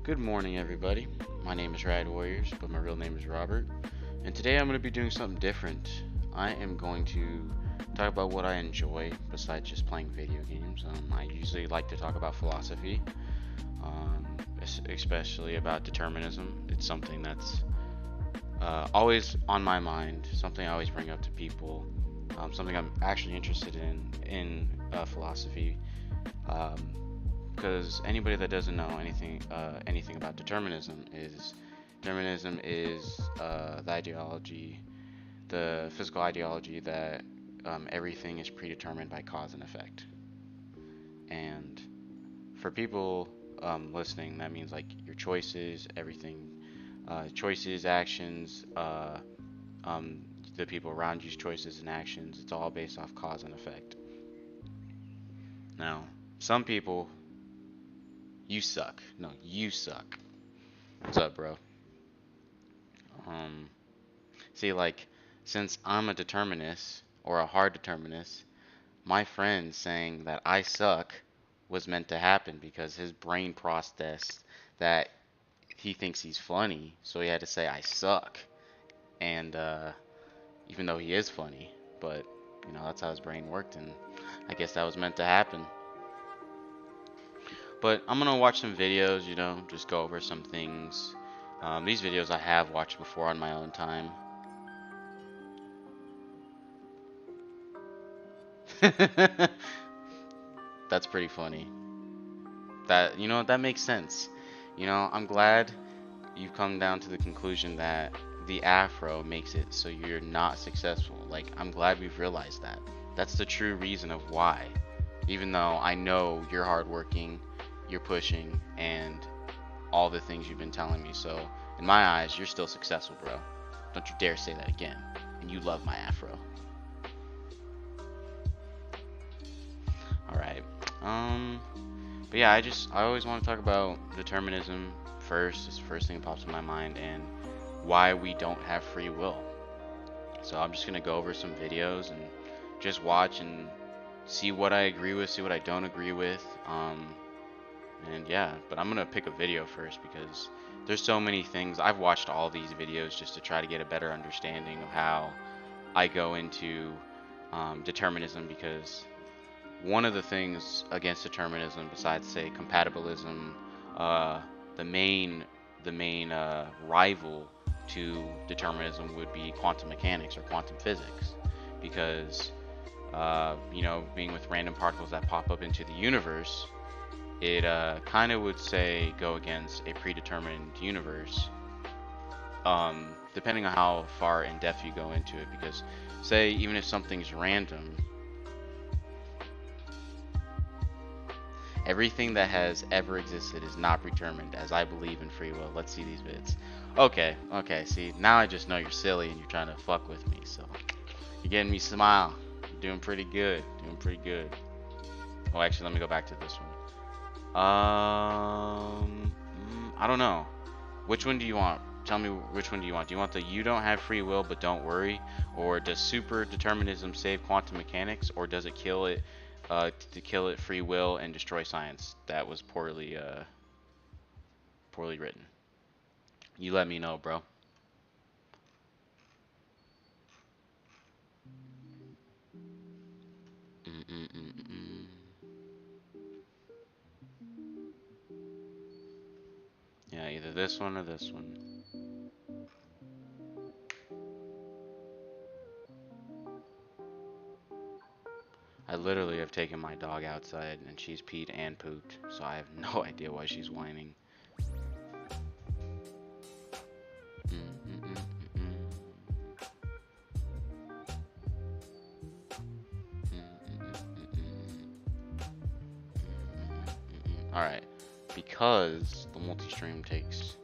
Good morning, everybody. My name is Rad Warriors, but my real name is Robert. And today I'm going to be doing something different. I am going to talk about what I enjoy besides just playing video games. I usually like to talk about philosophy, especially about determinism. It's something that's always on my mind, something I always bring up to people, something I'm actually interested in philosophy. Because anybody that doesn't know anything about determinism is the ideology, the physical ideology that everything is predetermined by cause and effect. And for people listening, that means like your choices, everything, choices, actions, the people around you's choices and actions. It's all based off cause and effect. Now, some people, you suck. No, you suck. What's up, bro? See, like, since I'm a determinist or a hard determinist, my friend saying that I suck was meant to happen because his brain processed that he thinks he's funny, so he had to say I suck. And even though he is funny, but that's how his brain worked, and I guess that was meant to happen. But I'm gonna watch some videos, just go over some things. These videos I have watched before on my own time. That's pretty funny. That makes sense. I'm glad you've come down to the conclusion that the afro makes it so you're not successful. Like, I'm glad we've realized that. That's the true reason of why. Even though I know you're hardworking, you're pushing, and all the things you've been telling me. So, in my eyes, you're still successful, bro. Don't you dare say that again. And you love my afro. Alright. But yeah, I always want to talk about determinism first. It's the first thing that pops in my mind, and why we don't have free will. So I'm just gonna go over some videos and just watch and see what I agree with, see what I don't agree with. And yeah, but I'm gonna pick a video first because there's so many things. I've watched all these videos just to try to get a better understanding of how I go into determinism, because one of the things against determinism, besides say compatibilism, the main rival to determinism would be quantum mechanics or quantum physics, because being with random particles that pop up into the universe, it kind of would say go against a predetermined universe, depending on how far in depth you go into it. Because say even if something's random, everything that has ever existed is not predetermined, as I believe in free will. Let's see these bits. Okay, see, now I just know you're silly and you're trying to fuck with me, so you're getting me smile. You're doing pretty good. Oh, actually, let me go back to this one. I I don't know. Which one do you want? Tell me which one do you want? Do you want the you don't have free will but don't worry, or does super determinism save quantum mechanics, or does it kill it, to kill it free will and destroy science? That was poorly written. You let me know, bro. Mm-mm-mm-mm. Yeah, either this one or this one. I literally have taken my dog outside and she's peed and pooped, so I have no idea why she's whining. Mm-mm-mm-mm-mm. Alright, because the multi-stream takes,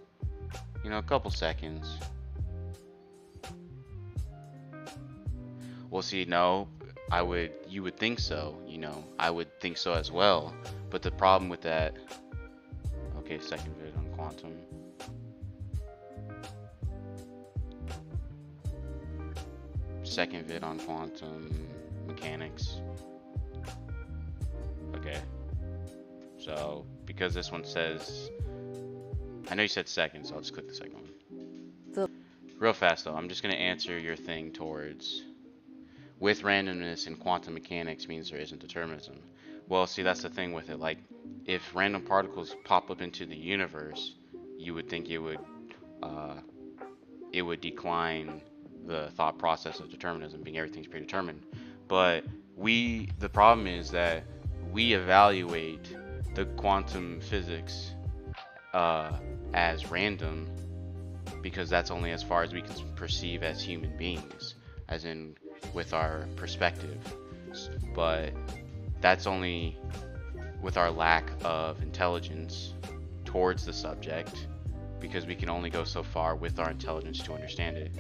a couple seconds. Well, see, no, you would think so, I would think so as well. But the problem with that, okay, second vid on quantum. Second vid on quantum mechanics. Okay, so because this one says, I know you said second, so I'll just click the second one. Real fast though, I'm just gonna answer your thing towards with randomness in quantum mechanics means there isn't determinism. Well, see, that's the thing with it. Like, if random particles pop up into the universe, you would think uh, it would decline the thought process of determinism, being everything's predetermined. But the problem is that we evaluate the quantum physics uh, as random because that's only as far as we can perceive as human beings, as in with our perspective. But that's only with our lack of intelligence towards the subject, because we can only go so far with our intelligence to understand it.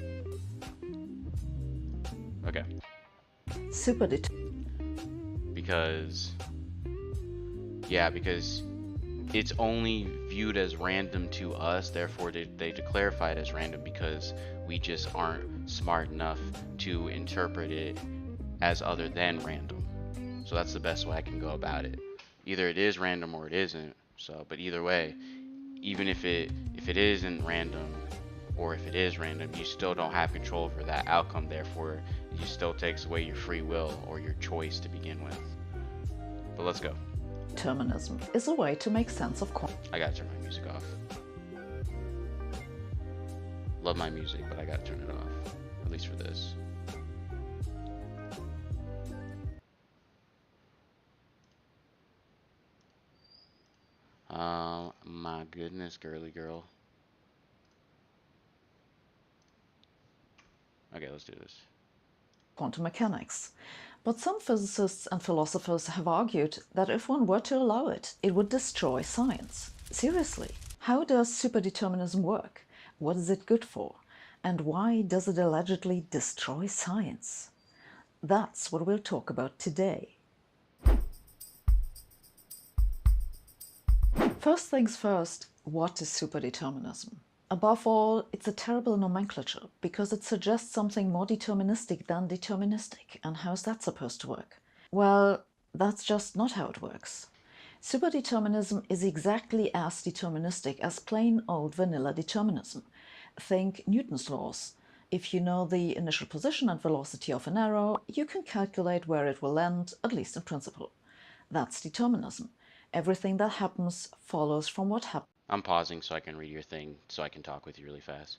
Okay. Super det. Because, yeah, because it's only viewed as random to us, therefore they clarify it as random because we just aren't smart enough to interpret it as other than random. So that's the best way I can go about it. Either it is random or it isn't. So, but either way, even if it isn't random or if it is random, you still don't have control over that outcome. Therefore, it still takes away your free will or your choice to begin with. But let's go. Determinism is a way to make sense of quantum. I gotta turn my music off. Love my music, but I gotta turn it off. At least for this. My goodness, girly girl. Okay, let's do this. Quantum mechanics. But some physicists and philosophers have argued that if one were to allow it, it would destroy science. Seriously, how does superdeterminism work? What is it good for? And why does it allegedly destroy science? That's what we'll talk about today. First things first, what is superdeterminism? Above all, it's a terrible nomenclature because it suggests something more deterministic than deterministic. And how's that supposed to work? Well, that's just not how it works. Superdeterminism is exactly as deterministic as plain old vanilla determinism. Think Newton's laws. If you know the initial position and velocity of an arrow, you can calculate where it will land, at least in principle. That's determinism. Everything that happens follows from what happens. I'm pausing so I can read your thing so I can talk with you really fast.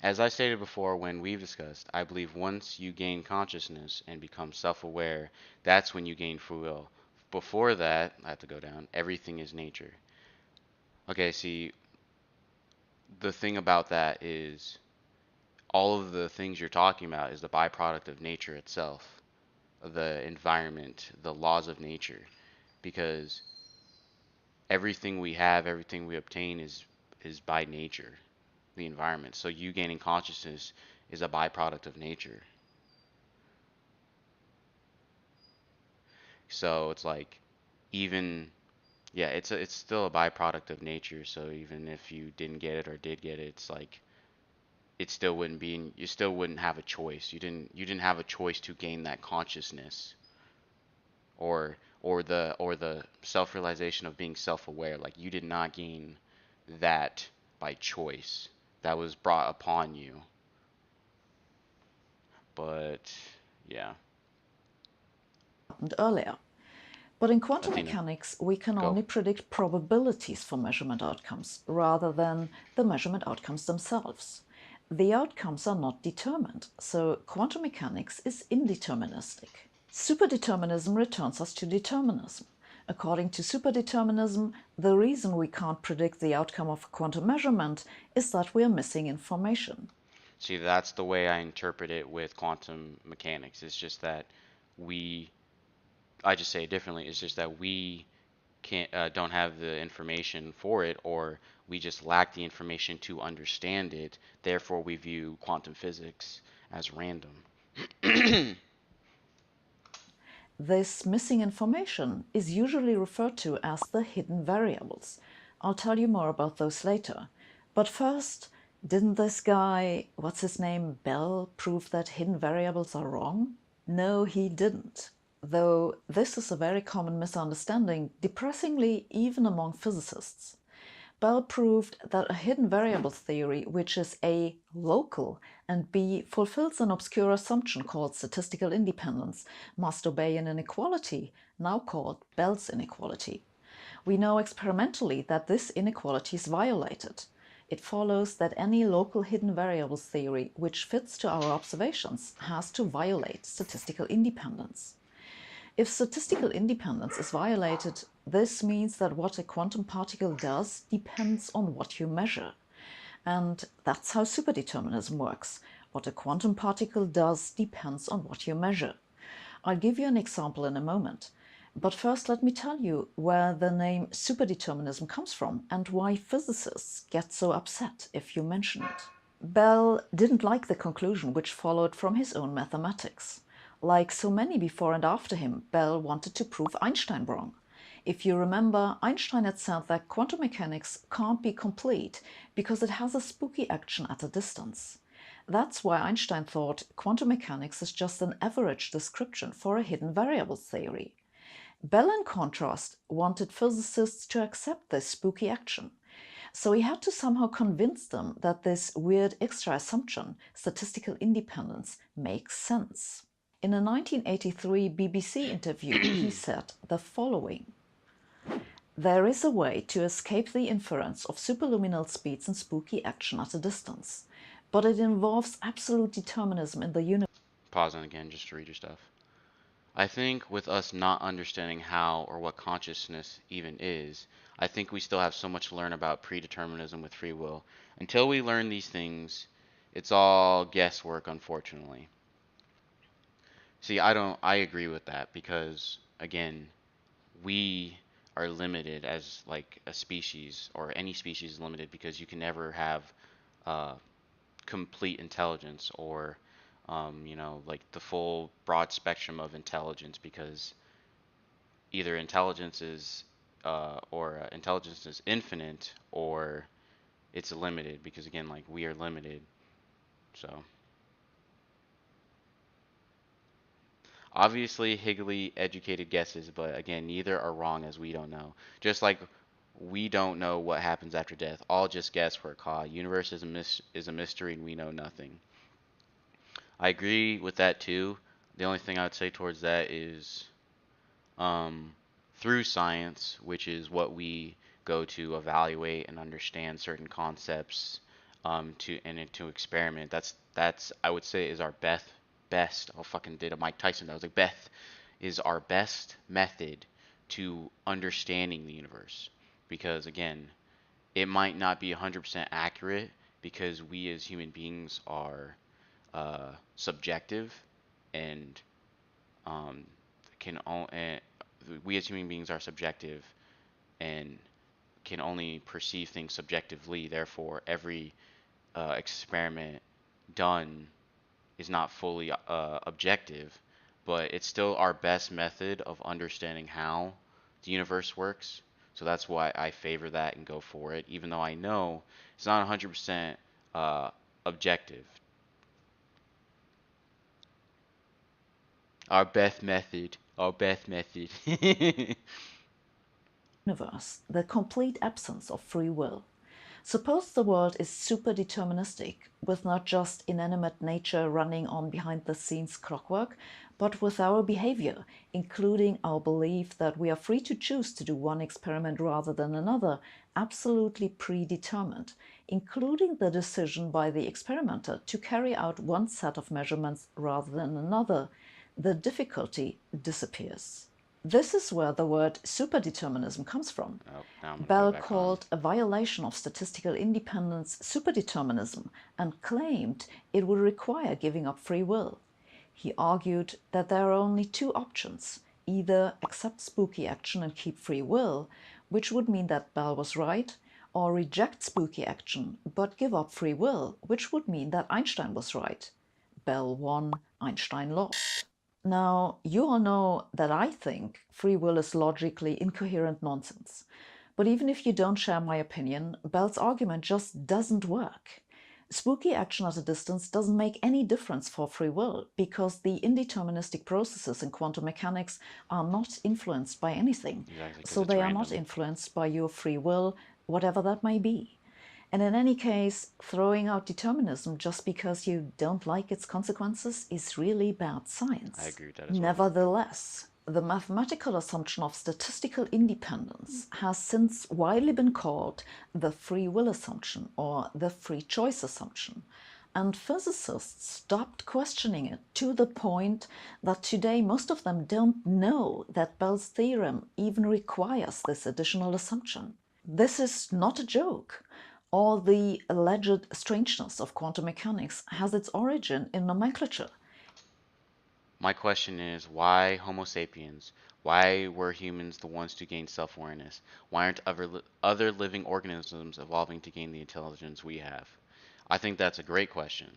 As I stated before when we've discussed, I believe once you gain consciousness and become self-aware, that's when you gain free will. Before that, I have to go down, everything is nature. Okay, see, the thing about that is all of the things you're talking about is the byproduct of nature itself, the environment, the laws of nature, because everything we have, everything we obtain is by nature, the environment. So you gaining consciousness is a byproduct of nature. So it's like even Yeah, it's still a byproduct of nature. So even if you didn't get it or did get it, it's like it still wouldn't be in, you still wouldn't have a choice. You didn't have a choice to gain that consciousness or the self-realization of being self-aware. Like you did not gain that by choice. That was brought upon you. But yeah, Happened earlier. But in quantum Athena, mechanics, we can go. only predict probabilities for measurement outcomes rather than the measurement outcomes themselves. The outcomes are not determined, so quantum mechanics is indeterministic. Superdeterminism returns us to determinism. According to superdeterminism, the reason we can't predict the outcome of a quantum measurement is that we are missing information. See, that's the way I interpret it with quantum mechanics. It's just that we, I just say it differently. It's just that we can't don't have the information for it, or we just lack the information to understand it. Therefore, we view quantum physics as random. This missing information is usually referred to as the hidden variables. I'll tell you more about those later. But first, didn't this guy, what's his name, Bell, prove that hidden variables are wrong? No, he didn't. Though this is a very common misunderstanding, depressingly even among physicists. Bell proved that a hidden variables theory, which is A, local, and B, fulfills an obscure assumption called statistical independence, must obey an inequality, now called Bell's inequality. We know experimentally that this inequality is violated. It follows that any local hidden variables theory which fits to our observations has to violate statistical independence. If statistical independence is violated, this means that what a quantum particle does depends on what you measure. And that's how superdeterminism works. What a quantum particle does depends on what you measure. I'll give you an example in a moment. But first, let me tell you where the name superdeterminism comes from and why physicists get so upset if you mention it. Bell didn't like the conclusion which followed from his own mathematics. Like so many before and after him, Bell wanted to prove Einstein wrong. If you remember, Einstein had said that quantum mechanics can't be complete because it has a spooky action at a distance. That's why Einstein thought quantum mechanics is just an average description for a hidden variables theory. Bell, in contrast, wanted physicists to accept this spooky action. So he had to somehow convince them that this weird extra assumption, statistical independence, makes sense. In a 1983 BBC interview, he said the following: "There is a way to escape the inference of superluminal speeds and spooky action at a distance, but it involves absolute determinism in the universe." Pausing again just to read your stuff. I think with us not understanding how or what consciousness even is, I think we still have so much to learn about predeterminism with free will. Until we learn these things, it's all guesswork, unfortunately. See, I agree with that because, again, we are limited as like a species, or any species is limited because you can never have uh, complete intelligence, or like the full broad spectrum of intelligence, because either intelligence is infinite, or it's limited, because again, like, we are limited. So obviously highly educated guesses, but again, neither are wrong, as we don't know. Just like we don't know what happens after death. All just guesswork. Universe is a mystery, and we know nothing. I agree with that too. The only thing I would say towards that is, um, through science, which is what we go to evaluate and understand certain concepts, to experiment. That's I would say is our best. I fucking did a Mike Tyson. I was like, Beth is our best method to understanding the universe, because again, it might not be 100% accurate, because we as human beings are subjective, and um, can only we as human beings are subjective and can only perceive things subjectively. Therefore, every experiment done is not fully objective, but it's still our best method of understanding how the universe works. So that's why I favor that and go for it, even though I know it's not 100% uh, objective. Our best method. Our best method. Universe, the complete absence of free will. Suppose the world is super deterministic, with not just inanimate nature running on behind the scenes clockwork, but with our behavior, including our belief that we are free to choose to do one experiment rather than another, absolutely predetermined, including the decision by the experimenter to carry out one set of measurements rather than another. The difficulty disappears. This is where the word superdeterminism comes from. Oh, now I'm gonna put it Bell back on. called a violation of statistical independence superdeterminism and claimed it would require giving up free will. He argued that there are only two options: either accept spooky action and keep free will, which would mean that Bell was right, or reject spooky action but give up free will, which would mean that Einstein was right. Bell won, Einstein lost. Now, you all know that I think free will is logically incoherent nonsense. But even if you don't share my opinion, Bell's argument just doesn't work. Spooky action at a distance doesn't make any difference for free will because the indeterministic processes in quantum mechanics are not influenced by anything. Exactly, because So it's they are not random. influenced by your free will, whatever that may be. And in any case, throwing out determinism just because you don't like its consequences is really bad I science. agree with that as well. Nevertheless, the mathematical assumption of statistical independence has since widely been called the free will assumption or the free choice assumption. And physicists stopped questioning it to the point that today most of them don't know that Bell's theorem even requires this additional assumption. This is not a joke. All the alleged strangeness of quantum mechanics has its origin in nomenclature. My question is, why Homo sapiens? Why were humans the ones to gain self-awareness? Why aren't other living organisms evolving to gain the intelligence we have? I think that's a great question.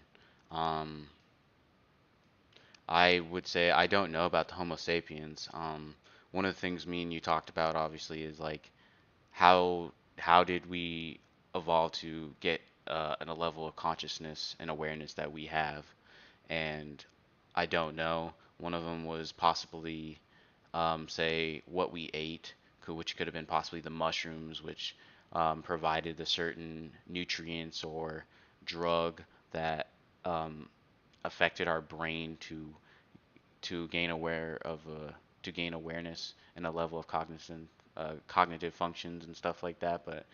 Um, I would say I don't know about the Homo sapiens. One of the things me and you talked about obviously is like how did we evolve to get in a level of consciousness and awareness that we have? And I don't know. One of them was possibly say what we ate, which could have been possibly the mushrooms, which provided a certain nutrients or drug that um, affected our brain to gain aware of to gain awareness and a level of cognitive functions and stuff like that. But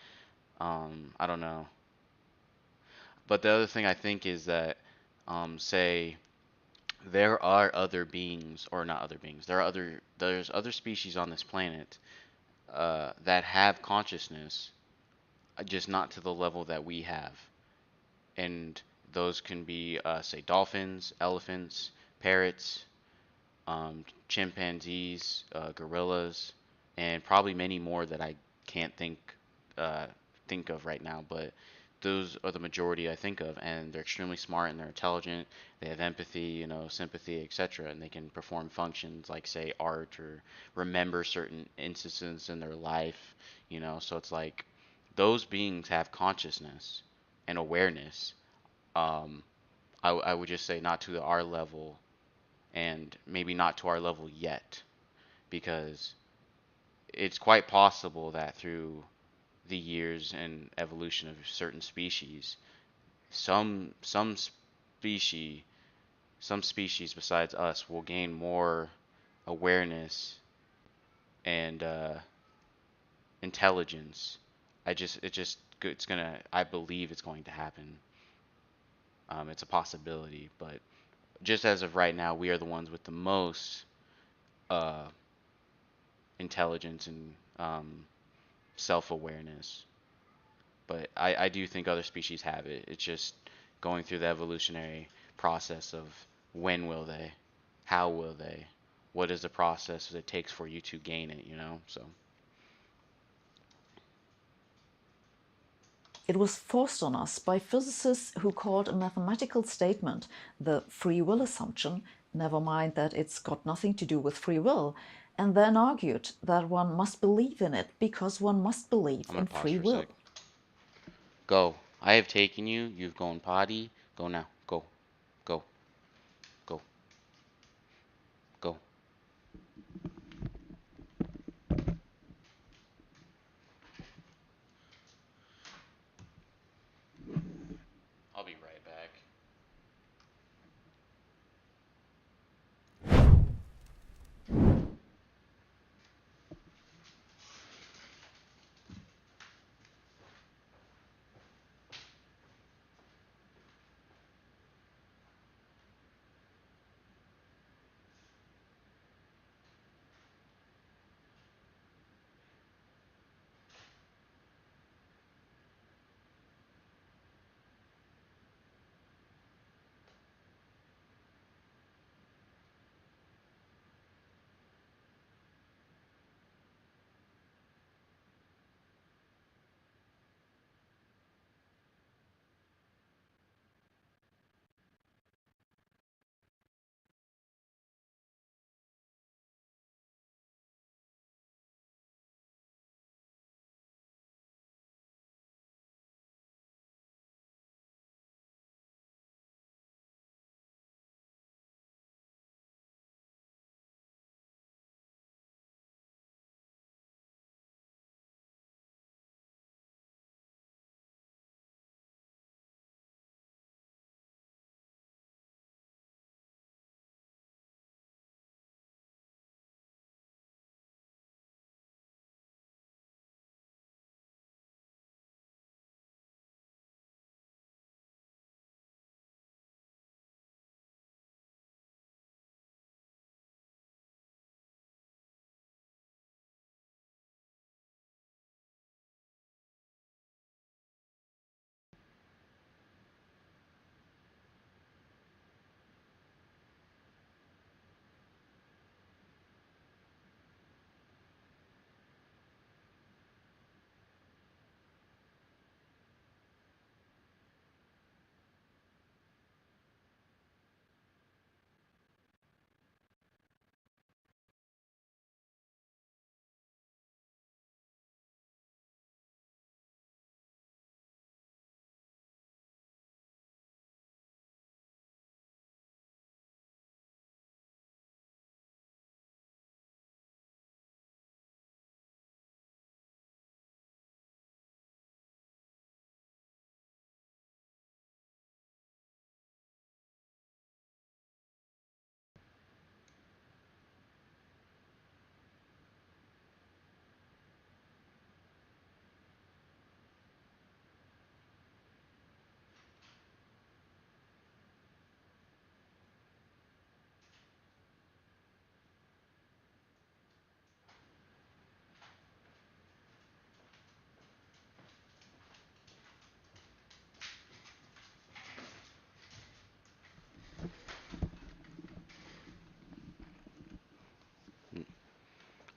I don't know. But the other thing I think is that say there are other beings, or not other beings, there's other species on this planet that have consciousness, just not to the level that we have. And those can be say dolphins, elephants, parrots, chimpanzees, gorillas, and probably many more that I can't uh, think of right now. But those are the majority I think of, and they're extremely smart and they're intelligent. They have empathy, sympathy, etc., and they can perform functions like say art or remember certain instances in their life. So it's like those beings have consciousness and awareness. Um, I would just say not to our level and maybe not to our level yet, because it's quite possible that through the years and evolution of certain species, some species some species besides us will gain more awareness and intelligence. It's gonna I believe it's going to happen. It's a possibility, but just as of right now, we are the ones with the most uh, intelligence and self-awareness. But I do think other species have it. It's just going through the evolutionary process of when will they, how will they, what is the process that it takes for you to gain it. So It was forced on us by physicists who called a mathematical statement the free will assumption, never mind that it's got nothing to do with free will, and then argued that one must believe in it because one must believe I'm gonna in pause free for a will. sec. Go. I have taken you. You've gone potty. Go now. Go. Go. Go. Go. I'll be right back.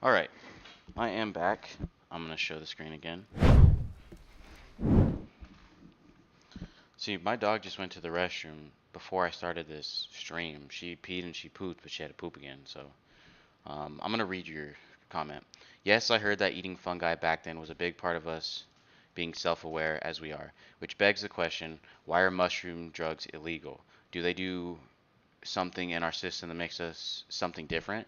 All right. I am back. I'm gonna show the screen again. See, my dog just went to the restroom before I started this stream. She peed and she pooped, but she had to poop again. So, I'm gonna read your comment. Yes, I heard that eating fungi back then was a big part of us being self-aware as we are, which begs the question, why are mushroom drugs illegal? Do they do something in our system that makes us something different?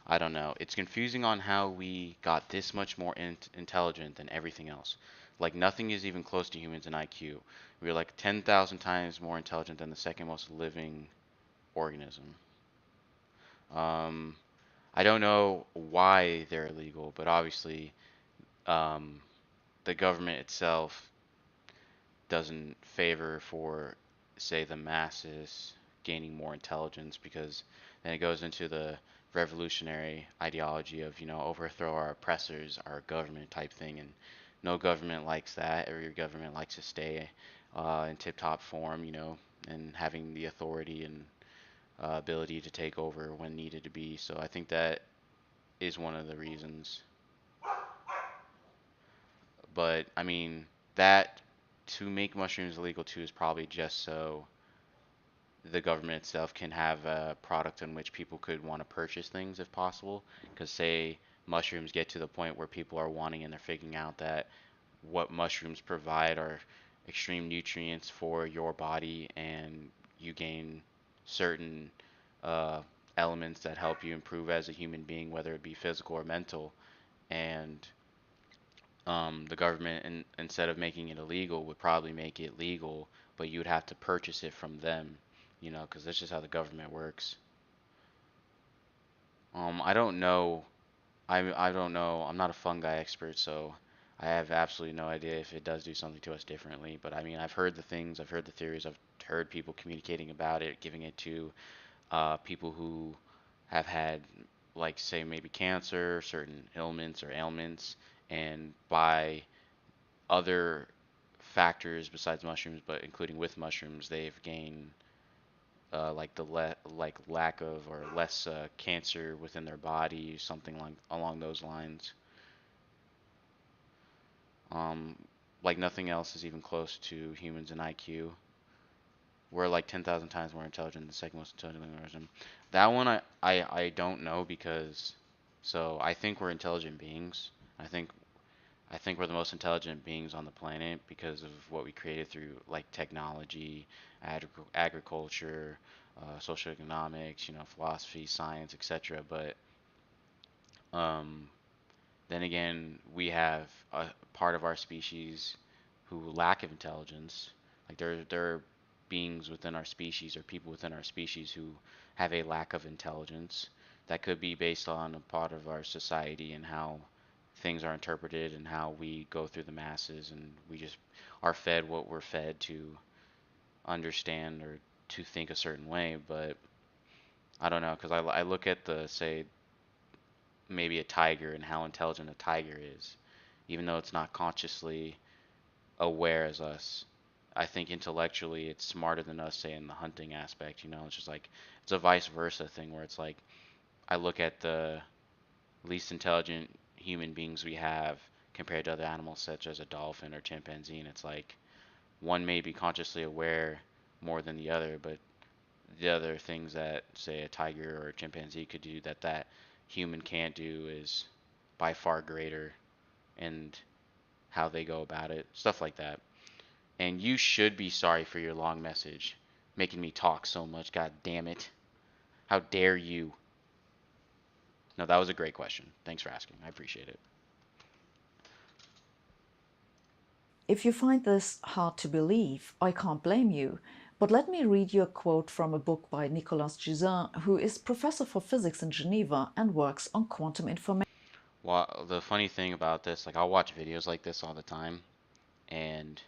I don't know. It's confusing on how we got this much more intelligent than everything else. Like nothing is even close to humans in IQ. We're like 10,000 times more intelligent than the second most living organism. Um, I don't know why they're illegal, but obviously, um, the government itself doesn't favor for, say, the masses gaining more intelligence because then it goes into the revolutionary ideology of, overthrow our oppressors, our government type thing. And no government likes that. Every government likes to stay in tip top form, and having the authority and ability to take over when needed to be. So I think that is one of the reasons. But I mean, that to make mushrooms illegal too is probably just so the government itself can have a product in which people could want to purchase things if possible. Because say mushrooms get to the point where people are wanting and they're figuring out that what mushrooms provide are extreme nutrients for your body, and you gain certain uh, elements that help you improve as a human being, whether it be physical or mental. And the government, instead of making it illegal, would probably make it legal, but you would have to purchase it from them, because that's just how the government works. I don't know. I don't know. I'm not a fungi expert, so I have absolutely no idea if it does do something to us differently. But I mean, I've heard the things, I've heard the theories, I've heard people communicating about it, giving it to people who have had, like, say, maybe cancer, certain ailments, and by other factors besides mushrooms, but including with mushrooms, they've gained like like lack of or less cancer within their body, something like along those lines. Um, like nothing else is even close to humans in IQ. We're like 10,000 times more intelligent than the second most intelligent living organism. That one I don't know because so I think we're intelligent beings. I think I think we're the most intelligent beings on the planet because of what we created through like technology, agriculture, social economics, philosophy, science, etc. But um, then again, we have a part of our species who lack of intelligence. Like there are beings within our species or people within our species who have a lack of intelligence. That could be based on a part of our society and how things are interpreted and how we go through the masses, and we just are fed what we're fed to understand or to think a certain way. But I don't know, because I look at the, say, maybe a tiger and how intelligent a tiger is, even though it's not consciously aware as us. I think intellectually it's smarter than us, say, in the hunting aspect. It's just like it's a vice versa thing where it's like I look at the least intelligent human beings we have compared to other animals such as a dolphin or chimpanzee, and it's like one may be consciously aware more than the other, but the other things that, say, a tiger or a chimpanzee could do that human can't do is by far greater, and how they go about it, stuff like that. And you should be sorry for your long message, making me talk so much. God damn it. How dare you? No, that was a great question. Thanks for asking. I appreciate it. If you find this hard to believe, I can't blame you. But let me read you a quote from a book by Nicolas Gisin, who is professor for physics in Geneva and works on quantum information. Well, the funny thing about this, like I'll watch videos like this all the time, and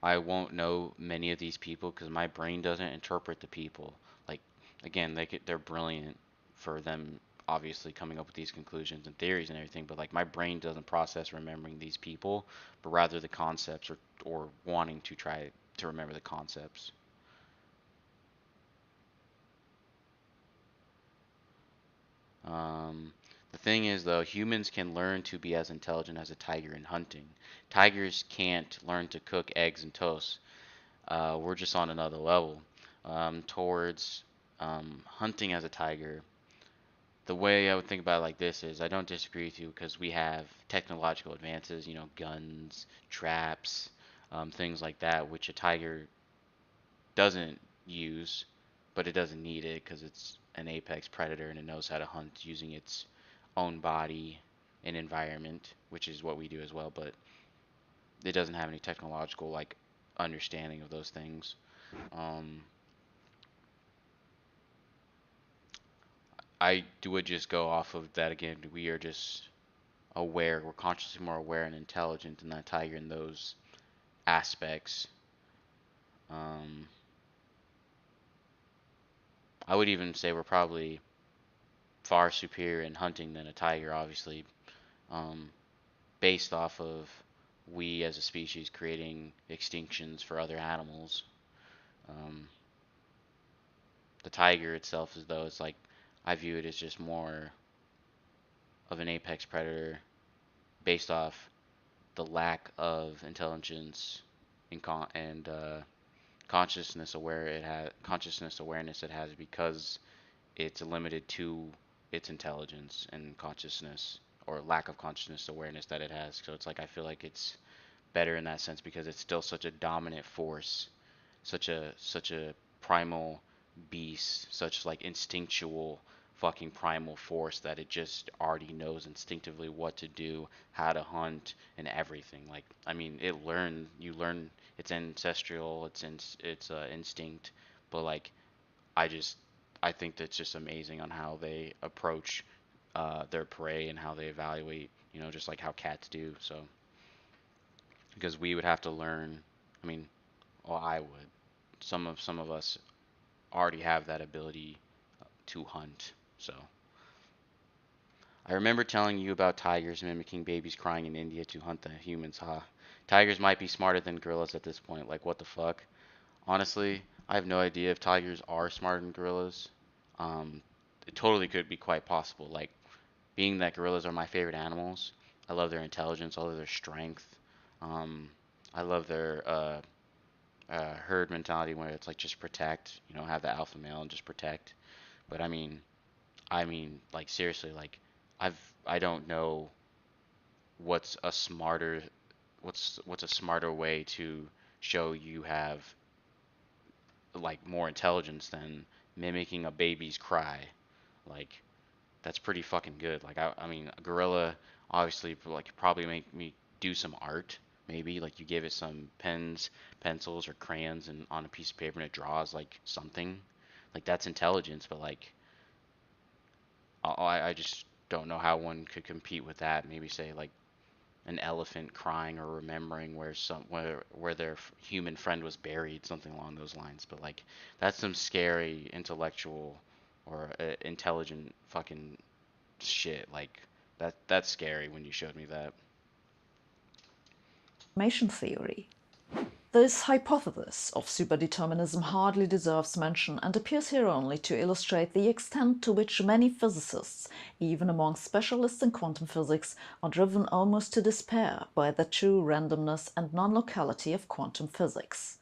I won't know many of these people because my brain doesn't interpret the people. Like again, they're brilliant for them obviously coming up with these conclusions and theories and everything, but like my brain doesn't process remembering these people, but rather the concepts or wanting to try to remember the concepts. Um, the thing is, though, humans can learn to be as intelligent as a tiger in hunting. Tigers can't learn to cook eggs and toast. We're just on another level. Towards hunting as a tiger, the way I would think about it like this is I don't disagree with you because we have technological advances, guns, traps, things like that, which a tiger doesn't use, but it doesn't need it because it's an apex predator and it knows how to hunt using its own body and environment, which is what we do as well, but it doesn't have any technological like understanding of those things. Um, would just go off of that again. We are just aware. We're consciously more aware and intelligent than that tiger in those aspects. Um, I would even say we're probably far superior in hunting than a tiger, obviously, um, based off of we as a species creating extinctions for other animals. Um, the tiger itself, as though it's like I view it as just more of an apex predator based off the lack of intelligence and consciousness awareness it has because it's limited to its intelligence and consciousness or lack of consciousness awareness that it has. So it's like I feel like it's better in that sense because it's still such a dominant force, such a primal beast, such like instinctual fucking primal force that it just already knows instinctively what to do, how to hunt, and everything. Like I mean, you learn it's ancestral, it's instinct, but like I just I think that's just amazing on how they approach their prey and how they evaluate, just like how cats do. So because we would have to learn, I mean, well, I would. Some of us already have that ability to hunt. So I remember telling you about tigers mimicking babies crying in India to hunt the humans. Huh? Tigers might be smarter than gorillas at this point. Like what the fuck? Honestly, I have no idea if tigers are smarter than gorillas. Um, it totally could be quite possible. Like being that gorillas are my favorite animals. I love their intelligence. I love their strength. Um, I love their herd mentality where it's like just protect, have the alpha male and just protect. But I mean, like seriously, like I've I don't know what's a smarter what's a smarter way to show you have like more intelligence than mimicking a baby's cry. Like that's pretty fucking good. Like I mean, a gorilla obviously like probably make me do some art. Maybe like you give it some pens, pencils, or crayons, and on a piece of paper, and it draws like something. Like that's intelligence, but like I just don't know how one could compete with that. Maybe say like an elephant crying or remembering where their human friend was buried, something along those lines. But like that's some scary intellectual or intelligent fucking shit. Like that's scary when you showed me that. Information theory. This hypothesis of superdeterminism hardly deserves mention and appears here only to illustrate the extent to which many physicists, even among specialists in quantum physics, are driven almost to despair by the true randomness and non-locality of quantum physics.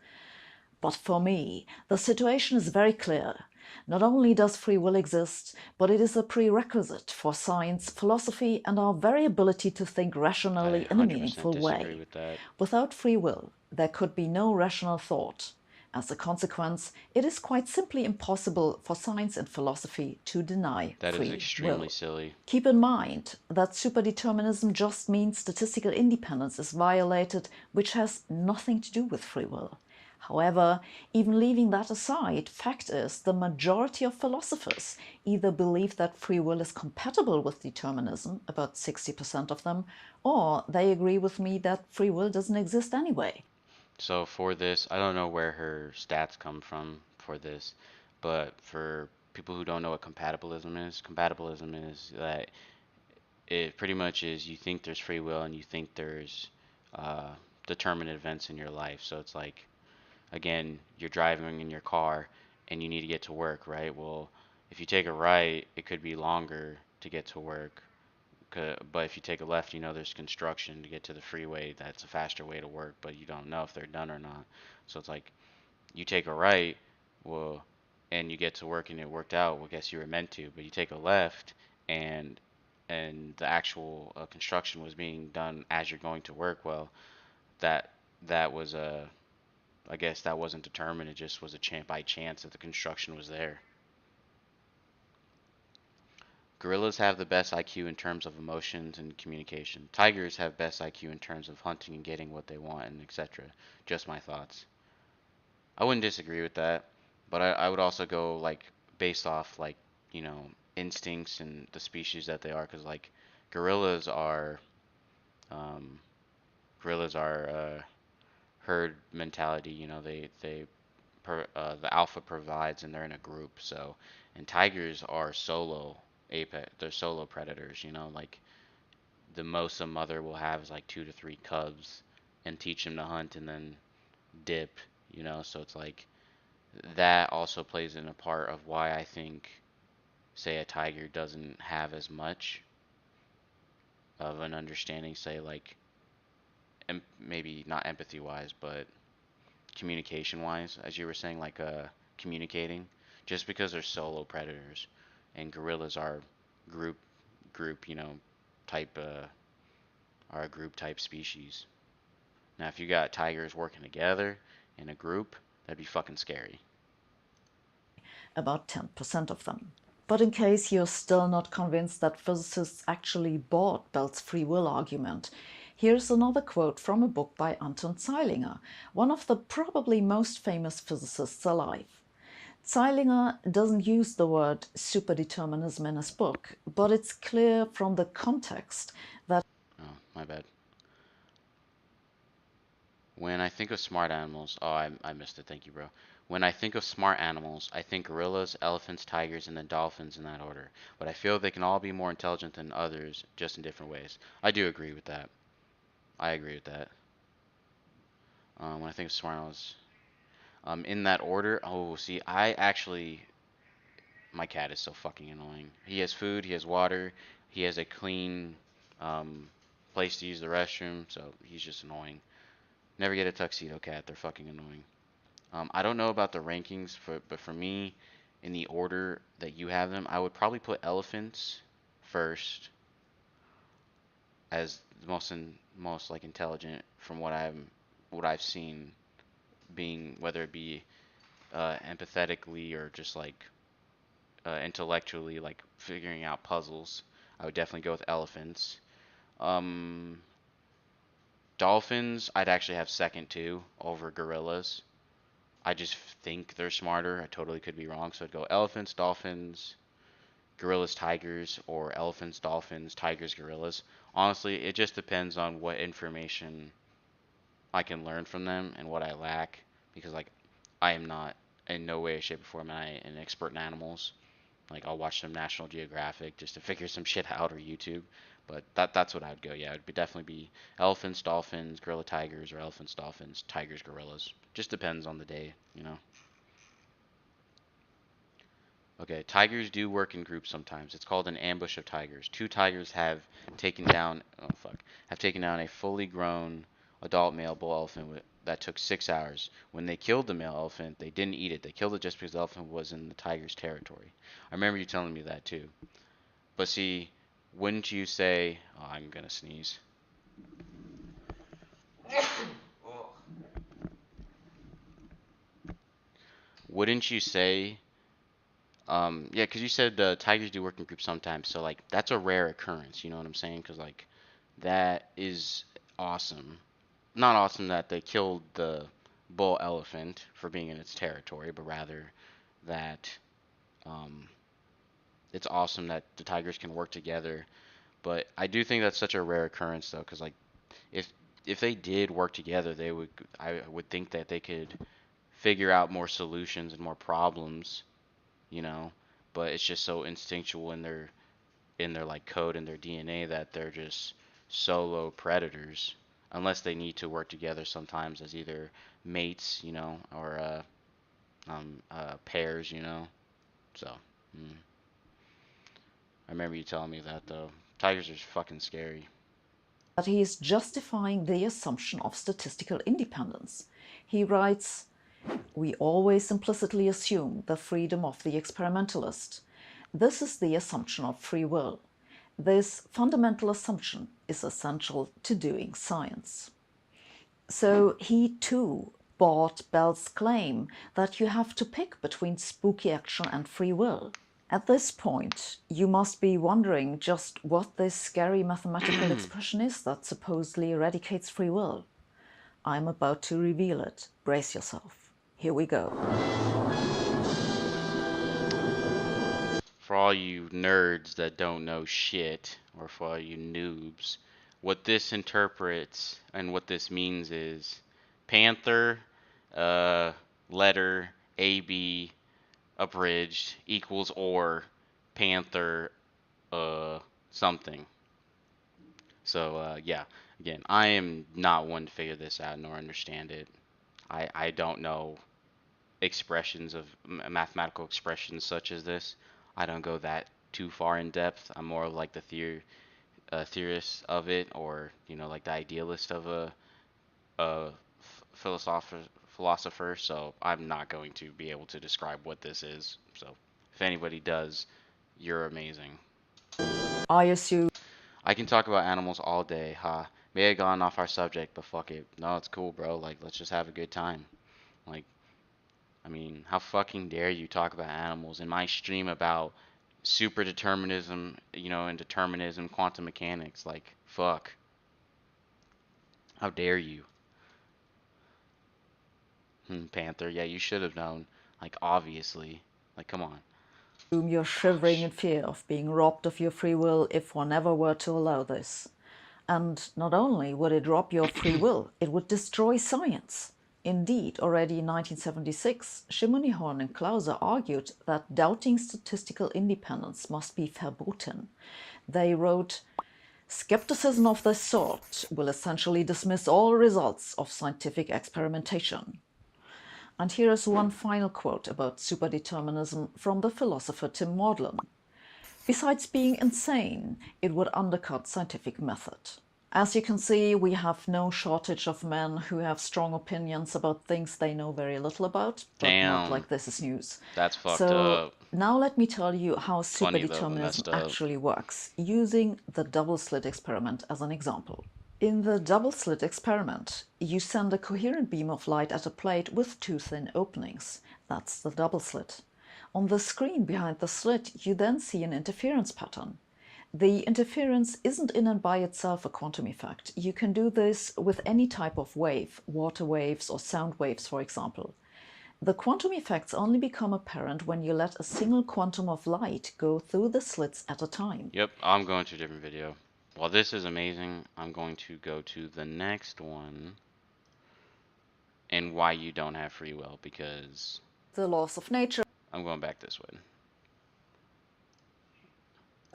But for me, the situation is very clear. Not only does free will exist, but it is a prerequisite for science, philosophy, and our very ability to think I rationally in a 100% meaningful disagree way. with that. Without free will, there could be no rational thought. As a consequence, it is quite simply impossible for science and philosophy to deny That is free extremely will. silly. Keep in mind that superdeterminism just means statistical independence is violated, which has nothing to do with free will. However, even leaving that aside, fact is the majority of philosophers either believe that free will is compatible with determinism, about 60% of them, or they agree with me that free will doesn't exist anyway. So for this, I don't know where her stats come from for this, but for people who don't know what compatibilism is that it pretty much is you think there's free will and you think there's uh, determinate events in your life. So it's like, again, you're driving in your car and you need to get to work, right? Well, if you take a right, it could be longer to get to work. But if you take a left, there's construction to get to the freeway. That's a faster way to work, but you don't know if they're done or not. So it's like you take a right, well, and you get to work and it worked out. Well, guess you were meant to. But you take a left, and the actual construction was being done as you're going to work. Well, that that was a I guess that wasn't determined. It just was a chance by chance that the construction was there. Gorillas have the best IQ in terms of emotions and communication. Tigers have best IQ in terms of hunting and getting what they want and etc. Just my thoughts. I wouldn't disagree with that, but I would also go like based off like, instincts and the species that they are, because like gorillas are um, gorillas are herd mentality. The alpha provides and they're in a group. So, and tigers are solo apex. They're solo predators. Like the most a mother will have is like 2 to 3 cubs, and teach them to hunt and then dip. So it's like that also plays in a part of why I think, say, a tiger doesn't have as much of an understanding, say, like maybe not empathy wise, but communication wise, as you were saying, like communicating, just because they're solo predators, and gorillas are group group, type are a group type species. Now, if you got tigers working together in a group, that'd be fucking scary. About 10% of them. But in case you're still not convinced that physicists actually bought Bell's free will argument, here's another quote from a book by Anton Zeilinger, one of the probably most famous physicists alive. Zeilinger doesn't use the word superdeterminism in his book, but it's clear from the context that Oh, my bad. When I think of smart animals, oh, I missed it. Thank you, bro. When I think of smart animals, I think gorillas, elephants, tigers, and then dolphins in that order. But I feel they can all be more intelligent than others, just in different ways. I do agree with that. I agree with that. When I think of smart animals, in that order, oh, see, my cat is so fucking annoying. He has food, he has water, he has a clean um, place to use the restroom, so he's just annoying. Never get a tuxedo cat. They're fucking annoying. I don't know about the rankings, but for me, in the order that you have them, I would probably put elephants first as the most like intelligent from what I've seen, being whether it be empathetically or just like intellectually, like figuring out puzzles. I would definitely go with elephants. Um, Dolphins, I'd actually have second too over gorillas. I just think they're smarter. I totally could be wrong. So I'd go elephants, dolphins, gorillas, tigers, or elephants, dolphins, tigers, gorillas. Honestly, it just depends on what information I can learn from them and what I lack. Because, like, I am not in no way, shape, or form an expert in animals. Like, I'll watch some National Geographic just to figure some shit out or YouTube. But that's what I'd go. Yeah, it'd definitely be elephants, dolphins, gorilla, tigers, or elephants, dolphins, tigers, gorillas. Just depends on the day. Okay, tigers do work in groups sometimes. It's called an ambush of tigers. Two tigers have taken down a fully grown adult male bull elephant that took 6 hours. When they killed the male elephant, they didn't eat it. They killed it just because the elephant was in the tiger's territory. I remember you telling me that too. But see, wouldn't you say, oh, I'm gonna sneeze. Wouldn't you say, yeah, because you said tigers do work in groups sometimes, so like that's a rare occurrence. You know what I'm saying? Because like that is awesome. Not awesome that they killed the bull elephant for being in its territory, but rather that um, it's awesome that the tigers can work together. But I do think that's such a rare occurrence, though, because like if if they did work together, I would think that they could figure out more solutions and more problems, you know. But it's just so instinctual in their like code and their DNA that they're just solo predators unless they need to work together sometimes as either mates, or pairs, So, mm. I remember you telling me that though. Tigers are fucking scary. he is justifying the assumption of statistical independence. He writes, "We always implicitly assume the freedom of the experimentalist. This is the assumption of free will. This fundamental assumption is essential to doing science." So he too bought Bell's claim that you have to pick between spooky action and free will. At this point, you must be wondering just what this scary mathematical expression is that supposedly eradicates free will. I'm about to reveal it. Brace yourself. Here we go. For all you nerds that don't know shit, or for all you noobs, what this interprets and what this means is Panther, uh, letter AB abridged equals or Panther, uh, something. So, yeah, again, I am not one to figure this out nor understand it. I don't know expressions of mathematical expressions such as this. I don't go that too far in depth. I'm more like the theorist of it, or like the idealist of a philosopher, so I'm not going to be able to describe what this is. So if anybody does, you're amazing. I assume I can talk about animals all day, huh? May have gone off our subject, but fuck it. No, it's cool, bro. Like, let's just have a good time. Like, I mean, how fucking dare you talk about animals in my stream about super determinism, and determinism, quantum mechanics? Like, fuck. How dare you? Panther, yeah, you should have known. Like, obviously. Like, come on. you're shivering in Gosh. fear of being robbed of your free will if one ever were to allow this. And not only would it rob your free will, it would destroy science. Indeed, already in 1976, Schimonihorn and Clauser argued that doubting statistical independence must be verboten. They wrote, skepticism of this sort will essentially dismiss all results of scientific experimentation. And here is one final quote about superdeterminism from the philosopher Tim Maudlin. Besides being insane, it would undercut scientific method. As you can see, we have no shortage of men who have strong opinions about things they know very little about, but not Damn. like this is news. That's fucked So up. now let me tell you how Funny though, but superdeterminism messed up. actually works, using the double slit experiment as an example. In the double slit experiment, you send a coherent beam of light at a plate with two thin openings. That's the double slit. On the screen behind the slit, you then see an interference pattern. The interference isn't in and by itself a quantum effect. You can do this with any type of wave, water waves or sound waves, for example. The quantum effects only become apparent when you let a single quantum of light go through the slits at a time. Yep, I'm going to a different video. While this is amazing, I'm going to go to the next one and why you don't have free will because The laws of nature I'm going back this way.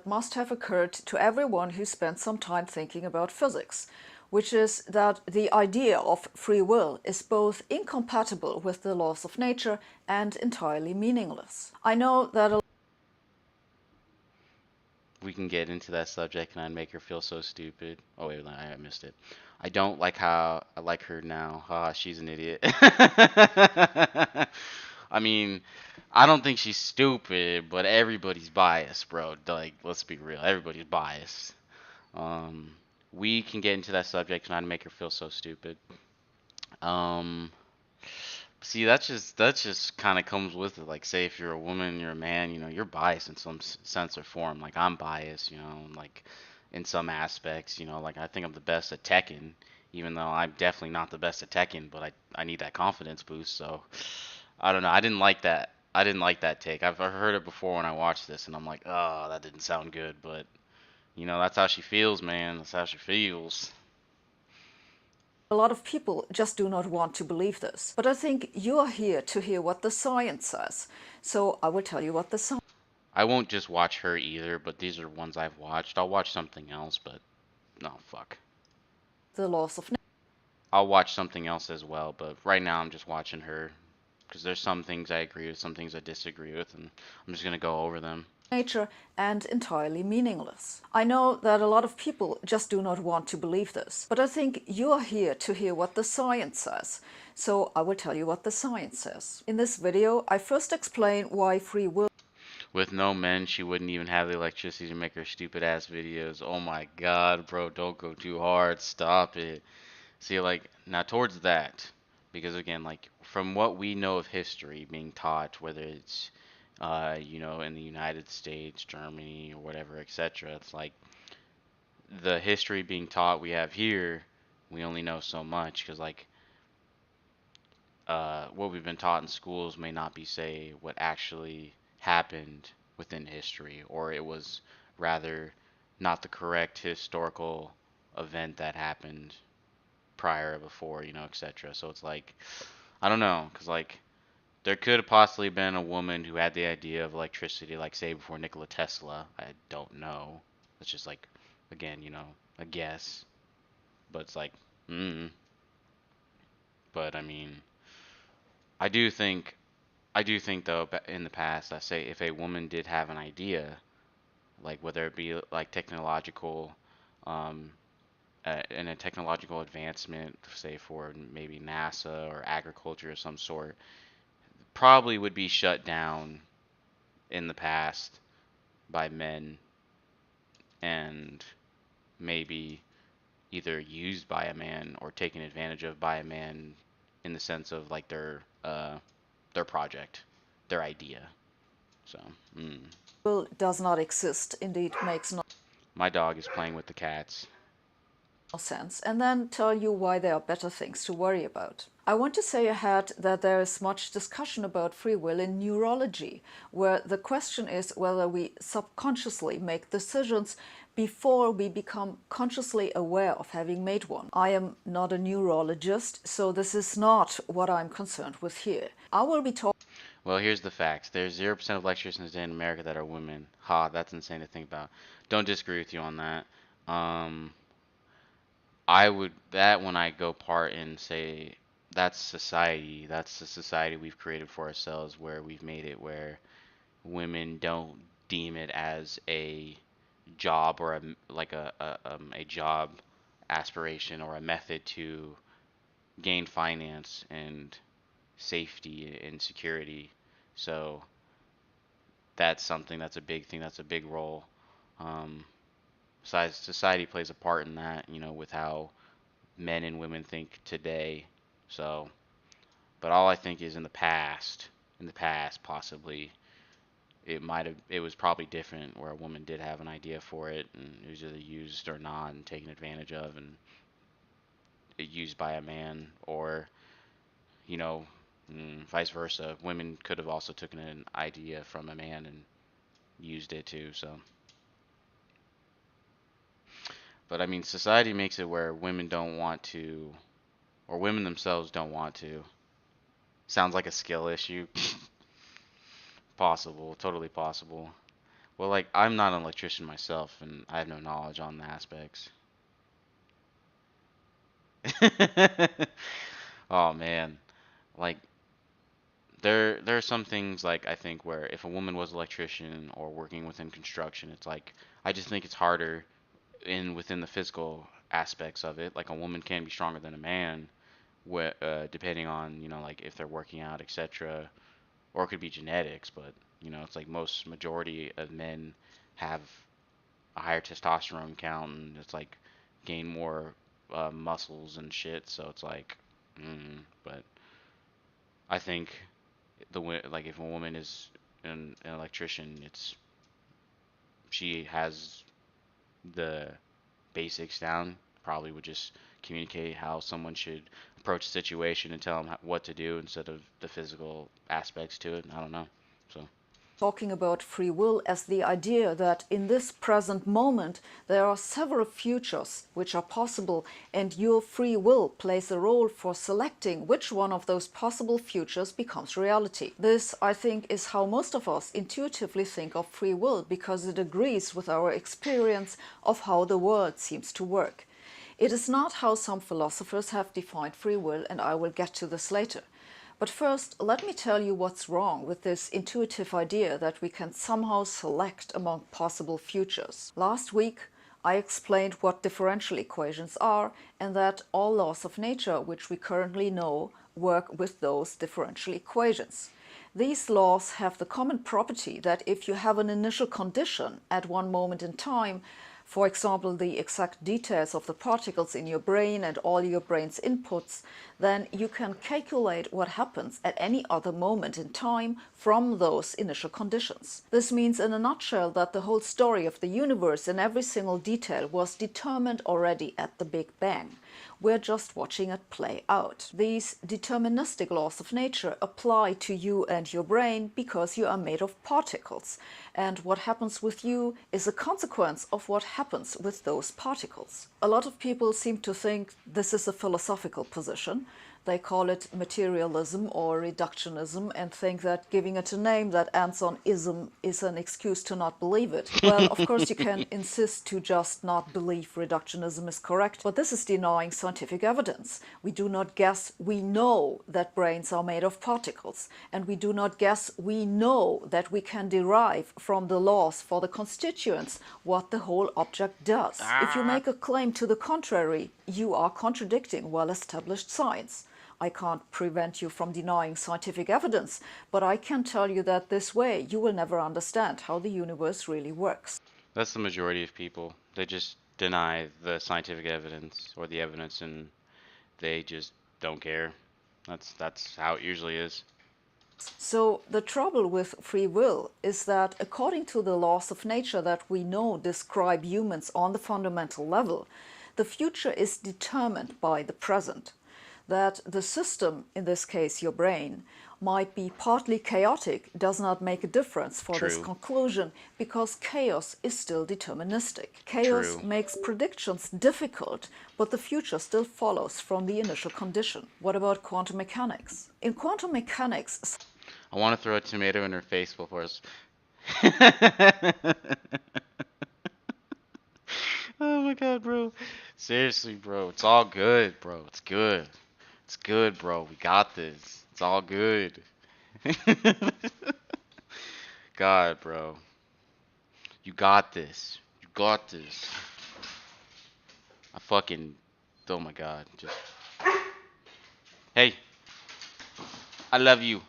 must have occurred to everyone who spent some time thinking about physics, which is that the idea of free will is both incompatible with the laws of nature and entirely meaningless. I know that a We can get into that subject and I'd make her feel so stupid. Oh wait, I missed it. I don't like how I like her now. Ah, she's an idiot. I mean, I don't think she's stupid, but everybody's biased, bro. Like, let's be real. Everybody's biased. Um, we can get into that subject and I'd make her feel so stupid. Um, See, that's just kind of comes with it. Like, say if you're a woman, you're a man, you're biased in some sense or form. Like I'm biased, like in some aspects. Like I think I'm the best at Tekken, even though I'm definitely not the best at Tekken. But I need that confidence boost. So I don't know. I didn't like that. I didn't like that take. I've heard it before when I watched this, and I'm like, oh, that didn't sound good. But that's how she feels, man. That's how she feels. lot of people just do not want to believe this. But I think you are here to hear what the science says. So I will tell you what the science I won't just watch her either, but these are ones I've watched. I'll watch something else, but no, fuck. the laws of I'll watch something else as well, but right now I'm just watching her because there's some things I agree with, some things I disagree with, and I'm just gonna go over them. nature and entirely meaningless. I know that a lot of people just do not want to believe this, but I think you are here to hear what the science says. So I will tell you what the science says. In this video, I first explain why free will With no men, she wouldn't even have the electricity to make her stupid ass videos. Oh my god, bro, don't go too hard. Stop it. See, like, now towards that, because again, like, from what we know of history being taught, whether it's, in the United States, Germany, or whatever, etc., it's like the history being taught we have here, we only know so much, because, like, what we've been taught in schools may not be, say, what actually happened within history, or it was rather not the correct historical event that happened prior, before, etc. So it's like, I don't know, because like there could have possibly been a woman who had the idea of electricity, like say before Nikola Tesla. I don't know. It's just like, again, a guess. But it's like, mm. But I mean, I do think, I do think though, in the past, I say if a woman did have an idea, like whether it be like technological, um, in a technological advancement, say for maybe NASA or agriculture of some sort, probably would be shut down in the past by men and maybe either used by a man or taken advantage of by a man in the sense of like their project, their idea. So, mm. Will does not exist, indeed makes no My dog is playing with the cats. sense, and then tell you why there are better things to worry about. I want to say ahead that there is much discussion about free will in neurology, where the question is whether we subconsciously make decisions before we become consciously aware of having made one. I am not a neurologist, so this is not what I'm concerned with here. I will be talking. Well, here's the facts. There's 0% of electricians in America that are women. Ha, that's insane to think about. Don't disagree with you on that. Um, I would that when I go part and say that's society. That's the society we've created for ourselves where we've made it where women don't deem it as a job or a job aspiration or a method to gain finance and safety and security. So that's something that's a big thing. That's a big role. Um, besides, society plays a part in that. With how men and women think today. So, but all I think is in the past, possibly it was probably different where a woman did have an idea for it and it was either used or not and taken advantage of and used by a man or you know vice versa. Women could have also taken an idea from a man and used it too. So, but I mean, society makes it where women don't want to, or women themselves don't want to. Sounds like a skill issue. Possible, totally possible. Well, like I'm not an electrician myself, and I have no knowledge on the aspects. Oh man, like there are some things like I think where if a woman was an electrician or working within construction, it's like I just think it's harder within the physical aspects of it. Like a woman can be stronger than a man, depending on like if they're working out, etc. Or it could be genetics, but it's like most majority of men have a higher testosterone count and it's like gain more muscles and shit. So it's like, but I think like if a woman is an electrician, it's she has the basics down. Probably would just communicate how someone should approach a situation and tell them what to do instead of the physical aspects to it. I don't know. So. Talking about free will as the idea that in this present moment there are several futures which are possible and your free will plays a role for selecting which one of those possible futures becomes reality. This, I think, is how most of us intuitively think of free will because it agrees with our experience of how the world seems to work. It is not how some philosophers have defined free will, and I will get to this later. But first, let me tell you what's wrong with this intuitive idea that we can somehow select among possible futures. Last week, I explained what differential equations are and that all laws of nature which we currently know work with those differential equations. These laws have the common property that if you have an initial condition at one moment in time, for example, the exact details of the particles in your brain and all your brain's inputs, then you can calculate what happens at any other moment in time from those initial conditions. This means in a nutshell that the whole story of the universe in every single detail was determined already at the Big Bang. We're just watching it play out. These deterministic laws of nature apply to you and your brain because you are made of particles, and what happens with you is a consequence of what happens with those particles. A lot of people seem to think this is a philosophical position. They call it materialism or reductionism and think that giving it a name that ends on ism is an excuse to not believe it. Well, of course you can insist to just not believe reductionism is correct, but this is denying scientific evidence. We do not guess, we know that brains are made of particles, and we do not guess, we know that we can derive from the laws for the constituents what the whole object does. If you make a claim to the contrary, you are contradicting well-established science. I can't prevent you from denying scientific evidence, but I can tell you that this way you will never understand how the universe really works. That's the majority of people. They just deny the scientific evidence or the evidence, and they just don't care. That's how it usually is. So the trouble with free will is that according to the laws of nature that we know describe humans on the fundamental level, the future is determined by the present. That the system, in this case your brain, might be partly chaotic does not make a difference for this True. conclusion, because chaos is still deterministic. Chaos True. makes predictions difficult, but the future still follows from the initial condition. What about quantum mechanics? In quantum mechanics, I want to throw a tomato in her face before us. Oh my god, bro. Seriously, bro. It's all good, bro. It's good. It's good, bro. We got this. It's all good. God, bro. You got this. You got this. I fucking. Oh my god. Just. Hey. I love you.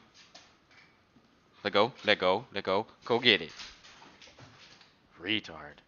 Let go. Let go. Let go. Go get it. Retard.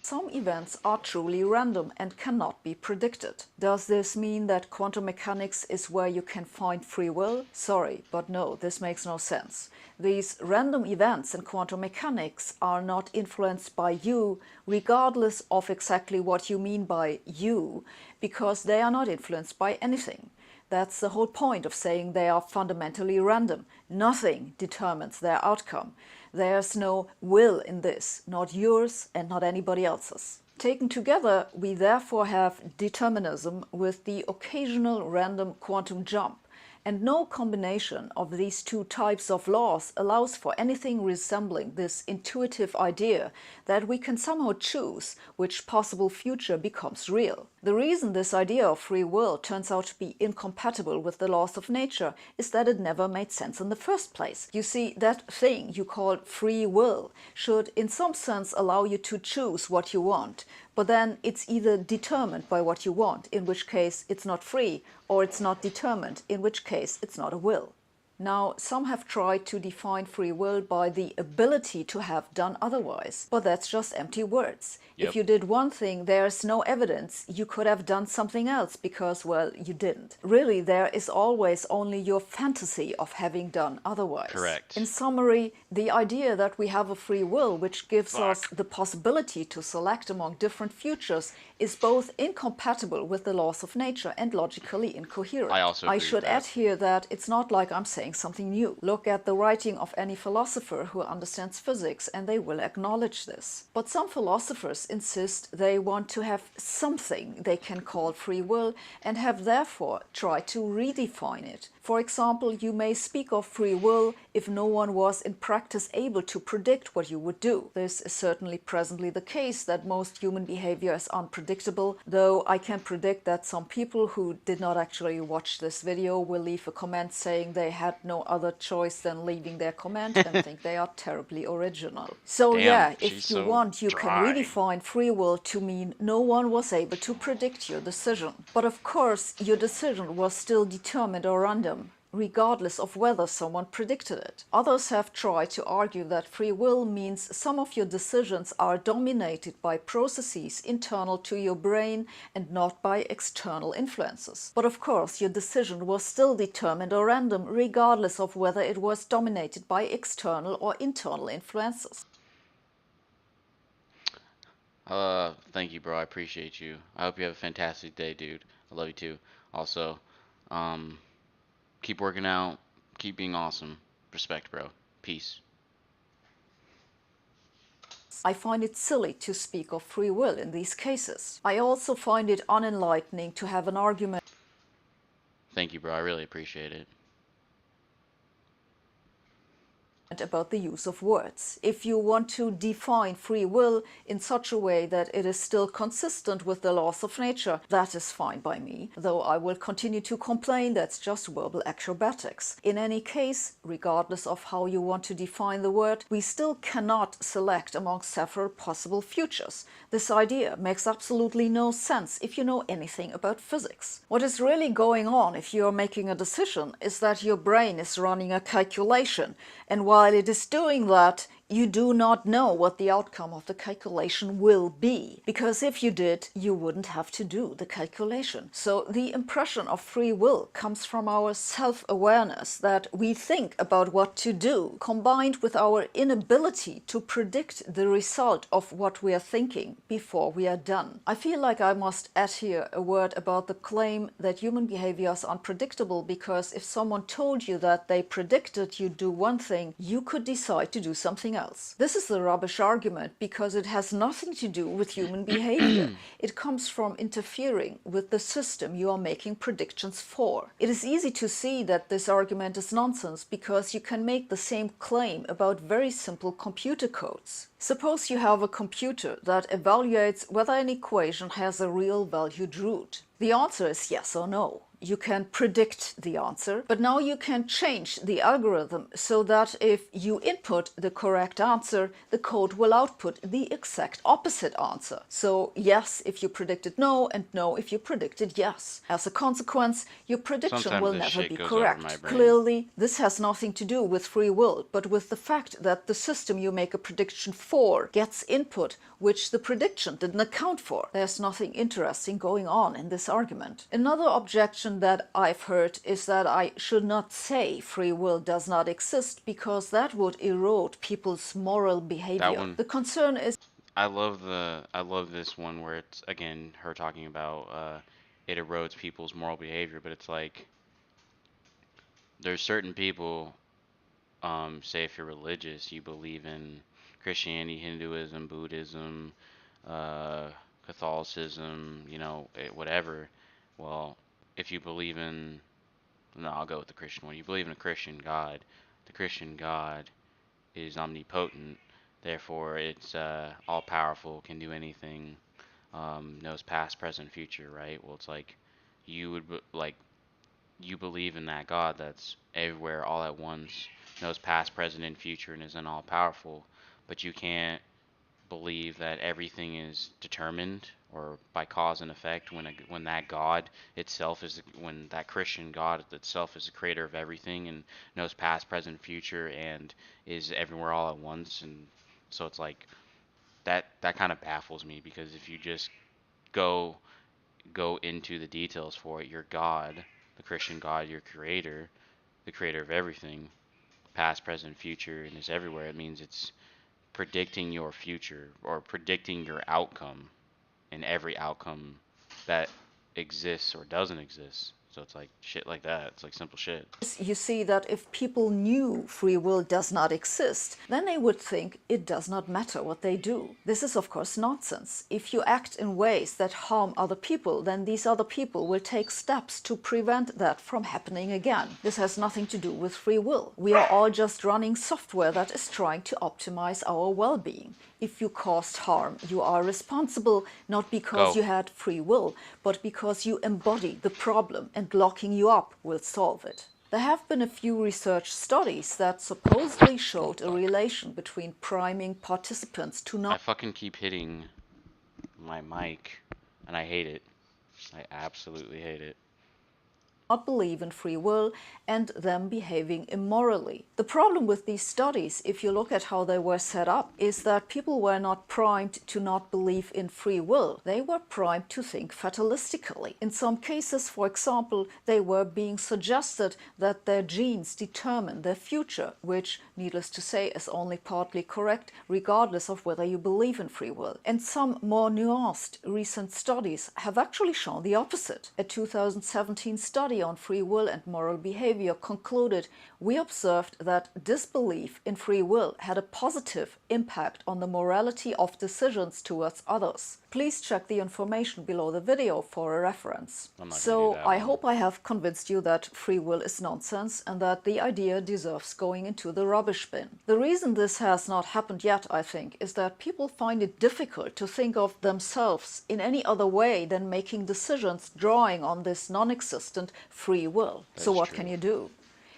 some events are truly random and cannot be predicted. Does this mean that quantum mechanics is where you can find free will? Sorry, but no, this makes no sense. These random events in quantum mechanics are not influenced by you, regardless of exactly what you mean by you, because they are not influenced by anything. That's the whole point of saying they are fundamentally random. Nothing determines their outcome. There's no will in this, not yours and not anybody else's. Taken together, we therefore have determinism with the occasional random quantum jump, and no combination of these two types of laws allows for anything resembling this intuitive idea that we can somehow choose which possible future becomes real. The reason this idea of free will turns out to be incompatible with the laws of nature is that it never made sense in the first place. You see, that thing you call free will should in some sense allow you to choose what you want, but then it's either determined by what you want, in which case it's not free, or it's not determined, in which case it's not a will. Now, some have tried to define free will by the ability to have done otherwise, but that's just empty words. Yep. If you did one thing, there's no evidence you could have done something else because, well, you didn't. Really, there is always only your fantasy of having done otherwise. Correct. In summary, the idea that we have a free will which gives us the possibility to select among different futures is both incompatible with the laws of nature and logically incoherent. I also agree should with that. add here that it's not like I'm saying something new. Look at the writing of any philosopher who understands physics and they will acknowledge this. But some philosophers insist they want to have something they can call free will and have therefore tried to redefine it. For example, you may speak of free will if no one was in practice able to predict what you would do. This is certainly presently the case that most human behavior is unpredictable, though I can predict that some people who did not actually watch this video will leave a comment saying they had no other choice than leaving their comment and think they are terribly original. So Damn, yeah, she's if you so want, you dry. can redefine free will to mean no one was able to predict your decision. But of course, your decision was still determined or random, regardless of whether someone predicted it. Others have tried to argue that free will means some of your decisions are dominated by processes internal to your brain and not by external influences. But of course, your decision was still determined or random, regardless of whether it was dominated by external or internal influences. Thank you, bro. I appreciate you. I hope you have a fantastic day, dude. I love you too. Also, keep working out. Keep being awesome. Respect, bro. Peace. I find it silly to speak of free will in these cases. I also find it unenlightening to have an argument Thank you, bro. I really appreciate it. About the use of words. If you want to define free will in such a way that it is still consistent with the laws of nature, that is fine by me, though I will continue to complain that's just verbal acrobatics. In any case, regardless of how you want to define the word, we still cannot select among several possible futures. This idea makes absolutely no sense if you know anything about physics. What is really going on if you are making a decision is that your brain is running a calculation, and while it is doing that, you do not know what the outcome of the calculation will be. Because if you did, you wouldn't have to do the calculation. So the impression of free will comes from our self-awareness that we think about what to do, combined with our inability to predict the result of what we are thinking before we are done. I feel like I must add here a word about the claim that human behavior is unpredictable, because if someone told you that they predicted you'd do one thing, you could decide to do something else. This is the rubbish argument because it has nothing to do with human behavior. It comes from interfering with the system you are making predictions for. It is easy to see that this argument is nonsense because you can make the same claim about very simple computer codes. Suppose you have a computer that evaluates whether an equation has a real valued root. The answer is yes or no. You can predict the answer, but now you can change the algorithm so that if you input the correct answer, the code will output the exact opposite answer. So yes if you predicted no, and no if you predicted yes. As a consequence, your prediction Sometimes will this never shit be goes over my correct. brain. Clearly, this has nothing to do with free will, but with the fact that the system you make a prediction for gets input which the prediction didn't account for. There's nothing interesting going on in this argument. Another objection that I've heard is that I should not say free will does not exist because that would erode people's moral behavior. That one, The concern is I love this one where it's again her talking about it erodes people's moral behavior, but it's like there's certain people, say if you're religious, you believe in Christianity, Hinduism, Buddhism, uh, Catholicism, whatever. Well, if you believe in, no, I'll go with the Christian one. You believe in a Christian God. The Christian God is omnipotent, therefore it's all powerful, can do anything, knows past, present, future, right? Well, it's like you would like you believe in that God that's everywhere all at once, knows past, present, and future, and is an all powerful, but you can't believe that everything is determined or by cause and effect when that God itself is when that Christian God itself is the creator of everything and knows past, present, future, and is everywhere all at once. And so it's like that kind of baffles me, because if you just go into the details for it, your God, the Christian God, your creator, the creator of everything, past, present, future, and is everywhere, it means it's predicting your future or predicting your outcome and every outcome that exists or doesn't exist. So it's like shit like that. It's like simple shit. you see that if people knew free will does not exist, then they would think it does not matter what they do. This is of course nonsense. If you act in ways that harm other people, then these other people will take steps to prevent that from happening again. This has nothing to do with free will. We are all just running software that is trying to optimize our well-being. If you caused harm, you are responsible, not because you had free will, but because you embody the problem, and locking you up will solve it. There have been a few research studies that supposedly showed a relation between priming participants to I not fucking keep hitting my mic and I hate it. I absolutely hate it. believe in free will and them behaving immorally. The problem with these studies, if you look at how they were set up, is that people were not primed to not believe in free will. They were primed to think fatalistically. In some cases, for example, they were being suggested that their genes determine their future, which, needless to say, is only partly correct, regardless of whether you believe in free will. And some more nuanced recent studies have actually shown the opposite. A 2017 study study on free will and moral behavior concluded, we observed that disbelief in free will had a positive impact on the morality of decisions towards others. Please check the information below the video for a reference. So I hope I have convinced you that free will is nonsense and that the idea deserves going into the rubbish bin. The reason this has not happened yet, I think, is that people find it difficult to think of themselves in any other way than making decisions drawing on this non-existent free will. So what can you do?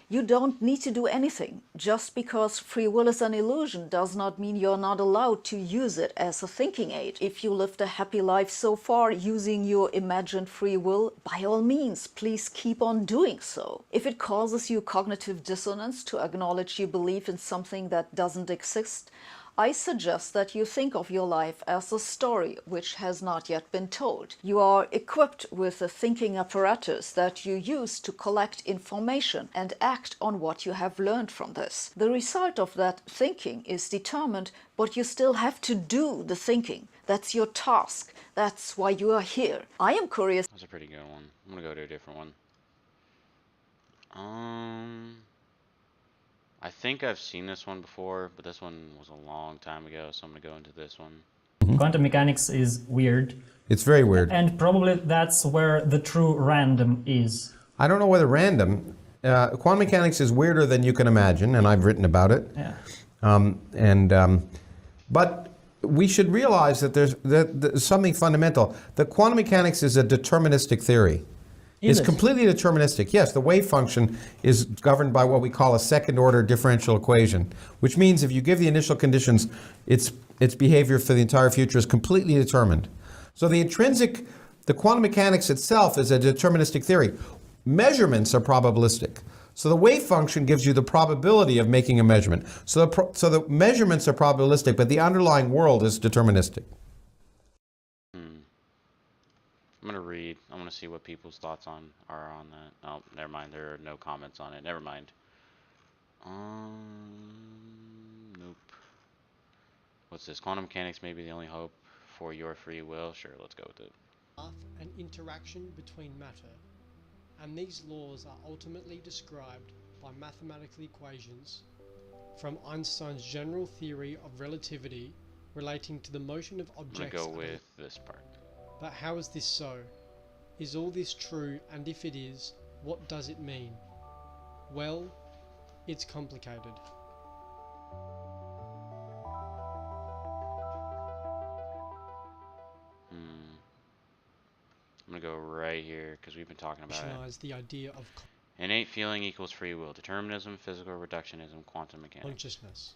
You don't need to do anything. Just because free will is an illusion does not mean you're not allowed to use it as a thinking aid. If you lived a happy life so far using your imagined free will, by all means, please keep on doing so. If it causes you cognitive dissonance to acknowledge you believe in something that doesn't exist, I suggest that you think of your life as a story which has not yet been told. You are equipped with a thinking apparatus that you use to collect information and act on what you have learned from this. The result of that thinking is determined, but you still have to do the thinking. That's your task. That's why you are here. I am curious. That's a pretty good one. I'm gonna go to a different one. I think I've seen this one before, but this one was a long time ago, so I'm gonna go into this one. Quantum mechanics is weird. It's very weird. And probably that's where the true random is. I don't know whether random. Quantum mechanics is weirder than you can imagine, and I've written about it. Yeah. But we should realize that there's something fundamental. The quantum mechanics is a deterministic theory. It's completely deterministic. Yes, the wave function is governed by what we call a second-order differential equation, which means if you give the initial conditions, its behavior for the entire future is completely determined. So the quantum mechanics itself is a deterministic theory. Measurements are probabilistic. So the wave function gives you the probability of making a measurement. So the measurements are probabilistic, but the underlying world is deterministic. I'm gonna read. I want to see what people's thoughts are on that. Oh, never mind. There are no comments on it. Never mind. Nope. What's this? Quantum mechanics may be the only hope for your free will. Sure, let's go with it. An interaction between matter, and these laws are ultimately described by mathematical equations from Einstein's general theory of relativity relating to the motion of objects. I'm gonna go with this part. But how is this so? Is all this true, and if it is, what does it mean? Well, it's complicated. I'm gonna go right here because we've been talking about it. The idea of Innate feeling equals free will. Determinism, physical reductionism, quantum mechanics. consciousness.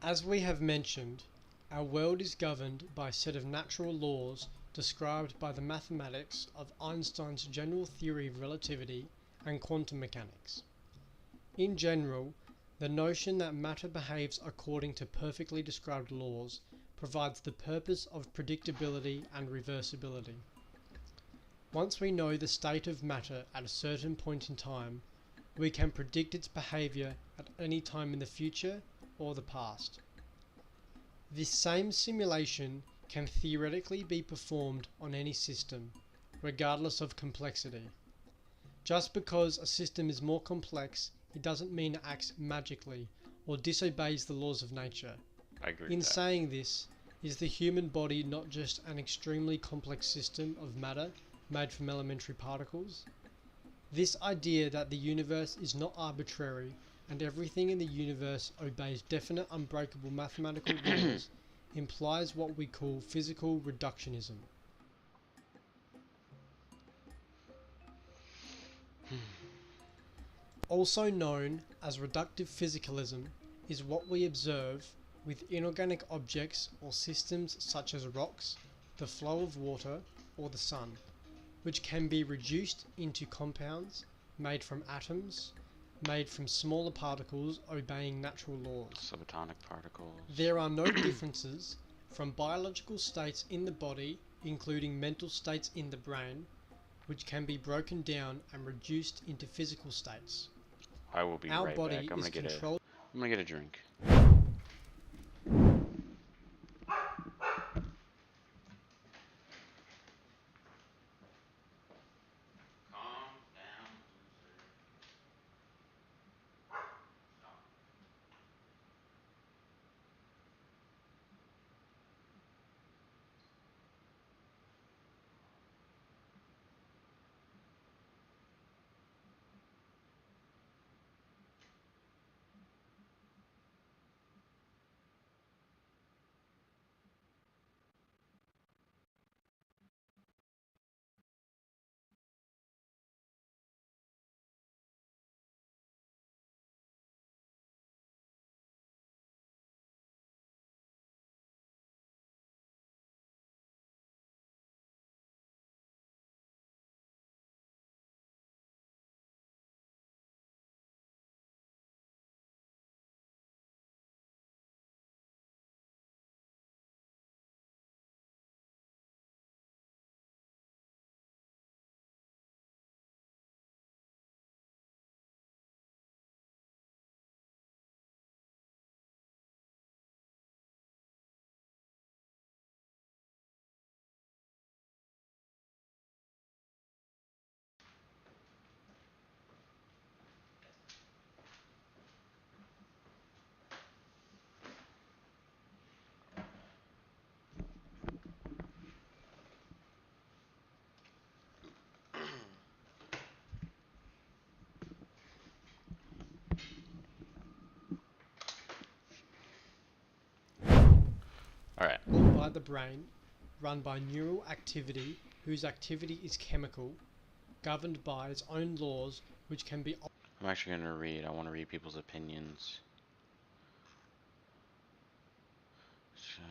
As we have mentioned, our world is governed by a set of natural laws described by the mathematics of Einstein's general theory of relativity and quantum mechanics. In general, the notion that matter behaves according to perfectly described laws provides the purpose of predictability and reversibility. Once we know the state of matter at a certain point in time, we can predict its behavior at any time in the future or the past. This same simulation can theoretically be performed on any system, regardless of complexity. Just because a system is more complex, it doesn't mean it acts magically or disobeys the laws of nature. I agree In with that. saying this, is the human body not just an extremely complex system of matter made from elementary particles? This idea that the universe is not arbitrary and everything in the universe obeys definite unbreakable mathematical laws implies what we call physical reductionism. Also known as reductive physicalism is what we observe with inorganic objects or systems such as rocks, the flow of water, or the sun, which can be reduced into compounds made from atoms, made from smaller particles obeying natural laws. Subatomic particles. There are no differences from biological states in the body, including mental states in the brain, which can be broken down and reduced into physical states. I will be Our right body back. I'm is gonna controlled. get a drink. inside the brain, run by neural activity, whose activity is chemical, governed by its own laws, which can be... I'm actually going to read. I want to read people's opinions. So,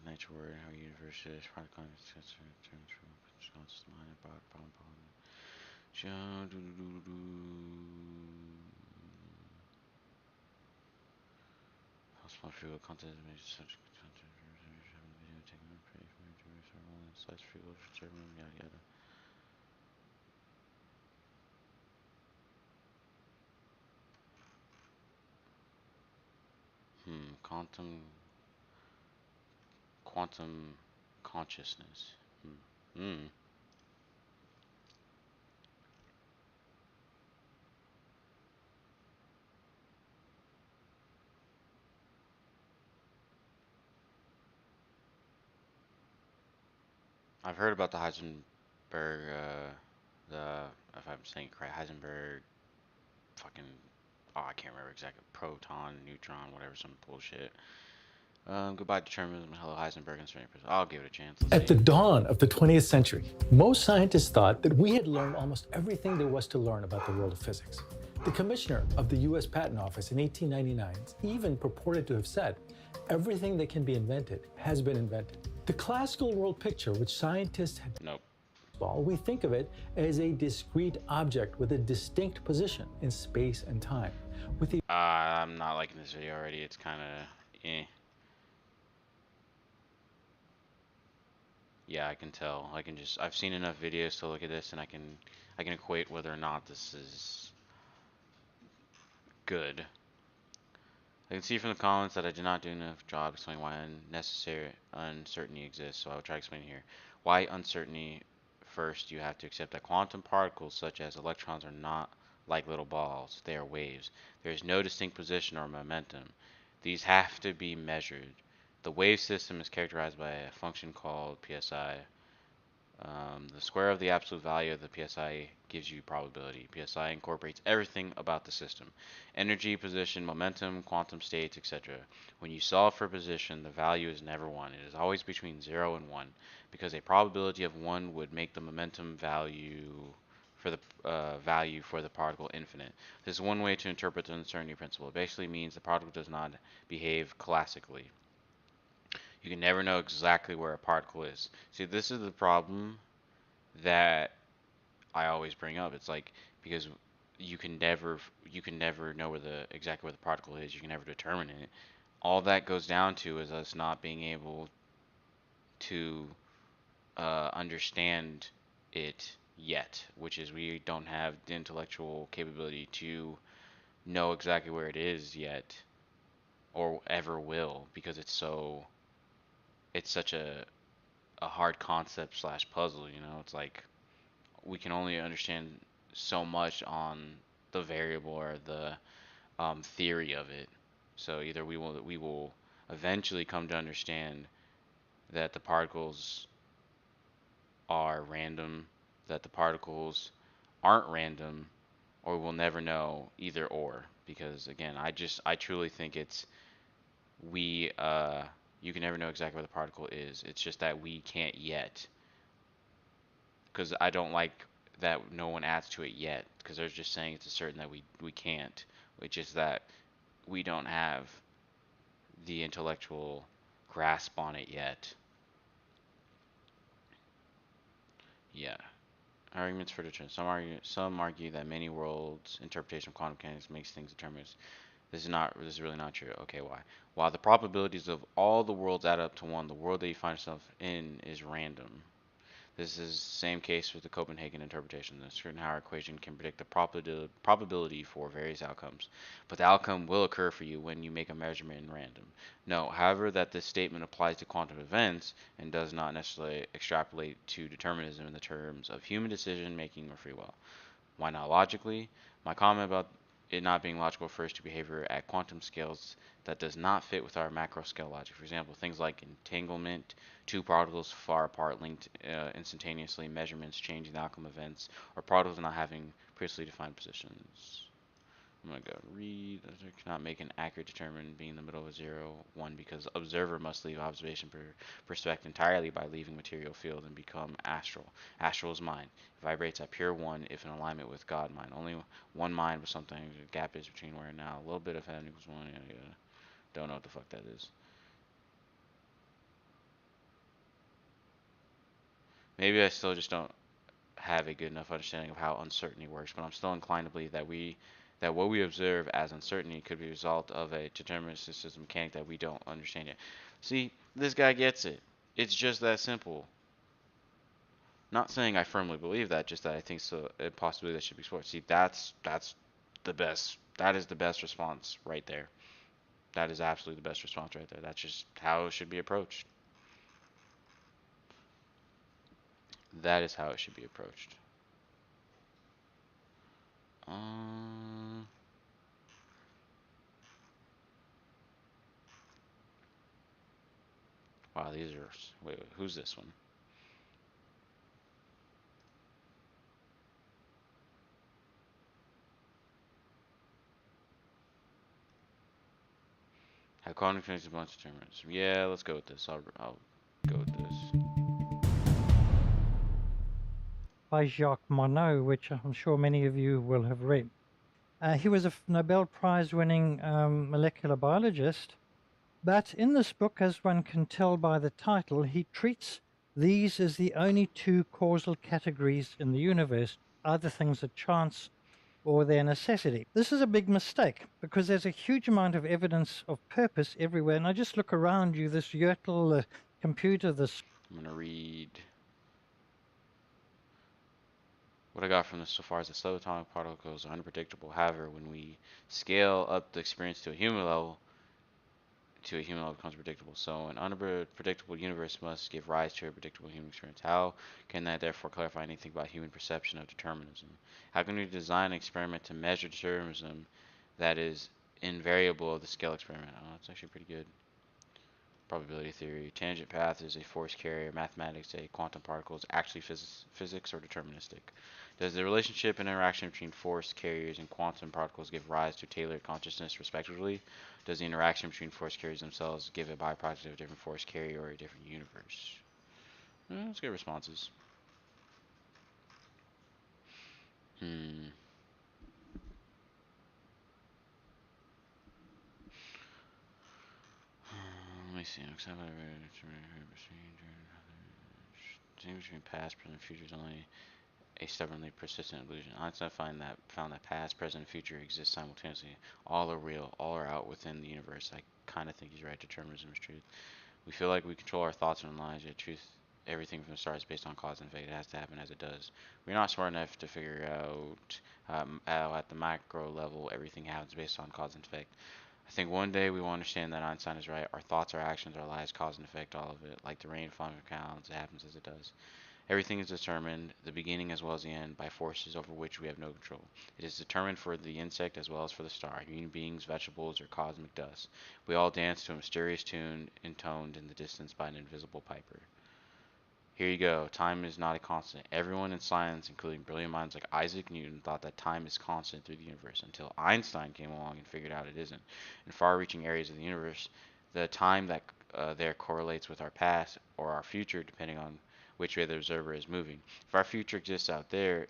nature word, how universe is, product context, terms from response to mind, problem. Possible free content is such content video taken up from slice free will yada yada. Quantum consciousness. I've heard about the Heisenberg, if I'm saying it correct, Heisenberg, fucking, I can't remember exactly, proton, neutron, whatever, some bullshit. Goodbye determinism, hello Heisenberg, and certain I'll give it a chance. At the dawn of the 20th century, most scientists thought that we had learned almost everything there was to learn about the world of physics. The commissioner of the US Patent Office in 1899 even purported to have said, everything that can be invented has been invented. The classical world picture, which scientists had... Nope. We think of it as a discrete object with a distinct position in space and time. With the... I'm not liking this video already. It's kind of, eh. Yeah, I can tell. I've seen enough videos to look at this and I can equate whether or not this is good. I can see from the comments that I did not do enough job explaining why unnecessary uncertainty exists, so I will try to explain here. Why uncertainty? First, you have to accept that quantum particles such as electrons are not like little balls. They are waves. There is no distinct position or momentum. These have to be measured. The wave system is characterized by a function called psi. The square of the absolute value of the psi gives you probability. Psi incorporates everything about the system: energy, position, momentum, quantum states, etc. When you solve for position, the value is never 1. It is always between 0 and 1, because a probability of 1 would make the momentum value for the particle infinite. This is one way to interpret the uncertainty principle. It basically means the particle does not behave classically. You can never know exactly where a particle is. See, this is the problem that I always bring up. It's like, because you can never know exactly where the particle is. You can never determine it. All that goes down to is us not being able to understand it yet, which is we don't have the intellectual capability to know exactly where it is yet, or ever will, because it's such a hard concept slash puzzle. It's like we can only understand so much on the variable or the theory of it. So either we will eventually come to understand that the particles are random, that the particles aren't random, or we'll never know either or. Because again, I truly think it's you can never know exactly where the particle is. It's just that we can't yet. Because I don't like that no one adds to it yet. Because they're just saying it's a certain that we can't. Which is that we don't have the intellectual grasp on it yet. Yeah. Arguments for determinism. Some argue that many worlds' interpretation of quantum mechanics makes things determinist. This is really not true. Okay, why? While the probabilities of all the worlds add up to 1, the world that you find yourself in is random. This is the same case with the Copenhagen interpretation. The Schopenhauer equation can predict the probability for various outcomes, but the outcome will occur for you when you make a measurement in random. Note, however, that this statement applies to quantum events and does not necessarily extrapolate to determinism in the terms of human decision making or free will. Why not logically? My comment about it not being logical refers to behavior at quantum scales that does not fit with our macro scale logic. For example, things like entanglement, two particles far apart linked instantaneously, measurements changing the outcome of events, or particles not having previously defined positions. I'm gonna go read. Observer cannot make an accurate determination being in the middle of a 0, 1 because observer must leave observation perspective entirely by leaving material field and become astral. Astral is mind. It vibrates at pure 1 if in alignment with God mind. Only one mind with something. The gap is between where and now. A little bit of heaven equals 1. Yeah. Don't know what the fuck that is. Maybe I still just don't have a good enough understanding of how uncertainty works, but I'm still inclined to believe that what we observe as uncertainty could be a result of a deterministic system mechanic that we don't understand yet. See, this guy gets it. It's just that simple. Not saying I firmly believe that, just that I think so a possibility that should be explored. See, that's the best. That is the best response right there. That is absolutely the best response right there. That's just how it should be approached. That is how it should be approached. Um, wow, these are. Wait, who's this one? How quantum mechanics is bunch of determinism. Yeah, let's go with this. I'll go with this. By Jacques Monod, which I'm sure many of you will have read. He was a Nobel Prize winning molecular biologist, but in this book, as one can tell by the title, he treats these as the only two causal categories in the universe. Other things are chance or their necessity. This is a big mistake because there's a huge amount of evidence of purpose everywhere. And I just look around you, this Yertle, the computer, this. I'm gonna read what I got from this so far is that subatomic particles are unpredictable. However, when we scale up the experience to a human level, it becomes predictable. So an unpredictable universe must give rise to a predictable human experience. How can that therefore clarify anything about human perception of determinism? How can we design an experiment to measure determinism that is invariable of the scale experiment? Oh, that's actually pretty good. Probability theory. Tangent path is a force carrier. Mathematics, a quantum particle is actually physics or deterministic. Does the relationship and interaction between force carriers and quantum particles give rise to tailored consciousness, respectively? Does the interaction between force carriers themselves give a byproduct of a different force carrier or a different universe? Let's get responses. Hmm. Let me see. Distinction between past, present, and future is only a stubbornly persistent illusion. Einstein found that past, present, and future exist simultaneously. All are real. All are out within the universe. I kind of think he's right. Determinism is truth. We feel like we control our thoughts and lives, yet truth, everything from the start is based on cause and effect. It has to happen as it does. We're not smart enough to figure out how at the macro level everything happens based on cause and effect. I think one day we will understand that Einstein is right. Our thoughts, our actions, our lives, cause and effect, all of it. Like the rain falling from clouds, it happens as it does. Everything is determined, the beginning as well as the end, by forces over which we have no control. It is determined for the insect as well as for the star, human beings, vegetables, or cosmic dust. We all dance to a mysterious tune intoned in the distance by an invisible piper. Here you go. Time is not a constant. Everyone in science, including brilliant minds like Isaac Newton, thought that time is constant through the universe until Einstein came along and figured out it isn't. In far-reaching areas of the universe, the time that there correlates with our past or our future, depending on which way the observer is moving. If our future exists out there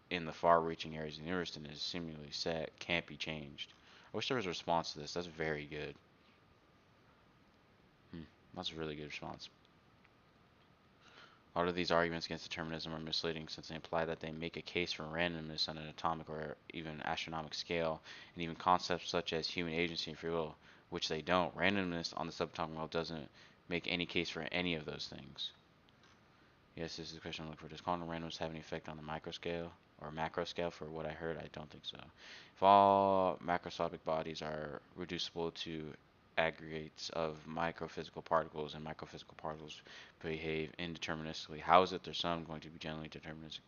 in the far-reaching areas of the universe, then it is seemingly set, can't be changed. I wish there was a response to this. That's very good. That's a really good response. A lot of these arguments against determinism are misleading since they imply that they make a case for randomness on an atomic or even astronomical scale, and even concepts such as human agency and free will, which they don't. Randomness on the subatomic level doesn't make any case for any of those things. Yes, this is the question I'm looking for. Does quantum randomness have any effect on the micro scale or macro scale? For what I heard, I don't think so. If all macroscopic bodies are reducible to aggregates of microphysical particles and microphysical particles behave indeterministically, how is it their sum going to be generally deterministic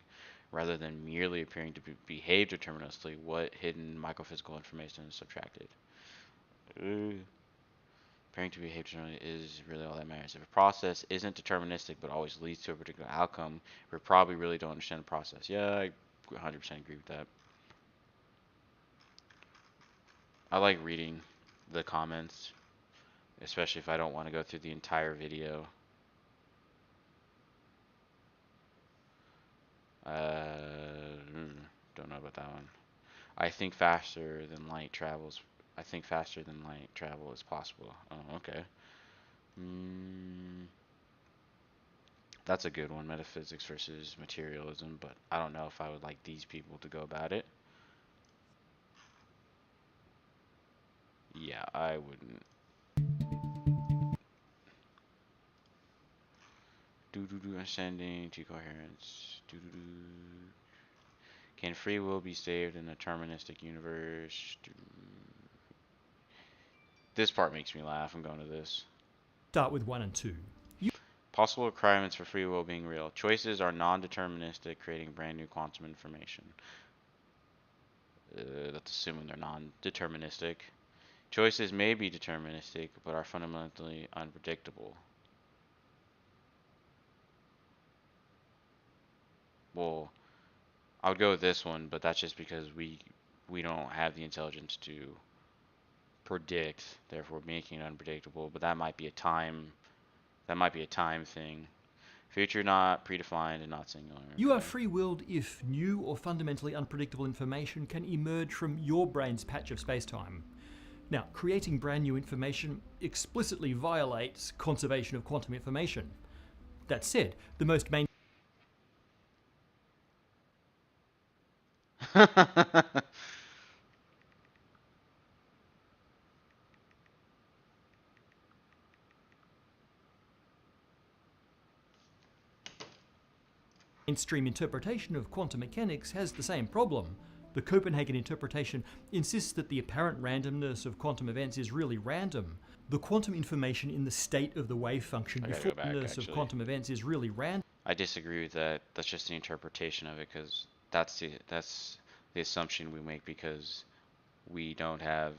rather than merely appearing to behave deterministically? What hidden microphysical information is subtracted? Appearing to behave deterministically is really all that matters. If a process isn't deterministic but always leads to a particular outcome, we probably really don't understand the process. Yeah, I 100% agree with that. I like reading the comments, especially if I don't want to go through the entire video. Don't know about that one. I think faster than light travels. I think faster than light travel is possible. Oh, okay. That's a good one, metaphysics versus materialism, but I don't know if I would like these people to go about it. Yeah, I wouldn't. Ascending to coherence. Can free will be saved in a deterministic universe? This part makes me laugh. I'm going to this. Start with 1 and 2. Possible requirements for free will being real. Choices are non-deterministic, creating brand new quantum information. That's assuming they're non-deterministic. Choices may be deterministic, but are fundamentally unpredictable. Well, I would go with this one, but that's just because we don't have the intelligence to predict, therefore making it unpredictable. But that might be a time thing. Future not predefined and not singular. You are free-willed if new or fundamentally unpredictable information can emerge from your brain's patch of space-time. Now, creating brand new information explicitly violates conservation of quantum information. That said, the most mainstream interpretation of quantum mechanics has the same problem. The Copenhagen interpretation insists that the apparent randomness of quantum events is really random. The quantum information in the state of the wave function before the randomness of quantum events is really random. I disagree with that. That's just the interpretation of it, because that's the assumption we make because we don't have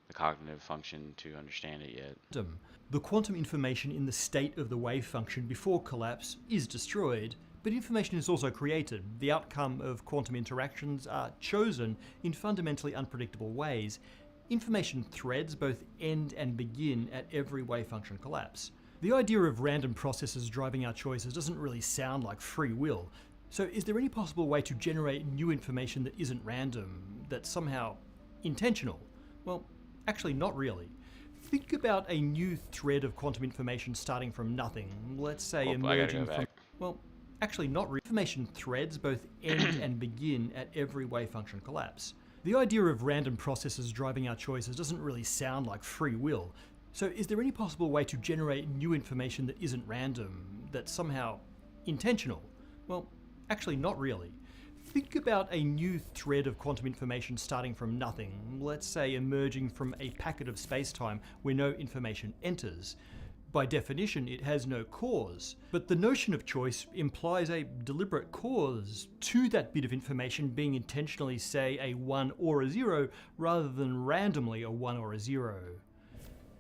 the cognitive function to understand it yet. The quantum information in the state of the wave function before collapse is destroyed, but information is also created. The outcome of quantum interactions are chosen in fundamentally unpredictable ways. Information threads both end and begin at every wave function collapse. The idea of random processes driving our choices doesn't really sound like free will. So is there any possible way to generate new information that isn't random, that's somehow intentional? Well, actually not really. Think about a new thread of quantum information starting from nothing. Let's say emerging from... Well, actually not really. Information threads both end and begin at every wave function collapse. The idea of random processes driving our choices doesn't really sound like free will. So is there any possible way to generate new information that isn't random, that's somehow intentional? Well, actually not really. Think about a new thread of quantum information starting from nothing, let's say emerging from a packet of space-time where no information enters. By definition, it has no cause, but the notion of choice implies a deliberate cause to that bit of information being intentionally, say, a 1 or a 0, rather than randomly a 1 or a 0.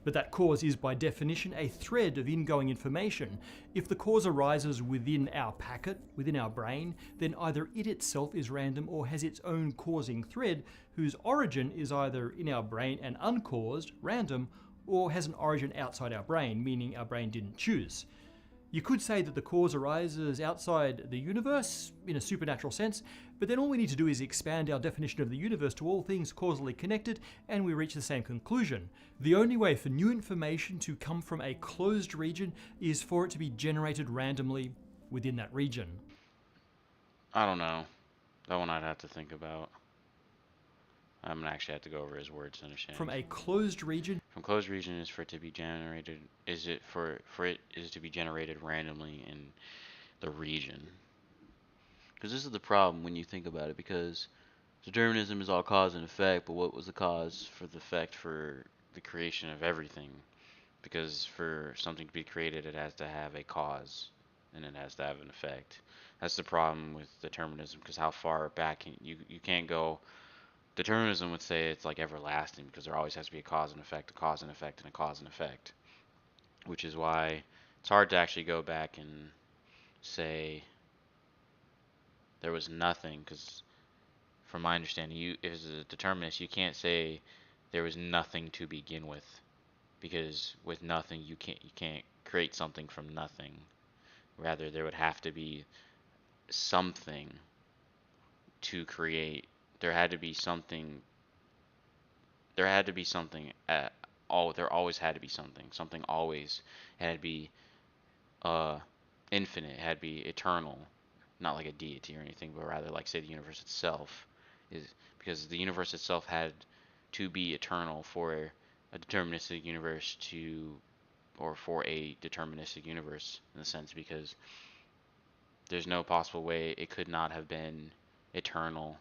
But that cause is by definition a thread of ingoing information. If the cause arises within our packet, within our brain, then either it itself is random or has its own causing thread, whose origin is either in our brain and uncaused, random, or has an origin outside our brain, meaning our brain didn't choose. You could say that the cause arises outside the universe, in a supernatural sense, but then all we need to do is expand our definition of the universe to all things causally connected, and we reach the same conclusion. The only way for new information to come from a closed region is for it to be generated randomly within that region. I don't know. That one I'd have to think about. I'm gonna actually have to go over his words to understand. From a closed region? From closed region is for it to be generated. Is it for it is to be generated randomly in the region? Because this is the problem when you think about it. Because determinism is all cause and effect, but what was the cause for the effect for the creation of everything? Because for something to be created, it has to have a cause, and it has to have an effect. That's the problem with determinism. Because how far back can you can't go. Determinism would say it's like everlasting because there always has to be a cause and effect, a cause and effect, and a cause and effect. Which is why it's hard to actually go back and say there was nothing, because from my understanding, you as a determinist, you can't say there was nothing to begin with, because with nothing you can't create something from nothing. Rather, there would have to be something to create. There had to be something. There had to be something at all. There always had to be something. Something always had to be uh infinite. It had to be eternal. Not like a deity or anything, but rather like say the universe itself is, because the universe itself had to be eternal for a deterministic universe to, or for a deterministic universe in a sense, because there's no possible way it could not have been eternal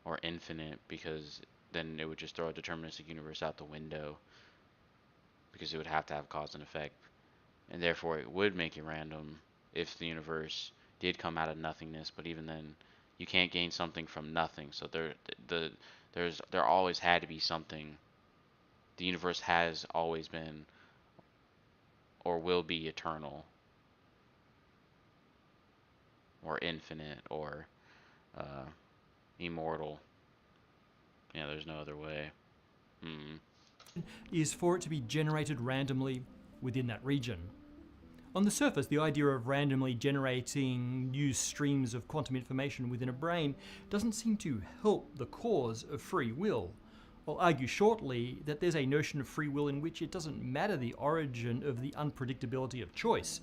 or infinite, because then it would just throw a deterministic universe out the window, because it would have to have cause and effect, and therefore it would make it random if the universe did come out of nothingness. But even then, you can't gain something from nothing. So there always had to be something. The universe has always been or will be eternal or infinite or immortal. Yeah, there's no other way. Is for it to be generated randomly within that region. On the surface, the idea of randomly generating new streams of quantum information within a brain doesn't seem to help the cause of free will. I'll argue shortly that there's a notion of free will in which it doesn't matter the origin of the unpredictability of choice.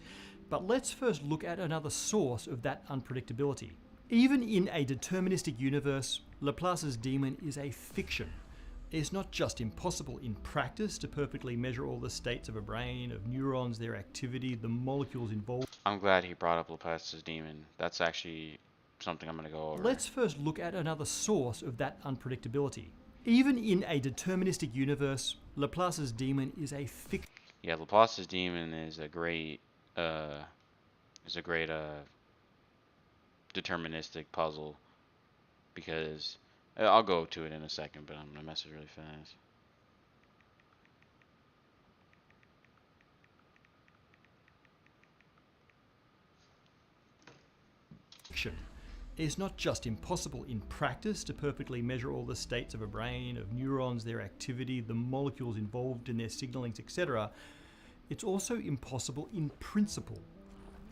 But let's first look at another source of that unpredictability. Even in a deterministic universe, Laplace's demon is a fiction. It's not just impossible in practice to perfectly measure all the states of a brain, of neurons, their activity, the molecules involved. I'm glad he brought up Laplace's demon. That's actually something I'm going to go over. Let's first look at another source of that unpredictability. Even in a deterministic universe, Laplace's demon is a fiction. Yeah, Laplace's demon is a great deterministic puzzle, because I'll go to it in a second, but I'm gonna message really fast. It's not just impossible in practice to perfectly measure all the states of a brain, of neurons, their activity, the molecules involved in their signalings, etc. It's also impossible in principle.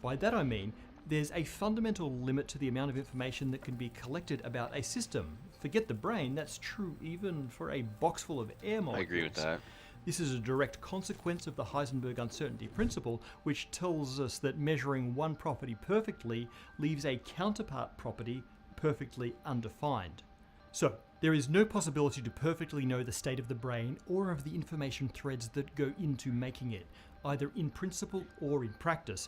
By that I mean, there's a fundamental limit to the amount of information that can be collected about a system. Forget the brain, that's true even for a box full of air molecules. I agree with that. This is a direct consequence of the Heisenberg uncertainty principle, which tells us that measuring one property perfectly leaves a counterpart property perfectly undefined. So, there is no possibility to perfectly know the state of the brain or of the information threads that go into making it, either in principle or in practice,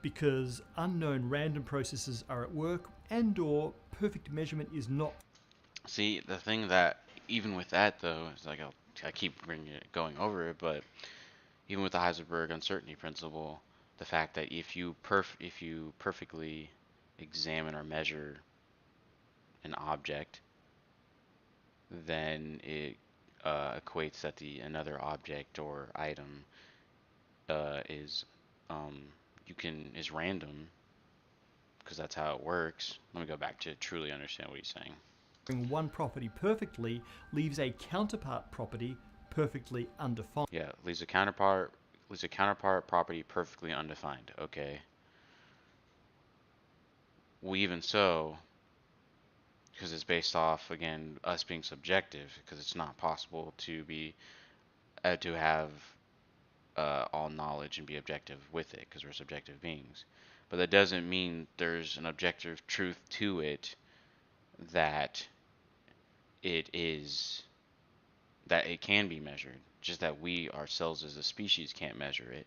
because unknown random processes are at work and/or perfect measurement is not. See, the thing that, even with that though, is like I keep going over it, but even with the Heisenberg uncertainty principle, the fact that if you perfectly examine or measure an object, then it equates that another object or item is is random, because that's how it works. Let me go back to truly understand what he's saying. One property perfectly leaves a counterpart property perfectly undefined. Yeah, leaves a counterpart property perfectly undefined. Okay. Well, even so, because it's based off, again, us being subjective, because it's not possible to be to have all knowledge and be objective with it, because we're subjective beings. But that doesn't mean there's an objective truth to it, that it can be measured. Just that we ourselves as a species can't measure it,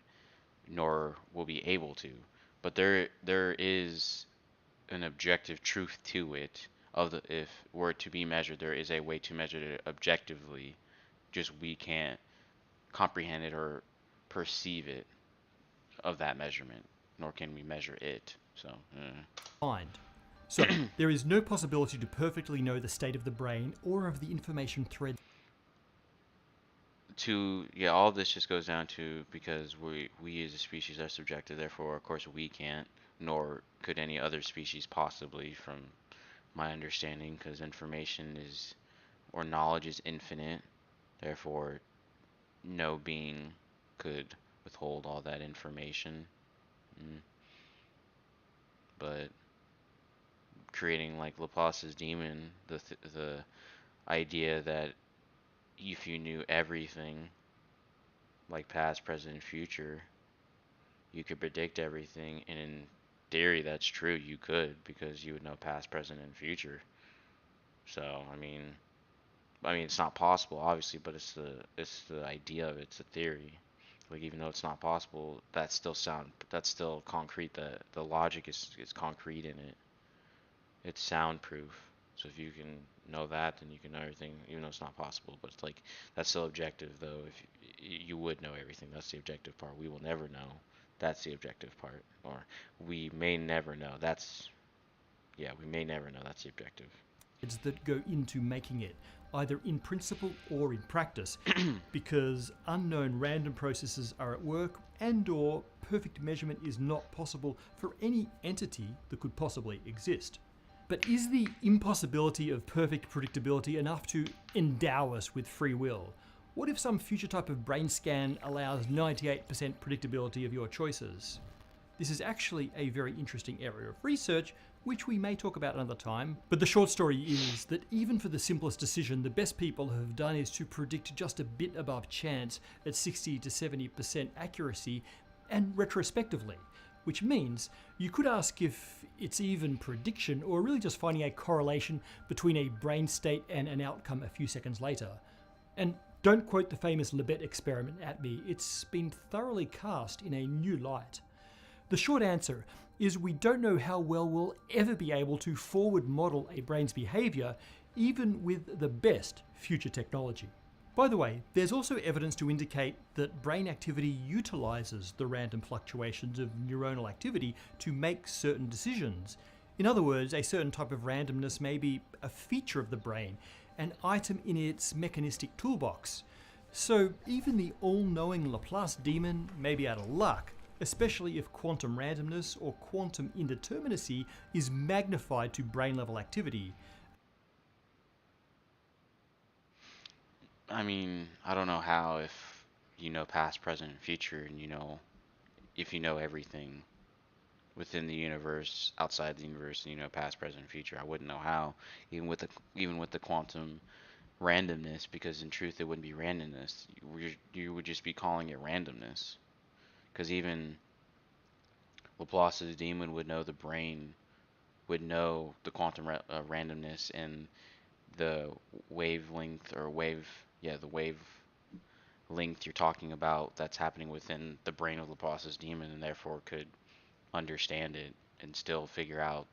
nor will be able to. But there is an objective truth to it. If were to be measured, there is a way to measure it objectively. Just we can't comprehend it or perceive it of that measurement, nor can we measure it. So. So there is no possibility to perfectly know the state of the brain or of the information thread. All this just goes down to, because we as a species are subjective, therefore of course we can't, nor could any other species possibly, from my understanding, because information is or knowledge is infinite, therefore no being could withhold all that information. But creating like Laplace's demon, the idea that if you knew everything, like past, present, and future, you could predict everything, and in theory that's true, you could, because you would know past, present, and future. So I mean it's not possible obviously, but it's the idea of it, it's a theory. Like even though it's not possible, that's still concrete. The logic is concrete in it. It's soundproof. So if you can know that, then you can know everything, even though it's not possible. But it's like that's still objective, though. If you would know everything, that's the objective part. We will never know. That's the objective part. Or we may never know. We may never know. That's the objective. That go into making it, either in principle or in practice, because unknown random processes are at work, and or perfect measurement is not possible for any entity that could possibly exist. But is the impossibility of perfect predictability enough to endow us with free will? What if some future type of brain scan allows 98% predictability of your choices? This is actually a very interesting area of research, which we may talk about another time. But the short story is that even for the simplest decision, the best people have done is to predict just a bit above chance at 60 to 70% accuracy, and retrospectively, which means you could ask if it's even prediction or really just finding a correlation between a brain state and an outcome a few seconds later. And don't quote the famous Libet experiment at me, it's been thoroughly cast in a new light. The short answer is we don't know how well we'll ever be able to forward model a brain's behavior, even with the best future technology. By the way, there's also evidence to indicate that brain activity utilizes the random fluctuations of neuronal activity to make certain decisions. In other words, a certain type of randomness may be a feature of the brain, an item in its mechanistic toolbox. So even the all-knowing Laplace demon may be out of luck, especially if quantum randomness or quantum indeterminacy is magnified to brain-level activity. I mean, I don't know how, if you know past, present, and future, and if you know everything within the universe, outside the universe, and you know past, present, and future. I wouldn't know how, even with the quantum randomness, because in truth it wouldn't be randomness. You would just be calling it randomness, because even Laplace's demon would know the brain would know the quantum randomness and the wavelength or the wave length you're talking about that's happening within the brain of Laplace's demon, and therefore could understand it and still figure out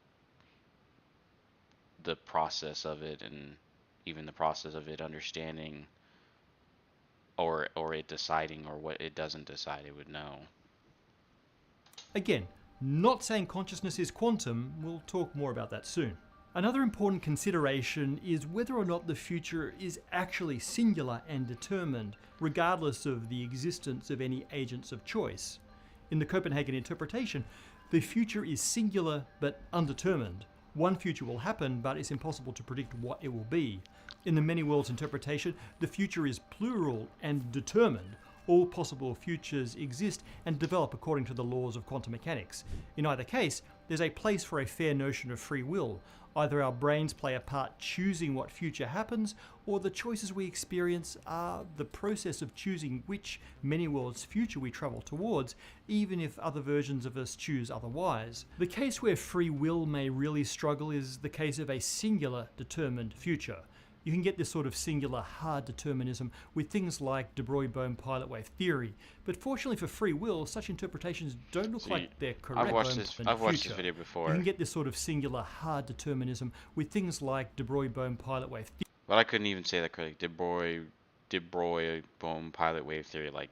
the process of it, and even the process of it understanding or it deciding, or what it doesn't decide, it would know. Again, not saying consciousness is quantum, we'll talk more about that soon. Another important consideration is whether or not the future is actually singular and determined, regardless of the existence of any agents of choice. In the Copenhagen interpretation, the future is singular but undetermined. One future will happen, but it's impossible to predict what it will be. In the many worlds interpretation, the future is plural and determined. All possible futures exist and develop according to the laws of quantum mechanics. In either case, there's a place for a fair notion of free will. Either our brains play a part choosing what future happens, or the choices we experience are the process of choosing which many worlds future we travel towards, even if other versions of us choose otherwise. The case where free will may really struggle is the case of a singular determined future. You can get this sort of singular hard determinism with things like de Broglie-Bohm pilot wave theory, but fortunately for free will, such interpretations don't look like they're correct. I've watched this video before. You can get this sort of singular hard determinism with things like de Broglie-Bohm pilot wave theory. But I couldn't even say that correctly. De Broglie-Bohm pilot wave theory. Like,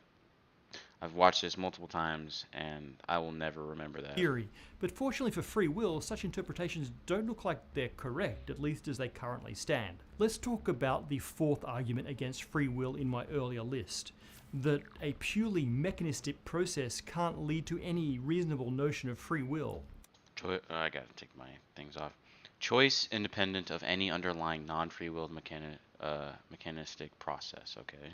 I've watched this multiple times, and I will never remember that. Theory. But fortunately for free will, such interpretations don't look like they're correct, at least as they currently stand. Let's talk about the fourth argument against free will in my earlier list, that a purely mechanistic process can't lead to any reasonable notion of free will. I gotta take my things off. Choice independent of any underlying non-free willed mechanistic process. Okay.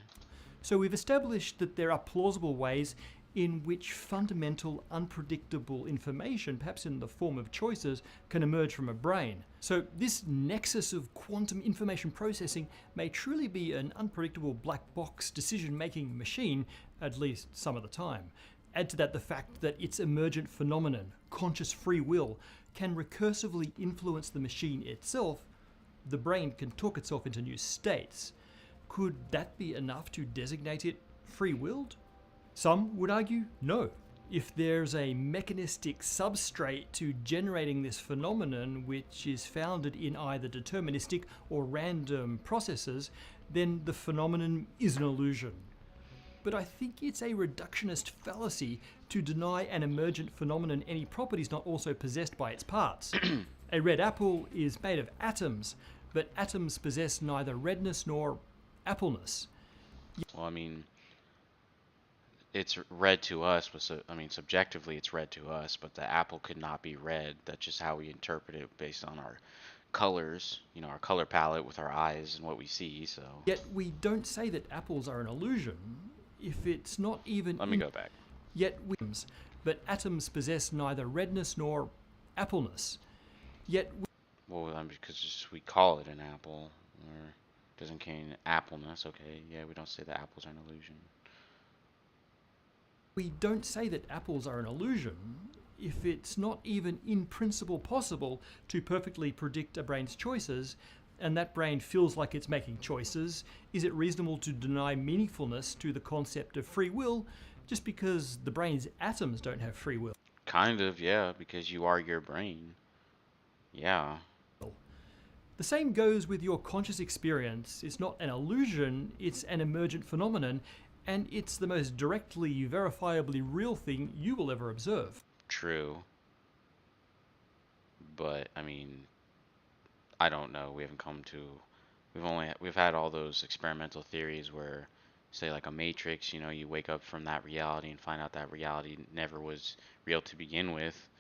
So we've established that there are plausible ways in which fundamental, unpredictable information, perhaps in the form of choices, can emerge from a brain. So this nexus of quantum information processing may truly be an unpredictable black box decision-making machine, at least some of the time. Add to that the fact that its emergent phenomenon, conscious free will, can recursively influence the machine itself. The brain can talk itself into new states. Could that be enough to designate it free-willed? Some would argue no. If there's a mechanistic substrate to generating this phenomenon which is founded in either deterministic or random processes, then the phenomenon is an illusion. But I think it's a reductionist fallacy to deny an emergent phenomenon any properties not also possessed by its parts. A red apple is made of atoms, but atoms possess neither redness nor appleness. Well, I mean, it's red to us, but subjectively it's red to us, but the apple could not be red. That's just how we interpret it based on our colors, our color palette with our eyes and what we see. So Yet we don't say that apples are an illusion if it's not even. Let me go back. Yet but atoms possess neither redness nor appleness. Yet Well, because we call it an apple, or it doesn't contain appleness. Okay, yeah, we don't say that apples are an illusion. we don't say that apples are an illusion if it's not even in principle possible to perfectly predict a brain's choices, and that brain feels like it's making choices. Is it reasonable to deny meaningfulness to the concept of free will just because the brain's atoms don't have free will? Kind of, yeah, because you are your brain. Yeah. The same goes with your conscious experience. It's not an illusion, it's an emergent phenomenon, and it's the most directly, verifiably real thing you will ever observe. True. But I mean, I don't know. We haven't come to. We've had all those experimental theories where, say, like a matrix. You wake up from that reality and find out that reality never was real to begin with,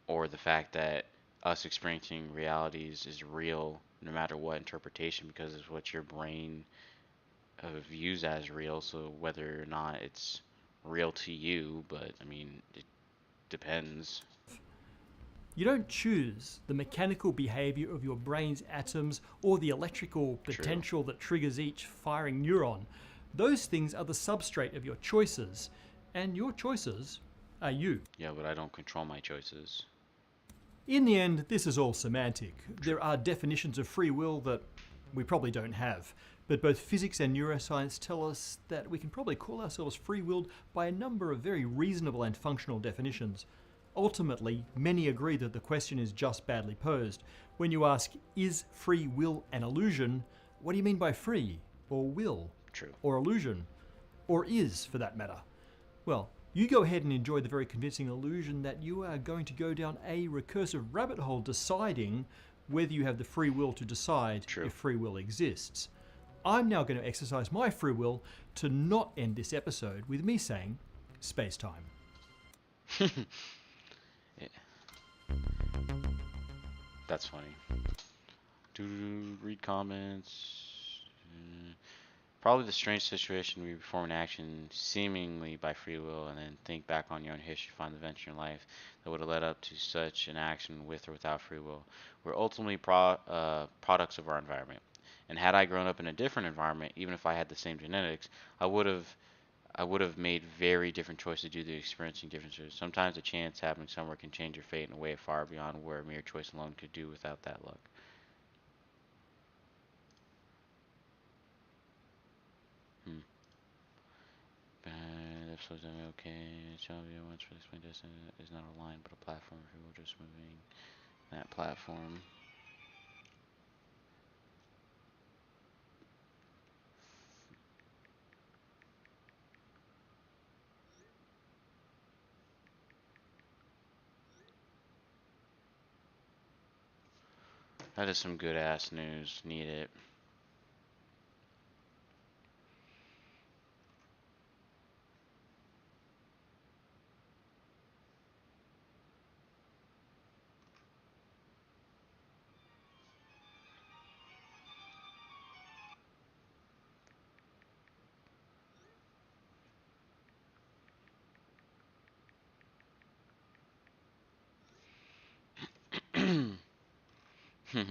or the fact that us experiencing realities is real no matter what interpretation because it's what your brain views as real. So whether or not it's real to you, but I mean, it depends. You don't choose the mechanical behavior of your brain's atoms or the electrical potential that triggers each firing neuron. Those things are the substrate of your choices, and your choices are you. Yeah, but I don't control my choices. In the end, this is all semantic. There are definitions of free will that we probably don't have, but both physics and neuroscience tell us that we can probably call ourselves free-willed by a number of very reasonable and functional definitions. Ultimately, many agree that the question is just badly posed. When you ask, is free will an illusion? What do you mean by free, or will, True. or illusion, or is, for that matter? Well, you go ahead and enjoy the very convincing illusion that you are going to go down a recursive rabbit hole deciding whether you have the free will to decide if free will exists. I'm now going to exercise my free will to not end this episode with me saying, space-time. Yeah. That's funny. Read comments. Probably the strange situation where you perform an action seemingly by free will and then think back on your own history, find the events in your life that would have led up to such an action with or without free will. We're ultimately products of our environment. And had I grown up in a different environment, even if I had the same genetics, I would have made very different choices due to experiencing differences. Sometimes a chance happening somewhere can change your fate in a way far beyond where mere choice alone could do without that luck. Episodes are okay. Shall be once for explain destiny is not a line but a platform. We will just moving that platform. That is some good ass news. Need it.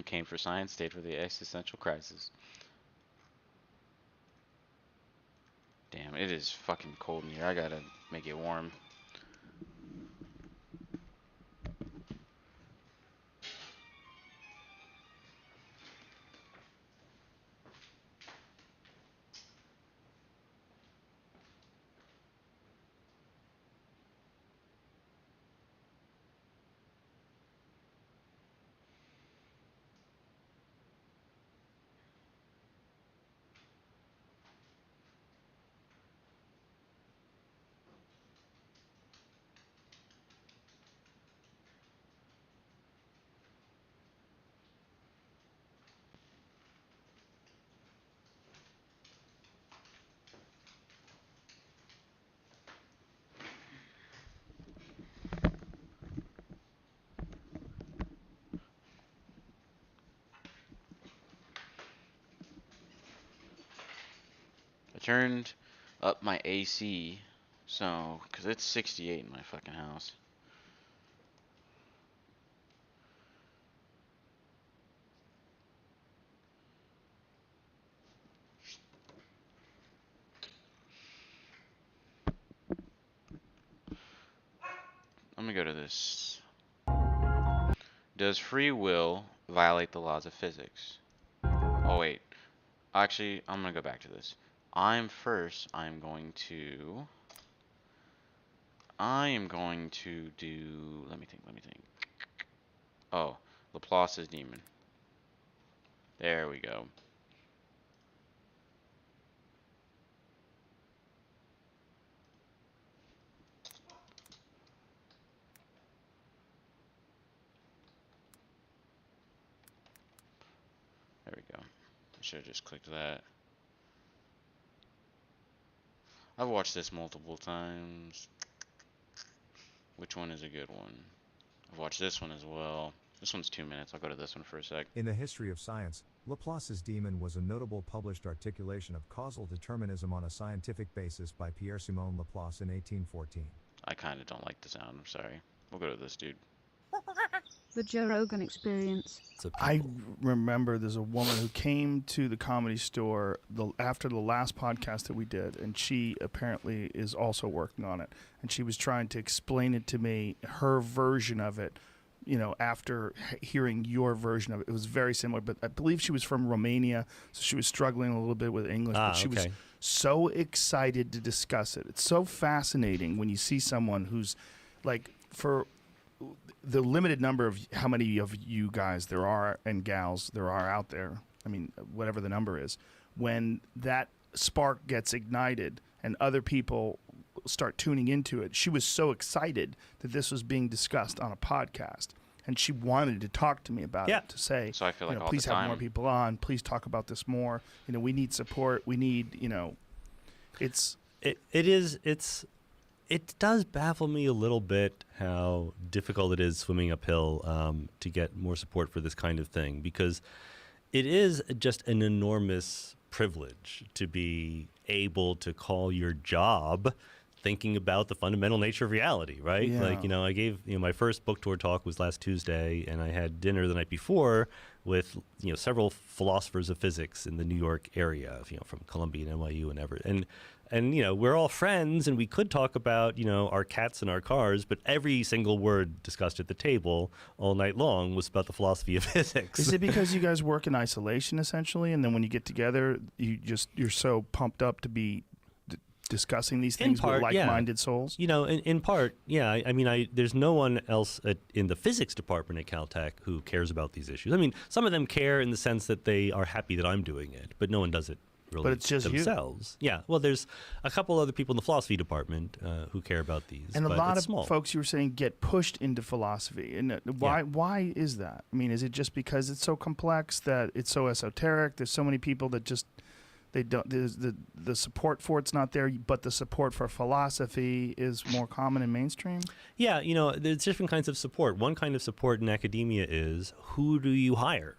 Came for science, stayed for the existential crisis. Damn, it is fucking cold in here. I gotta make it warm. I turned up my AC, so, because it's 68 in my fucking house. Let me go to this. Does free will violate the laws of physics? Oh, wait. Actually, I'm gonna go back to this. I am going to do, let me think. Oh, Laplace's demon. There we go. There we go. I should have just clicked that. I've watched this multiple times. Which one is a good one? I've watched this one as well. This one's 2 minutes. I'll go to this one for a sec. In the history of science, Laplace's demon was a notable published articulation of causal determinism on a scientific basis by Pierre-Simon Laplace in 1814. I kind of don't like the sound. I'm sorry. We'll go to this dude. The Joe Rogan Experience. I remember there's a woman who came to the Comedy Store after the last podcast that we did, and she apparently is also working on it. And she was trying to explain it to me, her version of it, after hearing your version of it. It was very similar, but I believe she was from Romania, so she was struggling a little bit with English, but she was so excited to discuss it. It's so fascinating when you see someone who's, like, for the limited number of how many of you guys there are and gals there are out there, I mean, whatever the number is, when that spark gets ignited and other people start tuning into it, she was so excited that this was being discussed on a podcast. And she wanted to talk to me about it, to say, so I feel like all please the time, have more people on, please talk about this more. We need support. We need, It does baffle me a little bit how difficult it is swimming uphill to get more support for this kind of thing, because it is just an enormous privilege to be able to call your job thinking about the fundamental nature of reality, right? Yeah. Like, I gave, my first book tour talk was last Tuesday, and I had dinner the night before with, several philosophers of physics in the New York area, from Columbia and NYU and Everett. And we're all friends, and we could talk about, our cats and our cars, but every single word discussed at the table all night long was about the philosophy of physics. Is it because you guys work in isolation, essentially, and then when you get together, you're so pumped up to be discussing these things with like-minded souls? In part, yeah. I mean, there's no one else in the physics department at Caltech who cares about these issues. I mean, some of them care in the sense that they are happy that I'm doing it, but no one does it really but it's just themselves. Yeah. Well, there's a couple other people in the philosophy department who care about these. And a lot of small. folks, you were saying, get pushed into philosophy. And why is that? I mean, is it just because it's so complex, that it's so esoteric? There's so many people that just they don't. The support for it's not there, but the support for philosophy is more common in mainstream. Yeah, there's different kinds of support. One kind of support in academia is, who do you hire?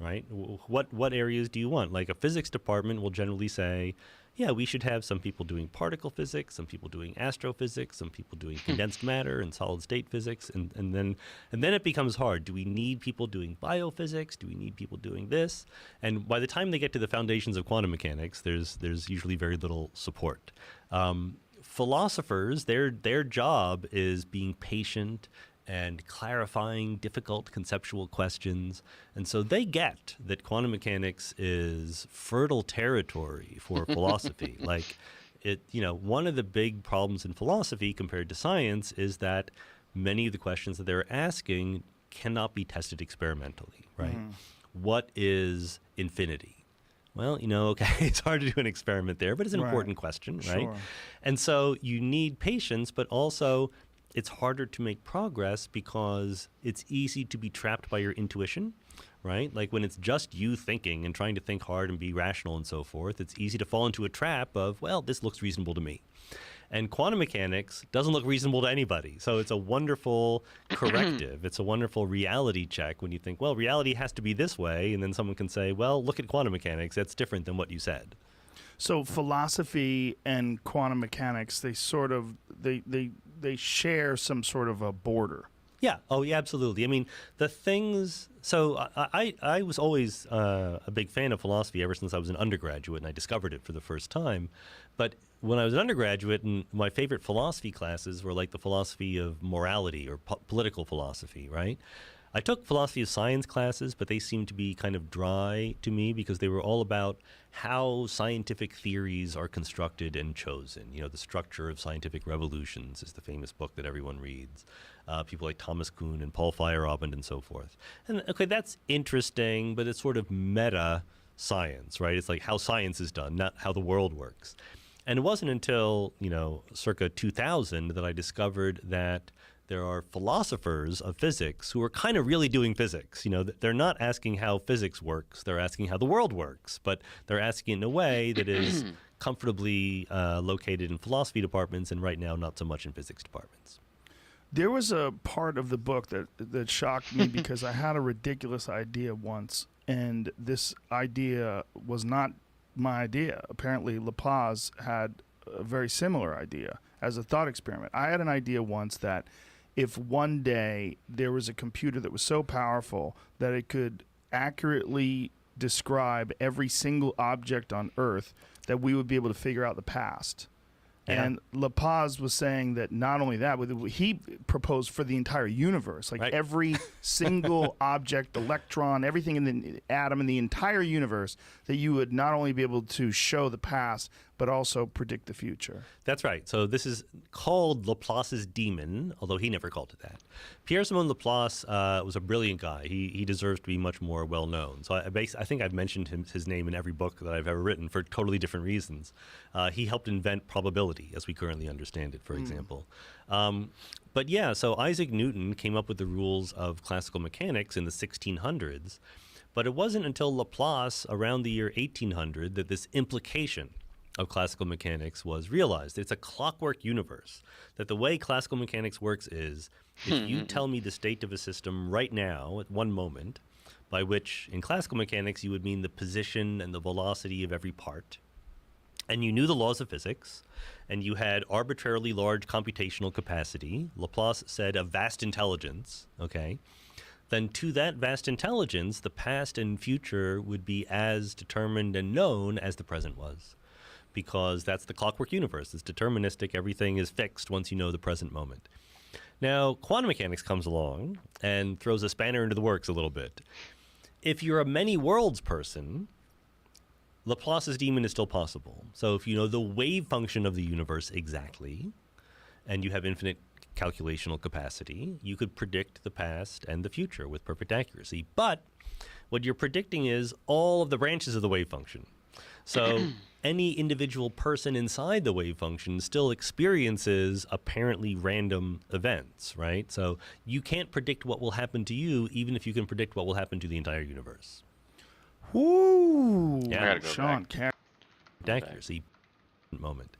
right? What areas do you want? Like a physics department will generally say, yeah, we should have some people doing particle physics, some people doing astrophysics, some people doing condensed matter and solid state physics, and then it becomes hard. Do we need people doing biophysics? Do we need people doing this? And by the time they get to the foundations of quantum mechanics, there's usually very little support. Philosophers, their job is being patient and clarifying difficult conceptual questions. And so they get that quantum mechanics is fertile territory for philosophy. Like one of the big problems in philosophy compared to science is that many of the questions that they're asking cannot be tested experimentally, right? What is infinity? Well, okay, it's hard to do an experiment there, but it's an important question, right? Sure. And so you need patience, but also it's harder to make progress because it's easy to be trapped by your intuition, right? Like when it's just you thinking and trying to think hard and be rational and so forth, it's easy to fall into a trap of, well, this looks reasonable to me. And quantum mechanics doesn't look reasonable to anybody. So it's a wonderful corrective. It's a wonderful reality check when you think, well, reality has to be this way. And then someone can say, well, look at quantum mechanics. That's different than what you said. So philosophy and quantum mechanics, they sort of they share some sort of a border. Yeah. Oh, yeah, absolutely. I mean, the things. So I was always a big fan of philosophy ever since I was an undergraduate, and I discovered it for the first time. But when I was an undergraduate, and my favorite philosophy classes were like the philosophy of morality or political philosophy, right? I took philosophy of science classes, but they seemed to be kind of dry to me because they were all about how scientific theories are constructed and chosen. The structure of scientific revolutions is the famous book that everyone reads. People like Thomas Kuhn and Paul Feyerabend and so forth. And okay, that's interesting, but it's sort of meta science, right? It's like how science is done, not how the world works. And it wasn't until, circa 2000 that I discovered that there are philosophers of physics who are kind of really doing physics. They're not asking how physics works. They're asking how the world works. But they're asking in a way that is comfortably located in philosophy departments and right now not so much in physics departments. There was a part of the book that shocked me because I had a ridiculous idea once, and this idea was not my idea. Apparently, Laplace had a very similar idea as a thought experiment. I had an idea once that if one day there was a computer that was so powerful that it could accurately describe every single object on Earth, that we would be able to figure out the past. Yeah. And Laplace was saying that not only that, but he proposed for the entire universe, like right. Every single object, electron, everything in the atom in the entire universe, that you would not only be able to show the past, but also predict the future. That's right. So this is called Laplace's demon, although he never called it that. Pierre-Simon Laplace was a brilliant guy. He deserves to be much more well-known. So I think I've mentioned his name in every book that I've ever written for totally different reasons. He helped invent probability as we currently understand it, for example. But yeah, so Isaac Newton came up with the rules of classical mechanics in the 1600s. But it wasn't until Laplace, around the year 1800, that this implication of classical mechanics was realized. It's a clockwork universe, that the way classical mechanics works is if you tell me the state of a system right now at one moment, by which in classical mechanics you would mean the position and the velocity of every part, and you knew the laws of physics, and you had arbitrarily large computational capacity, Laplace said a vast intelligence, okay, then to that vast intelligence, the past and future would be as determined and known as the present was. Because that's the clockwork universe. It's deterministic. Everything is fixed once you know the present moment. Now, quantum mechanics comes along and throws a spanner into the works a little bit. If you're a many worlds person, Laplace's demon is still possible. So if you know the wave function of the universe exactly, and you have infinite calculational capacity, you could predict the past and the future with perfect accuracy. But what you're predicting is all of the branches of the wave function. So any individual person inside the wave function still experiences apparently random events, right? So you can't predict what will happen to you, even if you can predict what will happen to the entire universe. Ooh, yeah, I gotta go Sean, back. Accuracy moment.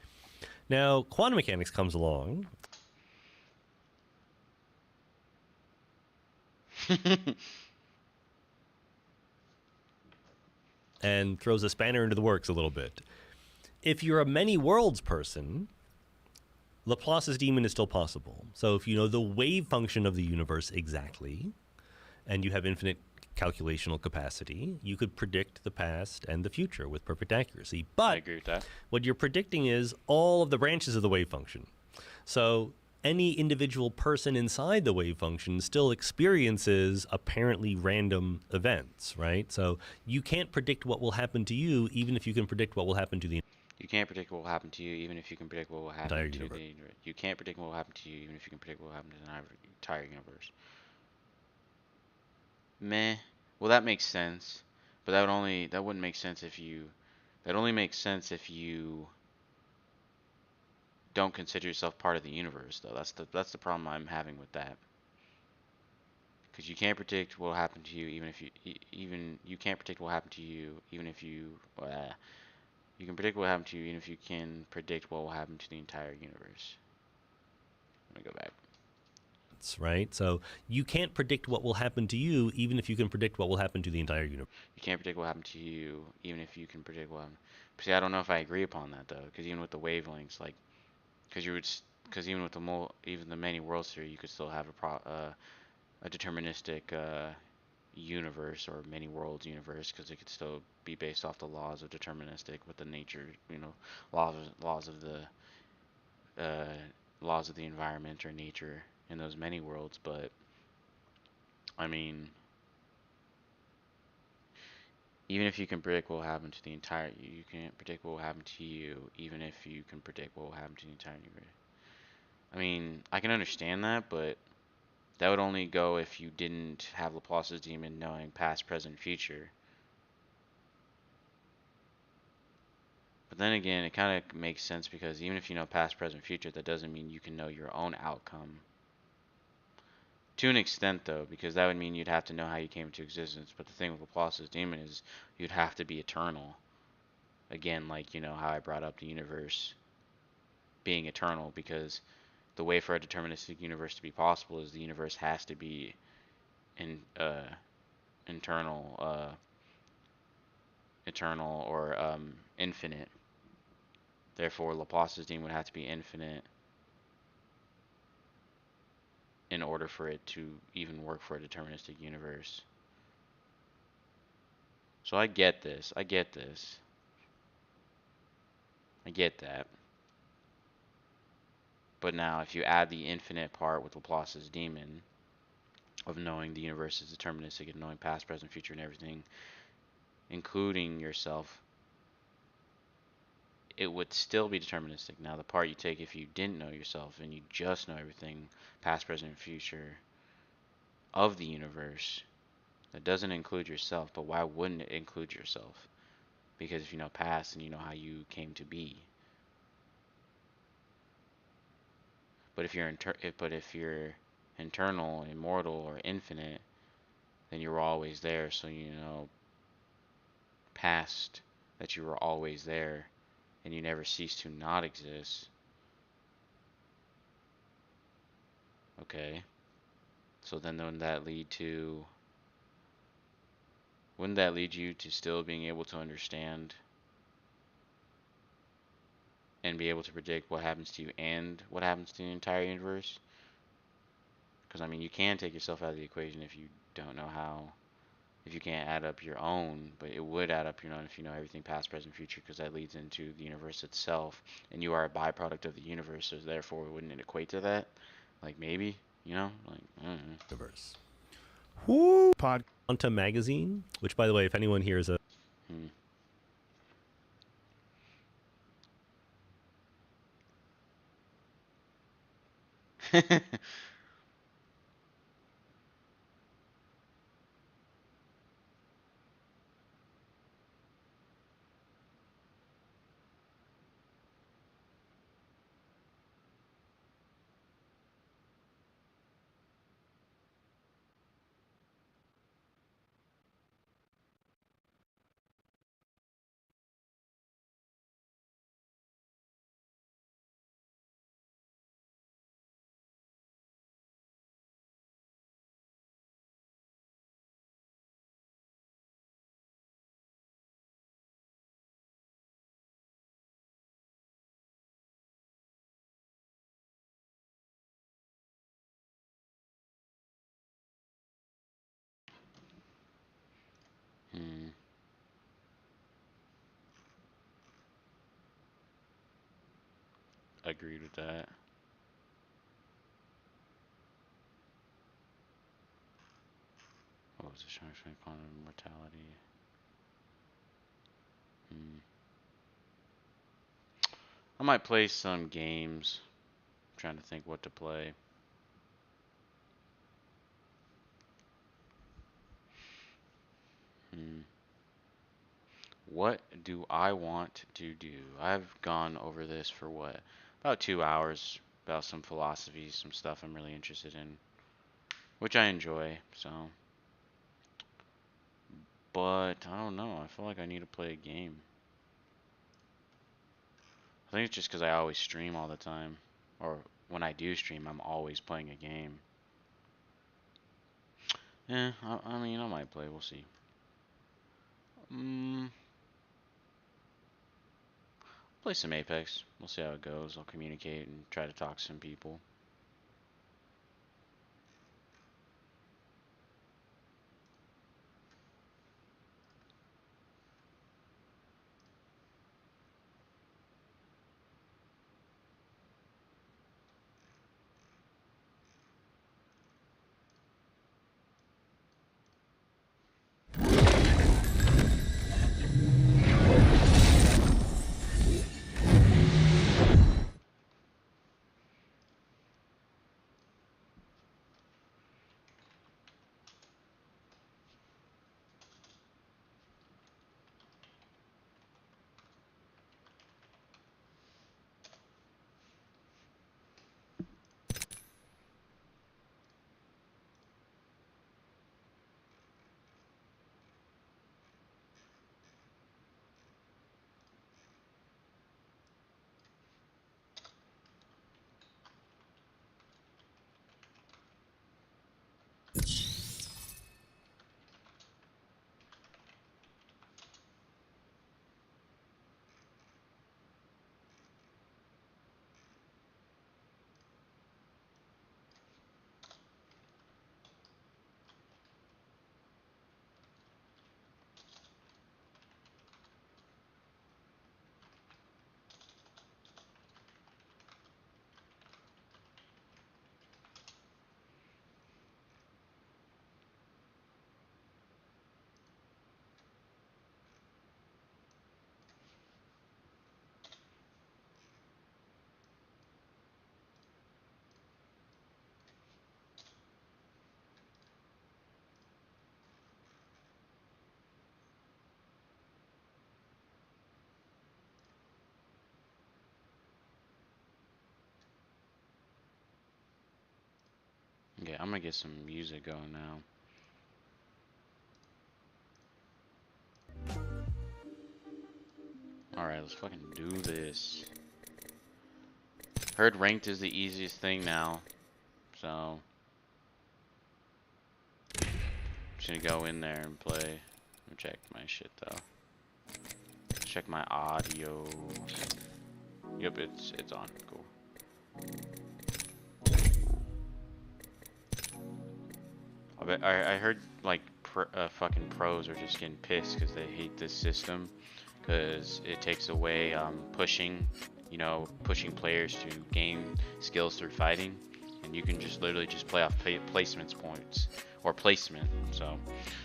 Now, quantum mechanics comes along. and throws a spanner into the works a little bit. If you're a many worlds person, Laplace's demon is still possible. So if you know the wave function of the universe exactly, and you have infinite calculational capacity, you could predict the past and the future with perfect accuracy. But I agree with that. what you're predicting is all of the branches of the wave function. So any individual person inside the wave function still experiences apparently random events, right? So you can't predict what will happen to you, even if you can predict what will happen to the You can't predict what will happen to you, even if you can predict what will happen entire to universe. the. You can't predict what will happen to you, even if you can predict what will happen to the entire universe. Meh. Well, that makes sense, but that wouldn't make sense if you. That only makes sense if you don't consider yourself part of the universe, though. That's the problem I'm having with that. Because you can't predict what will happen to you, even if you can't predict what will happen to you, even if you. You can predict what will happen to you, even if you can predict what will happen to the entire universe. Let me go back. Right? So you can't predict what will happen to you, even if you can predict what will happen to the entire universe. You can't predict what will happen to you, even if you can predict what will happen. See, I don't know if I agree upon that though, because even with the wavelengths, like, because even with even the many worlds theory, you could still have a deterministic universe or many worlds universe, because it could still be based off the laws of deterministic with the nature, laws of the uh, laws of the environment or nature in those many worlds. But I mean, even if you can predict what will happen to the entire, you can't predict what will happen to you, even if you can predict what will happen to the entire universe. I mean, I can understand that, but that would only go if you didn't have Laplace's demon knowing past, present, future. But then again, it kind of makes sense, because even if you know past, present, future, that doesn't mean you can know your own outcome. To an extent, though, because that would mean you'd have to know how you came into existence. But the thing with Laplace's demon is you'd have to be eternal. Again, like, how I brought up the universe being eternal, because the way for a deterministic universe to be possible is the universe has to be in eternal or infinite. Therefore, Laplace's demon would have to be infinite in order for it to even work for a deterministic universe. So I get this. I get this. I get that. But now, if you add the infinite part with Laplace's demon of knowing the universe is deterministic and knowing past, present, future, and everything, including yourself, it would still be deterministic. Now, the part you take if you didn't know yourself and you just know everything, past, present, and future, of the universe, that doesn't include yourself. But why wouldn't it include yourself? Because if you know past, and you know how you came to be. But if you're internal, immortal, or infinite, then you were always there. So you know past, that you were always there, and you never cease to not exist. Okay. So then wouldn't that lead you to still being able to understand and be able to predict what happens to you and what happens to the entire universe? Because I mean, you can take yourself out of the equation if you don't know how, if you can't add up your own, but it would add up your own if you know everything past, present, future, because that leads into the universe itself, and you are a byproduct of the universe, so therefore wouldn't it equate to that? Like maybe, like I don't know. Universe. Whoo! Quantum Magazine, which, by the way, if anyone here is a Hmm. agreed with that. What was the strongest quantum mortality? I might play some games. I'm trying to think what to play. What do I want to do? I've gone over this for what? About 2 hours. About some philosophy, some stuff I'm really interested in. Which I enjoy, so. But, I don't know. I feel like I need to play a game. I think it's just because I always stream all the time. Or when I do stream, I'm always playing a game. I mean, I might play. We'll see. Play some Apex. We'll see how it goes. I'll communicate and try to talk to some people. Okay, I'm gonna get some music going now. Alright, let's fucking do this. Heard ranked is the easiest thing now. So just gonna go in there and play. Let me check my shit though. Check my audio. Yep, it's on. Cool. I heard like fucking pros are just getting pissed because they hate this system because it takes away pushing, pushing players to gain skills through fighting, and you can just literally just play off placements points or placement. So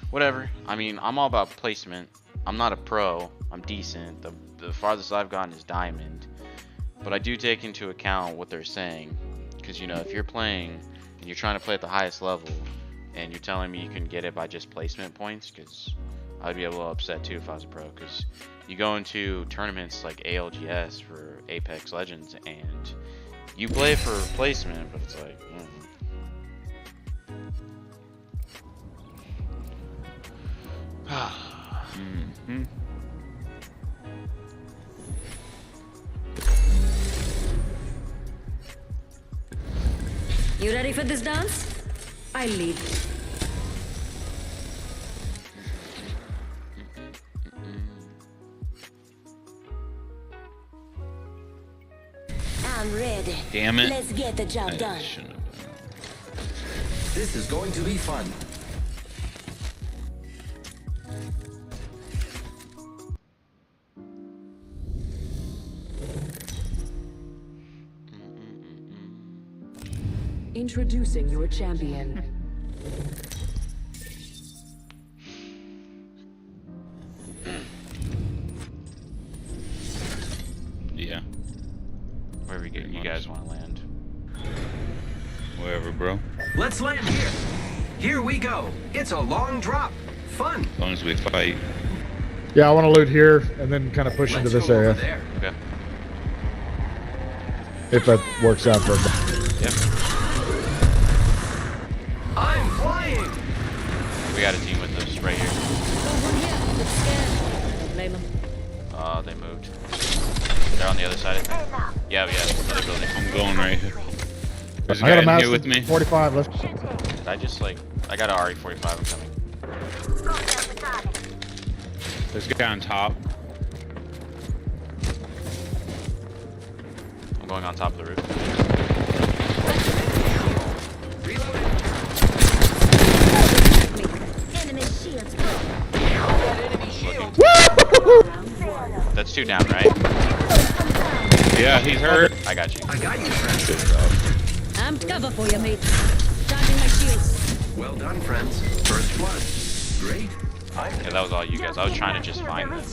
whatever. I mean, I'm all about placement. I'm not a pro. I'm decent. The farthest I've gotten is diamond, but I do take into account what they're saying because if you're playing and you're trying to play at the highest level and you're telling me you can get it by just placement points, because I'd be a little upset too if I was a pro, because you go into tournaments like ALGS for Apex Legends and you play for placement, but it's like You ready for this dance? I lead. I'm ready. Damn it. Let's get the job done. This is going to be fun. Introducing your champion. Yeah. Wherever you guys want to land. Wherever, bro. Let's land here. Here we go. It's a long drop. Fun. As long as we fight. Yeah, I want to loot here and then kind of push into this area. Okay. If that works out for a Yep. I'm flying. We got a team with us right here. Don't blame them. They moved. They're on the other side, I think. Yeah, other building. I'm going right here. There's a I got guy a in here massive with me. 45. Let's. Did I just like... I got an RE45, I'm coming. There's a guy on top. I'm going on top of the roof. That's 2 down, right? Yeah, he's hurt. I got you. I got you, friends. Good job. I'm cover for you, mate. Charging my shields. Well done, friends. First blood. Great. Yeah, that was all you guys. I was trying to just find them.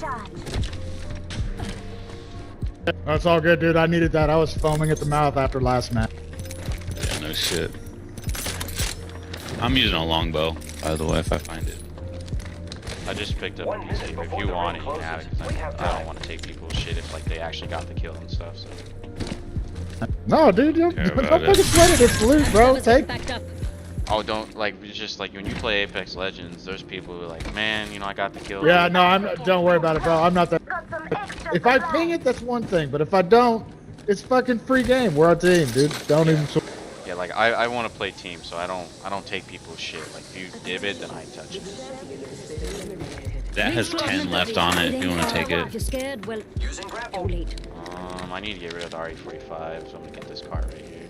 That's all good, dude. I needed that. I was foaming at the mouth after last match. Yeah, no shit. I'm using a longbow, by the way, if I find it. I just picked up a PC. If you want it, you can have it. Cause I don't want to take people's shit if like they actually got the kill and stuff. So. No, dude, don't fucking sweat it. It's loot, bro. Take. Oh, don't like. It's just like when you play Apex Legends, there's people who are like, man, you know, I got the kill. Yeah, no, don't worry about it, bro. I'm not that. If I ping it, that's one thing. But if I don't, it's fucking free game. We're a team, dude. Don't even. Yeah, like I want to play team, so I don't take people's shit. Like if you dib it, then I touch it. That has 10 left on it if you want to take it. If you're scared, well, too late. I need to get rid of the RE45, so I'm gonna get this car right here.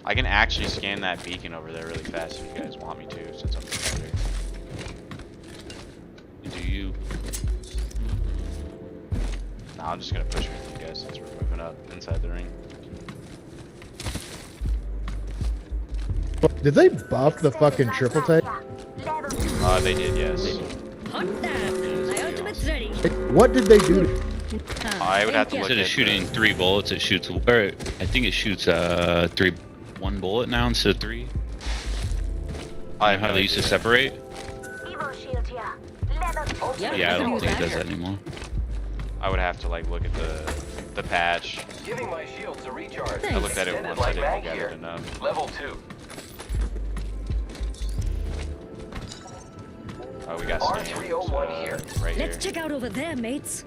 I can actually scan that beacon over there really fast if you guys want me to, since I'm the Do you? No, I'm just gonna push with you guys since we're moving up inside the ring. Did they buff the fucking triple take? They did, yes. Hot damn! My ultimate's ready. What did they do? I would have to look Instead of at shooting 3 bullets, it shoots. Or I think it shoots 1 bullet now instead of 3. I know how they used to separate. Yeah, I don't think it does that anymore. I would have to like look at the patch. Giving my shields a recharge. I looked at it once. I didn't look at it enough. Level 2. Oh, we got R301 here. Right here. Let's check out over there, mates.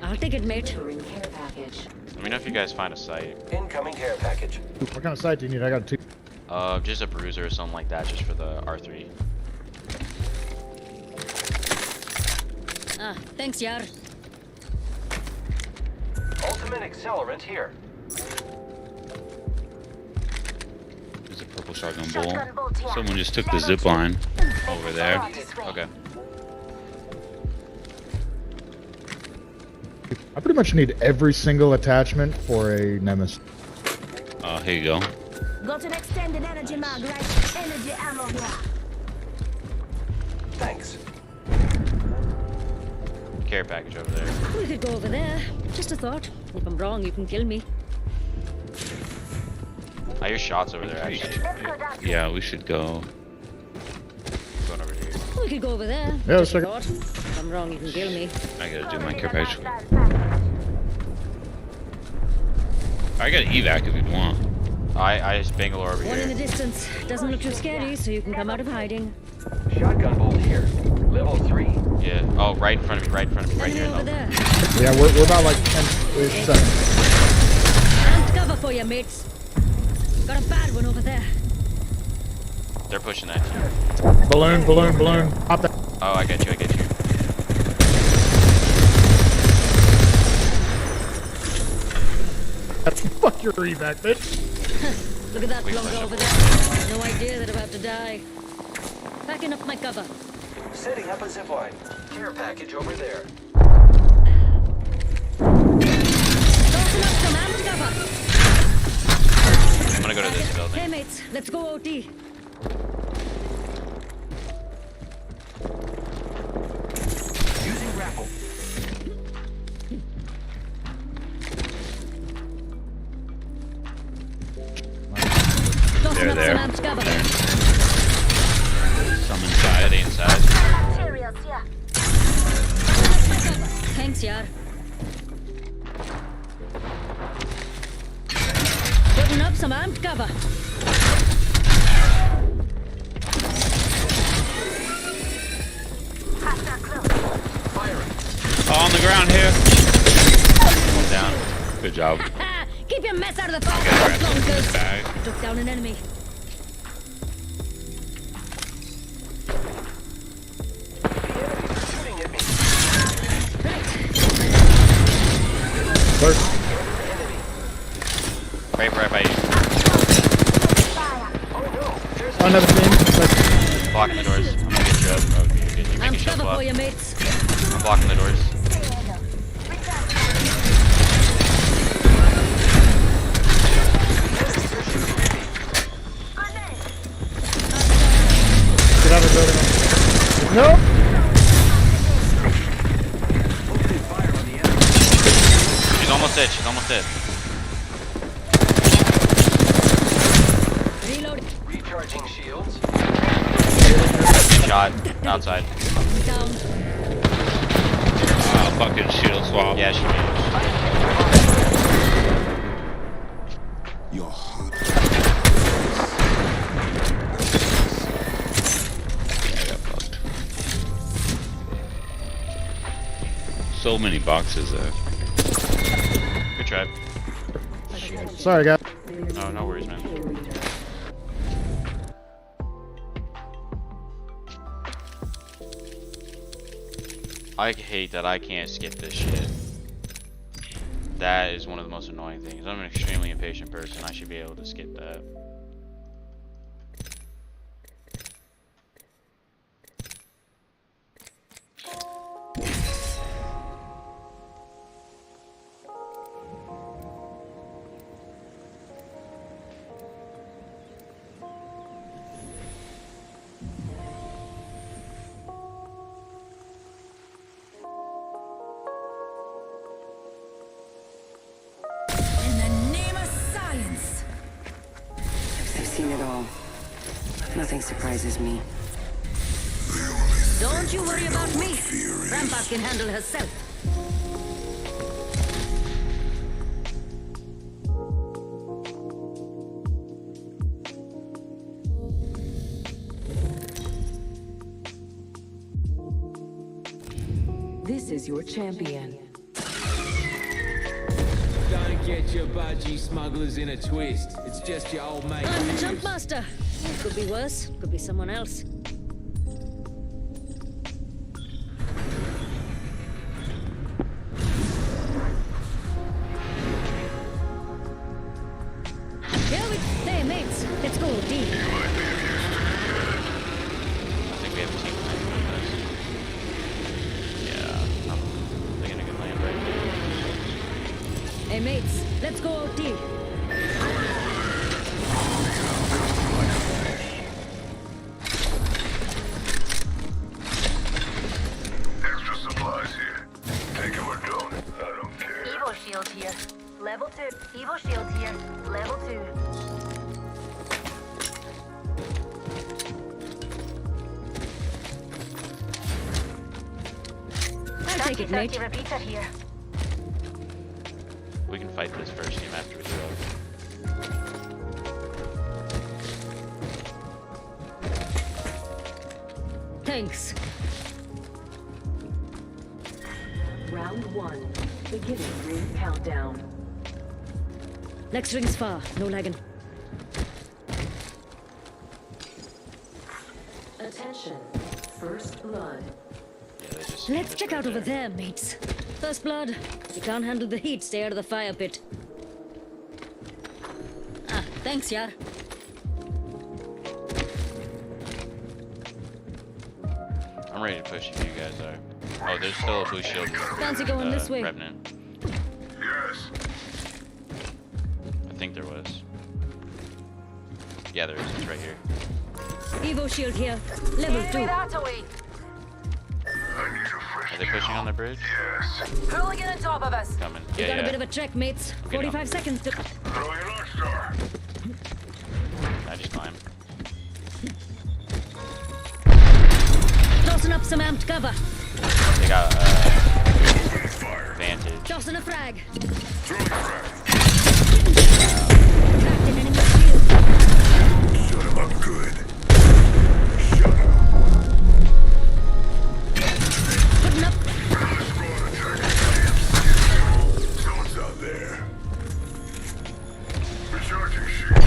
I'll take it, mate. Let me know if you guys find a site. Incoming care package. What kind of site do you need? I got 2. Just a bruiser or something like that, just for the R3. Ah, thanks, Yar. Ultimate accelerant here. There's a purple shotgun bolt. Someone just took the zip line over there. Okay. I pretty much need every single attachment for a Nemesis. Here you go. Got an extended energy mag, right? Energy ammo here. Thanks. Care package over there. We could go over there. Just a thought. If I'm wrong, you can kill me. I hear shots over there, actually. Yeah, we should go. Going over here. We could go over there. Yeah, Just a let's thought. If I'm wrong, you can kill me. I gotta do my care package. I got evac if you want. I just Bangalore over One in the here. distance. Doesn't look too scary, so you can come out of hiding. Shotgun bolt here. Level 3. Yeah. Oh, right in front of me. Right in front of me. Right Enemy here. over No. there. Yeah, we're about like 10 seconds. And cover for you, mates. Got a bad one over there. They're pushing that. Balloon. Pop that. Oh, I get you. I get you. Fuck your evac, bitch. Look at that bloke over there. No idea that I'm about to die. Backing up my cover. Setting up a zipline. Care package over there. cover. I'm gonna go to this building. Hey mates, let's go OT. Using grapple. Tossing up There. some amped cover. Some inside. They inside. Thanks, Yar. Putting up some amped cover. Oh, on the ground here. One down. Good job. Keep your mess out of the fire. Okay, Clunkers. bag. Took down an enemy. Right by you. Another team. Blocking the doors. I'm gonna get you up. Oh, you're making I'm yourself cover up. for you, mates. I'm blocking the doors. Get out of the building. Nope. She's almost dead. She's almost dead. Reload. Recharging shields. Get shot. Outside. Down. Fucking shield swap. Yeah, she made You're hot. Yeah, I got fucked. So many boxes there. Good try. Sorry, guys. No, no worries, man. I hate that I can't skip this shit. That is one of the most annoying things. I'm an extremely impatient person. I should be able to skip that. In the name of science. I've seen it all. Nothing surprises me. Don't you worry about me. Rampart can handle herself. This is your champion. Don't get your budgie smugglers in a twist. It's just your old mate. I'm the jump master. Could be worse. Could be someone else. Here we... Hey, mates. Let's go deep. I think we have a team plan for this. Yeah, I'm thinking a good plan right here. Hey, mates. Let's go deep. Extra supplies here. Take it or don't. I don't care. Evo shield here. Level 2. Evo shield here. Level 2. I'll take it, mate. Repeater here. We can fight this first team after we go. Thanks. Round 1. Beginning ring countdown. Next ring's far. No lagging. Attention. First blood. Let's check out over there, mates. First blood. You can't handle the heat, stay out of the fire pit. Ah, thanks, Yar. I'm ready to push if you guys are. Oh, there's still a blue shield. Fancy going this way. Revenant. Yes. there was. Yeah, there is. It's right here. Evo shield here. Level 2. Are they pushing on the bridge? Yes. Hooligan on top of us. Coming. We Yeah, got yeah. a bit of a trek, mates. 45 seconds to... Throwing an arc star. I just climb. Tossing up some amped cover. They got vantage. Tossing a frag. Throwing frag. Cracked an enemy shield. Shut him up good. Shut him. Putting up. Someone's out there. Recharging shield.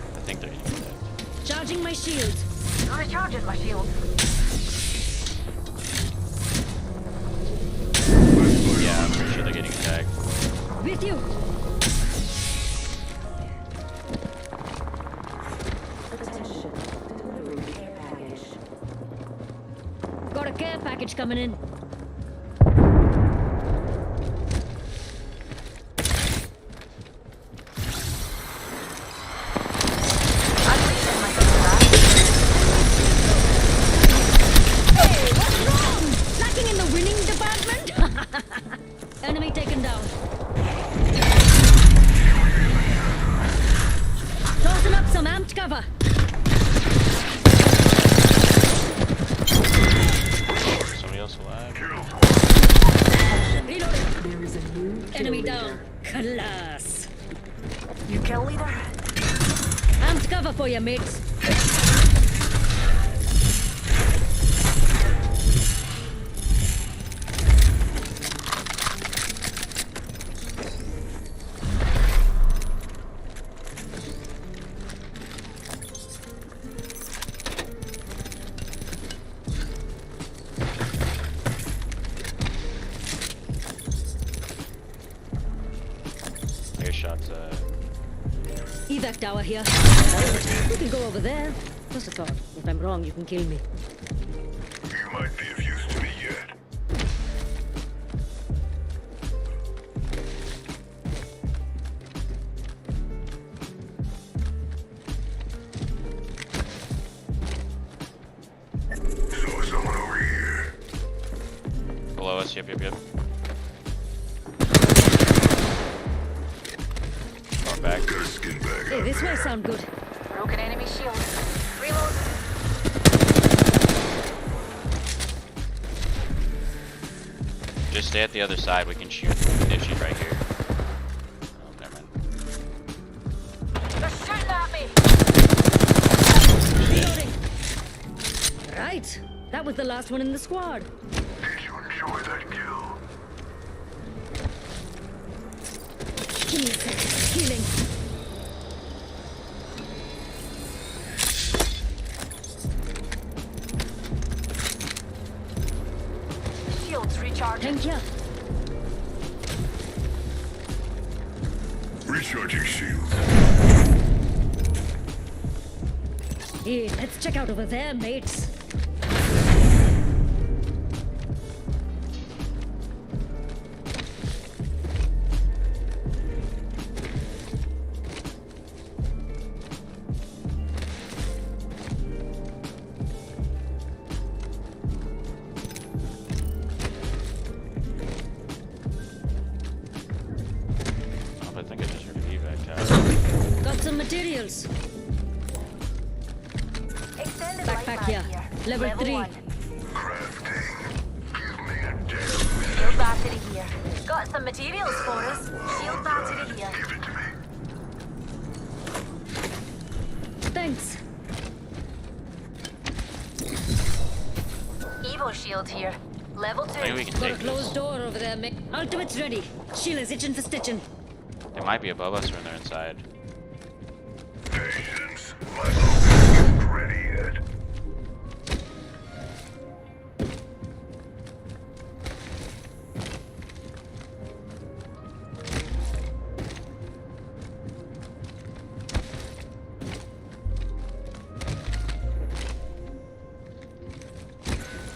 I think they're getting attacked. Charging my shield. Recharging my shield. Yeah, I'm pretty sure they're getting attacked. With you. Got a care package coming in. Hey, what's wrong? Lacking in the winning department? Enemy taken down. Tossing up some amped cover. Somebody else alive? Reloading. Enemy down. Class. You kill leader? Amped cover for you, mates. Air shots, Evac tower here. You can go over there. Just a thought. If I'm wrong, you can kill me. You might be of use to me yet. Saw someone over here. below us. Yep. Going back. Hey, this may sound good. Broken enemy shield. Reload. Just stay at the other side. We can shoot issues right here. Oh, never mind. They're shooting at me. Reloading. Right. That was the last one in the squad. Did you enjoy that kill? Give me a second. Healing. Shields recharging. Thank you. Recharging shield. Hey, let's check out over there, mates. I think I just heard an evac tower. Got some materials. Extended Backpack here. Level 3. Shield battery here. Got some materials for us. Shield battery here. Thanks. Evo shield here. Level 2. Maybe we can Got a take closed this. door over there, mate. Ultimate's ready. Sheila's itching for stitching. They might be above us when they're inside. Patience, my lord. ready yet.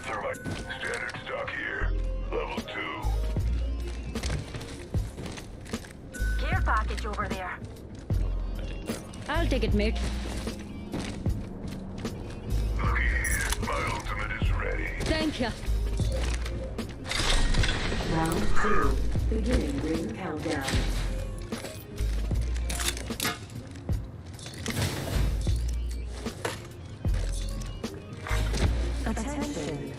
Thermite standard stock here. Level 2. Care package over there. I'll take it, mate. Looky here. My ultimate is ready. Thank you. Round 2. Beginning ring countdown. Attention.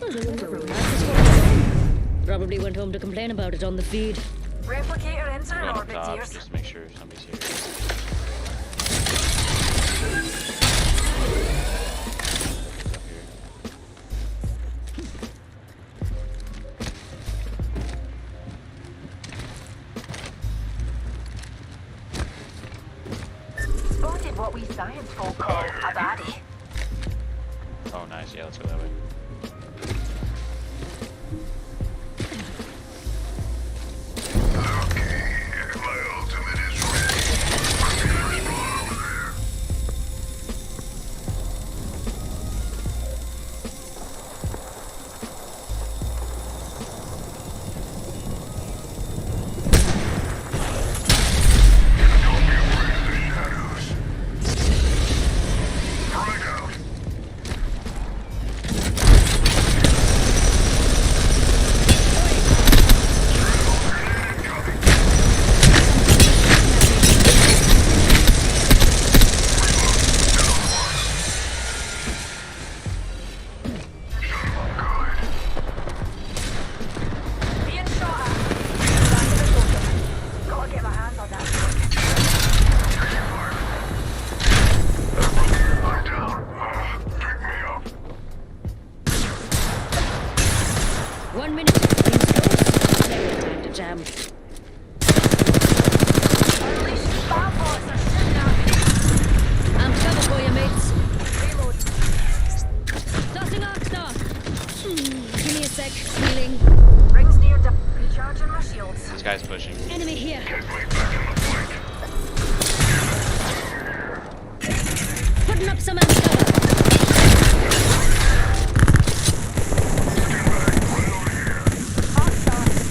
Probably went home to complain about it on the feed. Replicator entering Going up orbit, top dears. just to make sure somebody's here. Spotted what we science folk call a baddie. Oh, nice. Yeah, let's go that way. My ultimate is ready. Artillery ball over there. Don't be afraid of the shadows. Frag out. Being shot at. Back to the shoulder. Gotta get my hands on that truck. I'm down. Pick me up. 1 minute. Things close. Never time to jam. Unleash spam bots are shooting at me. I'm covered for you, mates. Reload. Tossing arc star. Give me a sec. Healing. Rings near down. Recharging my shields. This guy's pushing. Enemy here. Get way back in the flank. Putting up some amp cover.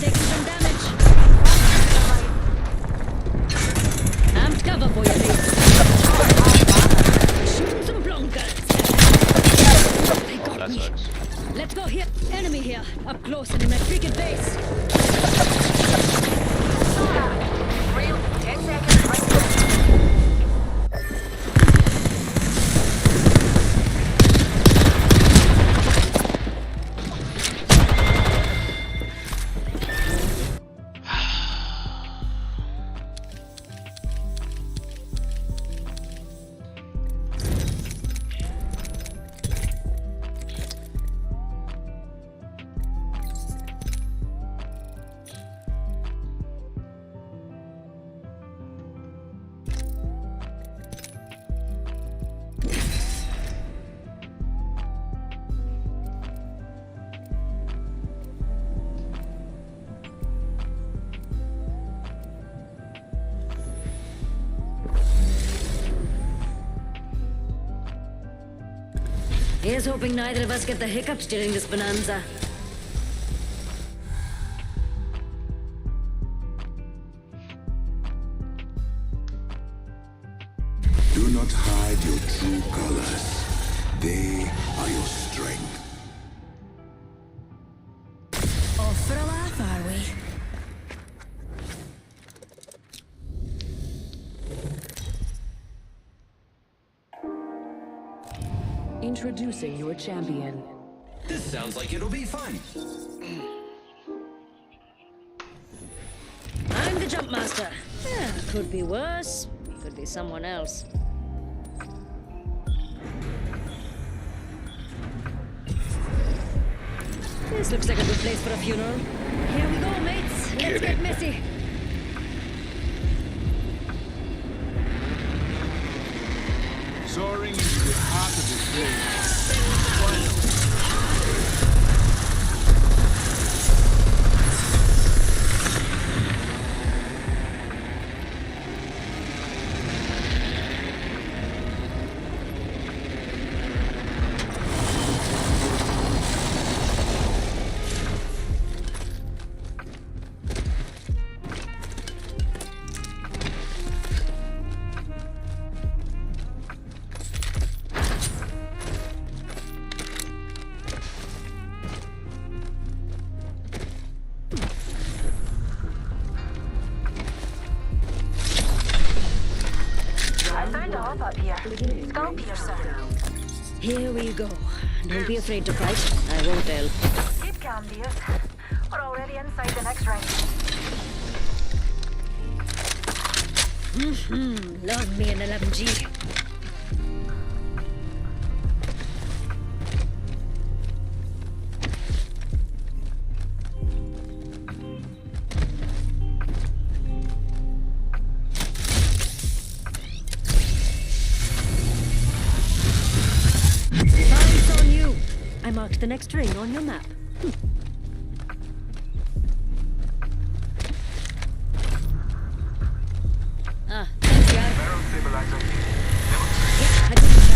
Taking some damage. Amped cover for you, mates. Shooting some blonkers. They Oh, got that me. sucks. Let's go here. Enemy here. Up close and in my freaking base. Real. 10 seconds. Right there. Here's hoping neither of us get the hiccups during this bonanza. Do not hide your true colors. They are your strength. Off for a laugh, are we? Introducing your champion. This sounds like it'll be fun. I'm the jump master. Yeah, could be worse. Could be someone else. This looks like a good place for a funeral. Here we go, mates. Let's get messy. Soaring into the heart of the thing. I found a hop up here. Skull piercer. Here we go. Don't be afraid to fight. I won't tell. Keep calm, dears. We're already inside the next ring. Love me an 11G. Eyes on you. I marked the next ring on your map. Ah, thanks, guys. Barrel stabilizer. Yeah, I did that.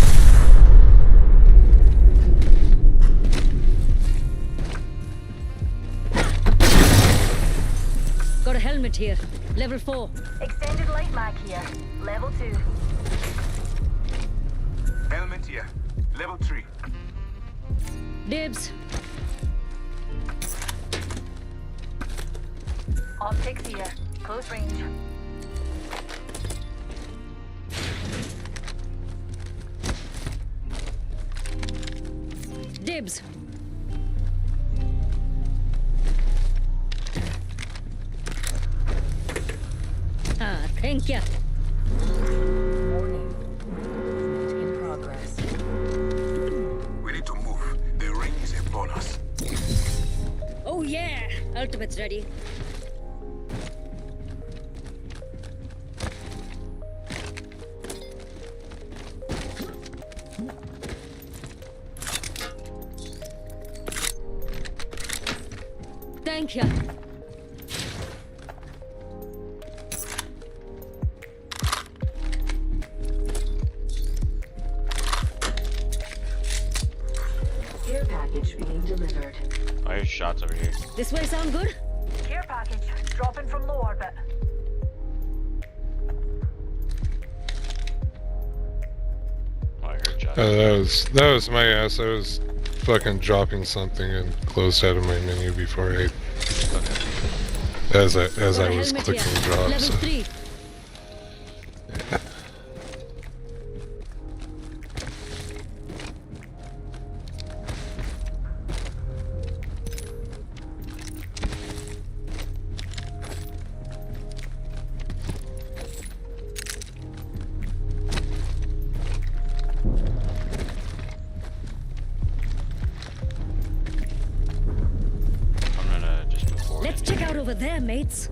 Got a helmet here. Level 4. Extended light mag here. Level 2. Helmet here. Level 3. Dibs. Optics here. Close range. Dibs. Ah, thank you. In progress. We need to move. The ring is upon us. Oh yeah! Ultimate's ready. Thank you. Care package being delivered. Oh, here's shots over here. This way sound good? Care package dropping from low orbit. Oh, I heard shots. That was my ass. I was fucking dropping something and closed out of my menu before I as I was clicking drop. Level So. 3. I'm gonna just move forward. Let's check out over there, mates.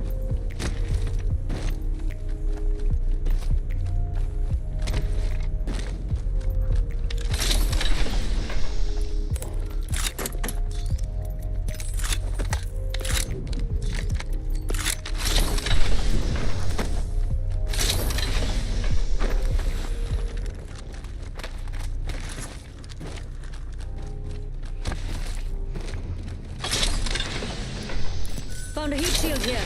Found a heat shield here.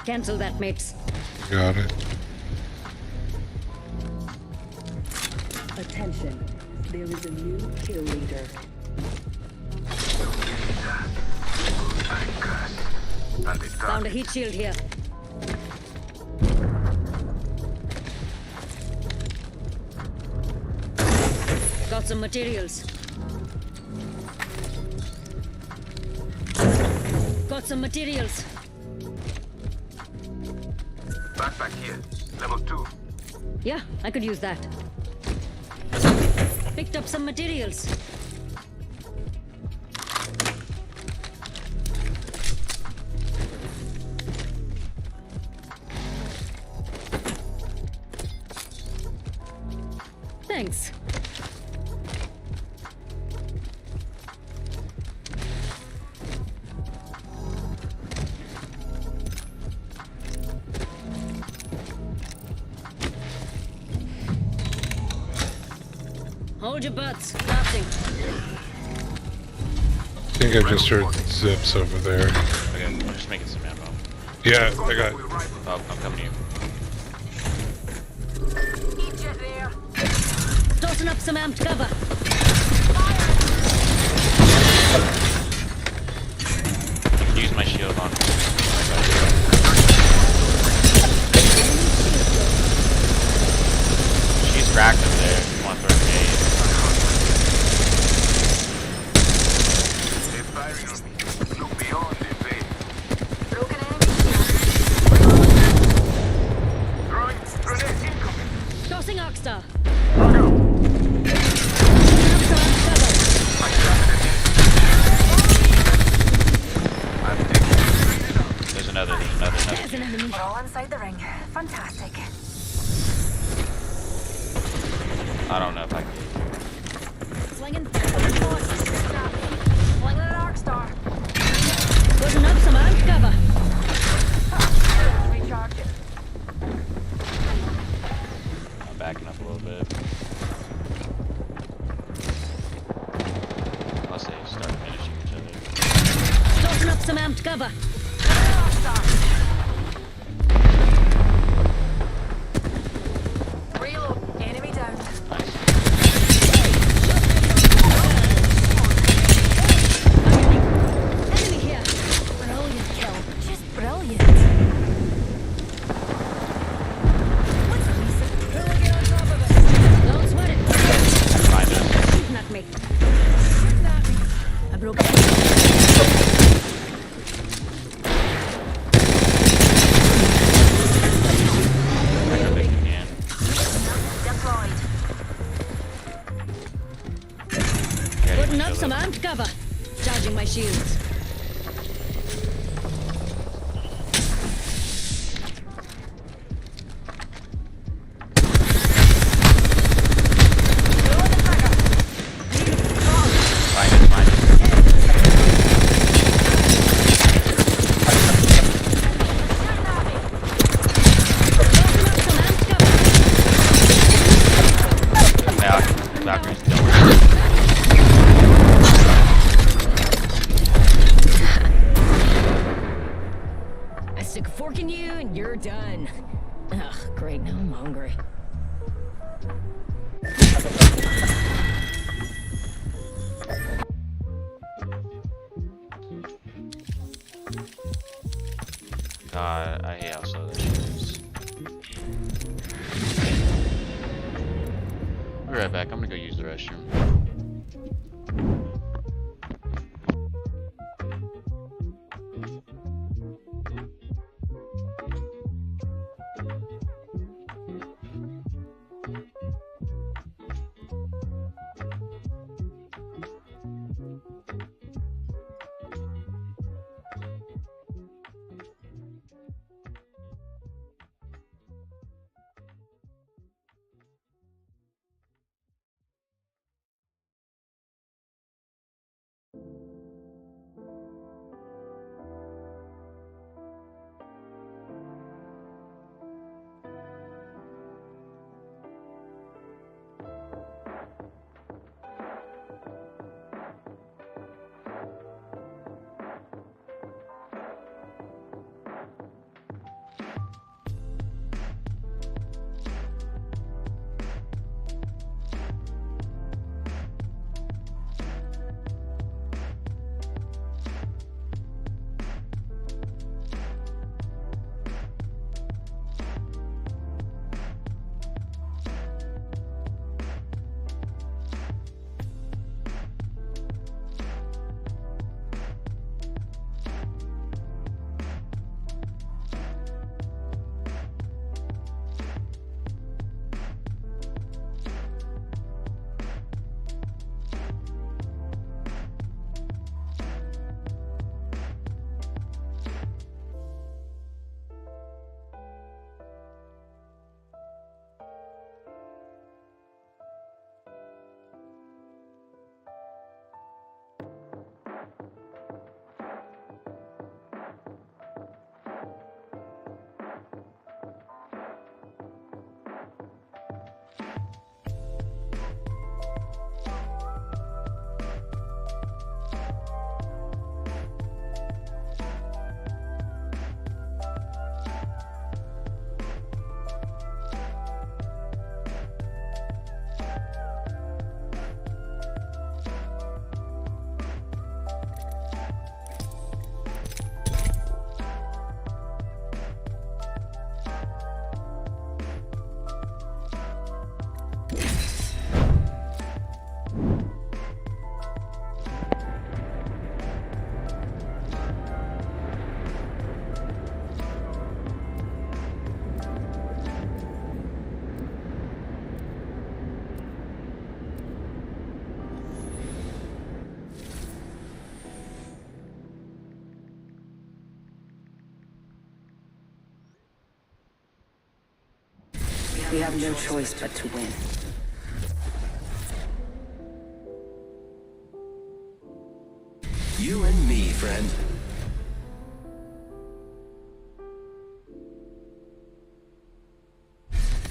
Cancel that, mates. Got it. Attention. There is a new kill leader. Found a heat shield here. Got some materials. Got some materials. Backpack here. Level 2. Yeah, I could use that. Picked up some materials. Thanks. Hold your butts. Crafting. I think I just heard zips over there. Okay, I'm just making some ammo. Yeah, I got. Oh, I'm coming to you. Tossing up some amped cover. I can use my shield on. She's cracked over there. If you want to throw a grenade. They're firing on me. Look beyond the veil. Broken enemy. Throwing grenade incoming. Tossing Arcstar. There's another. There's an enemy. We're all inside the ring. Fantastic. I don't know if I can. Slinging. Slinging an arc star. Putting up some amped cover. Recharge it. I'm backing up a little bit. Unless they start finishing each other. Tossing up some amped cover. Reload. Enemy down. Enemy here. Brilliant kill. Just brilliant. Don't sweat it. Behind us. Shooting at me. I broke Deployed. Putting up some amped cover. Charging my shields. Valkyrie's done. I stick a fork in you and you're done. Ugh, great, now I'm hungry. God, I hate how slow this is. I'll be right back. I'm gonna go use the restroom. We have no choice but to win. You and me, friend.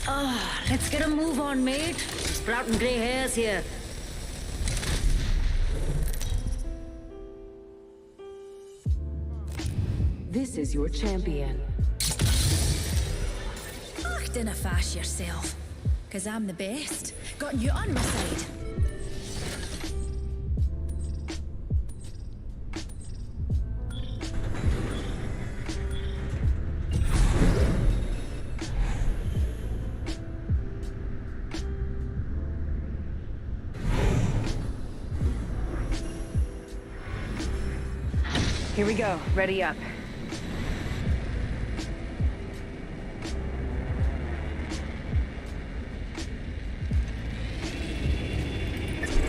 Ah, let's get a move on, mate. Sprouting grey hairs here. This is your champion. Ach, dinna fash yourself. 'Cause I'm the best. Got you on my side. Here we go. Ready up.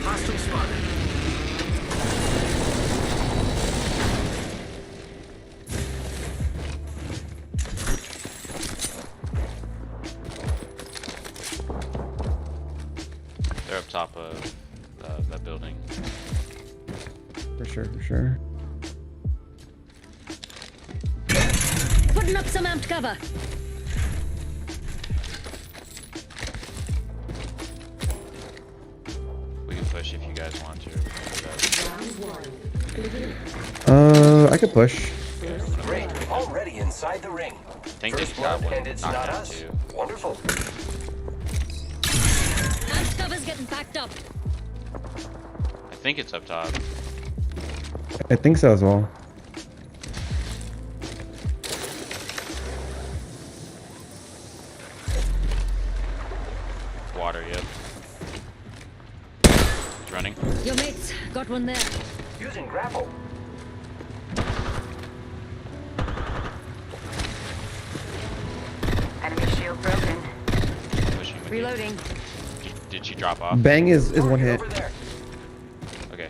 Hostile spotted. They're up top of that building. For sure, for sure. Putting up some amped cover. We can push if you guys want to. I could push. Great. Already inside the ring. I think First they got blood, one and it's knocked not down us. too. Wonderful. Amped cover's getting packed up. I think it's up top. I think so as well. Water, yep. He's running. Your mates got one there. Using grapple. Enemy shield broken. Pushing with you. Reloading. Did she drop off? Bang is one hit. Okay.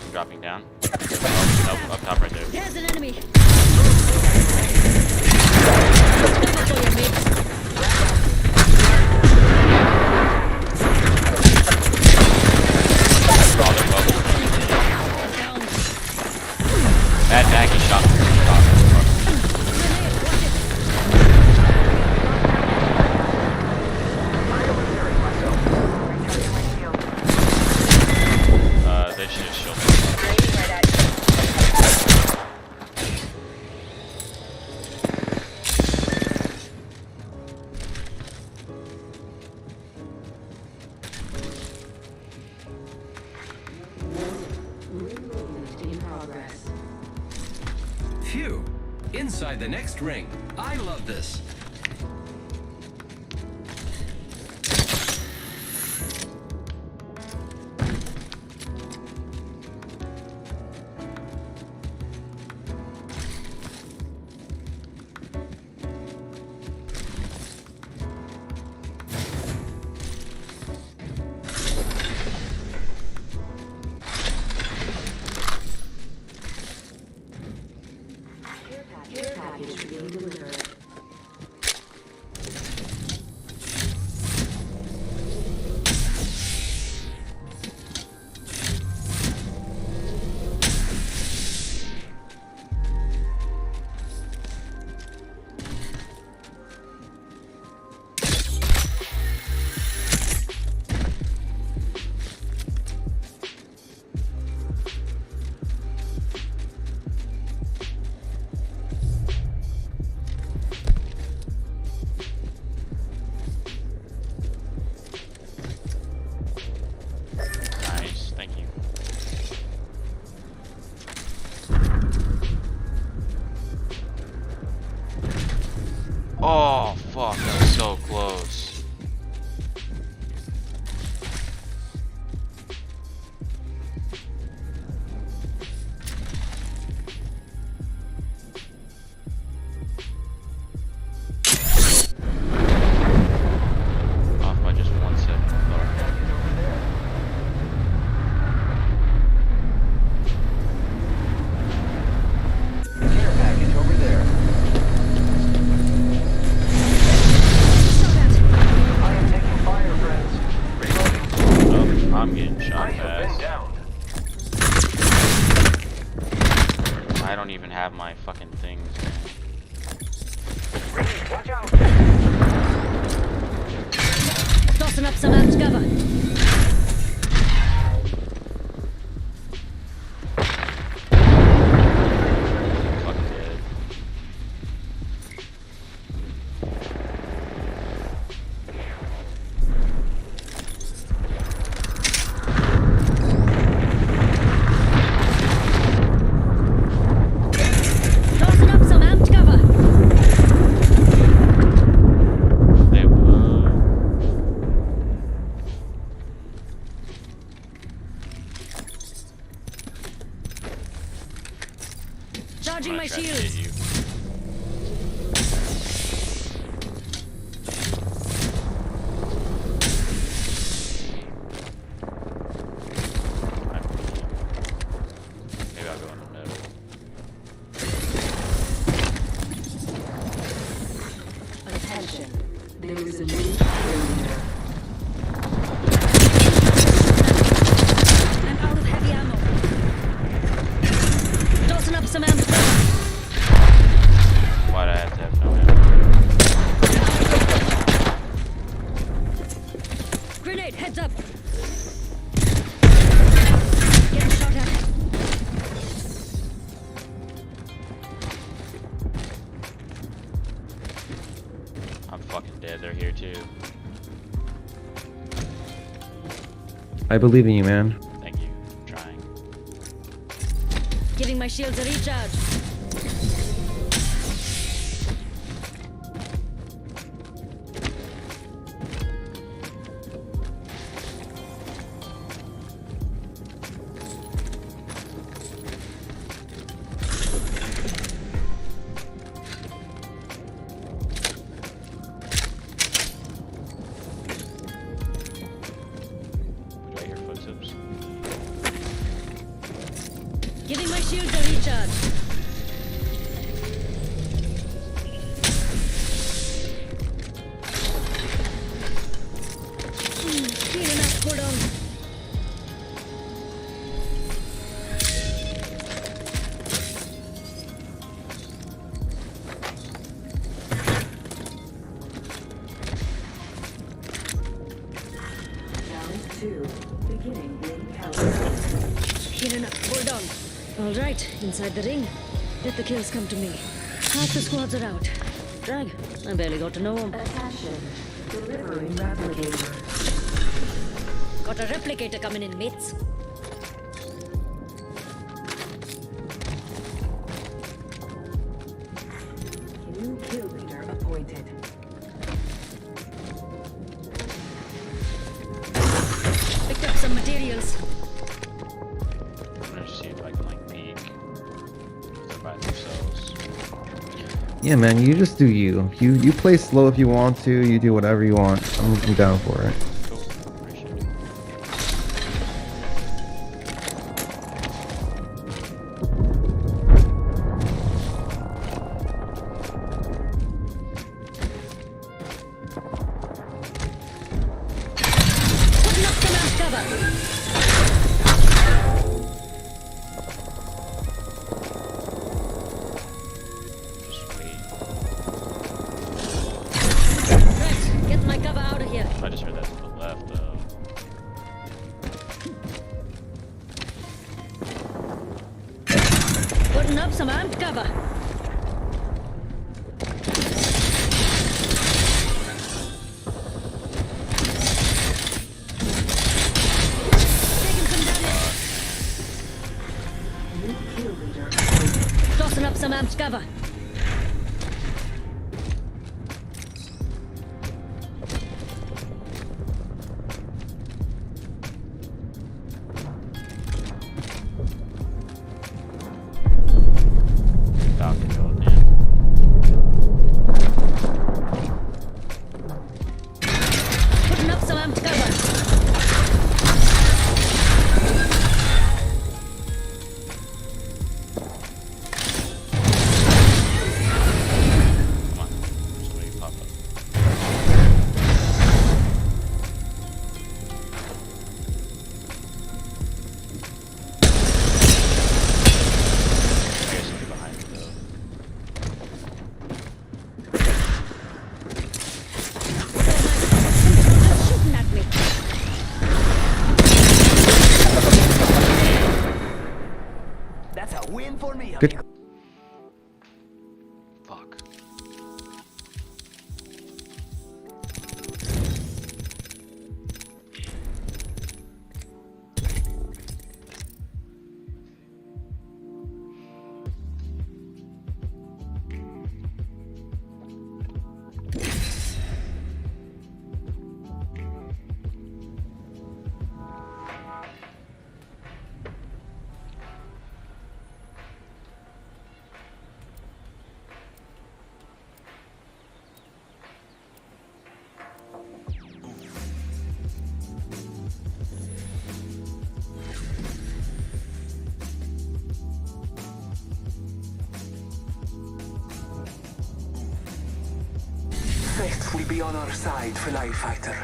I'm dropping down. Oh, nope, up top right there. There's an enemy. Bad baggy shot. They should just shield me. In progress. Phew. Inside the next ring. I love this. Care package being delivered. I'm getting shot fast. I don't even have my fucking things, man. Watch out. Tossing up some amped cover. Fucking dead. Tossing up some amped cover. They, Charging my try to hit shields. you. Maybe I'll go in the middle. Attention. There is a new leader. I'm out of heavy ammo. Tossing up some amped cover. Why'd I have to have no ammo? Grenade, heads up. Getting shot at. I'm fucking dead. They're here too. I believe in you, man. Thank you. I'm trying. Giving my shields a recharge. Do I hear footsteps? Giving my shields a recharge. Clean enough, hold on. Round 2. Beginning ring count. Clean enough, hold on. All right, inside the ring. Let the kills come to me. Half the squads are out. Drag, I barely got to know him. Attention. Delivering replicator. Got a replicator coming in, mates. New kill leader appointed. Picked up some materials. I'm gonna just see if I can like peek. They're by themselves. Yeah, man, you just do you. You play slow if you want to. You do whatever you want. I'm down for it. Cool. Appreciate it. Putting up some amped cover. Just wait. Right, get my cover out of here. I just heard that to the left though. Putting up some amped cover. Taking some damage. New kill leader appointed. Tossing up some amped cover. Falcon go in. Putting up some amped cover. for me, Good. amigo. Fuck. Faith will be on our side, Fly Fighter.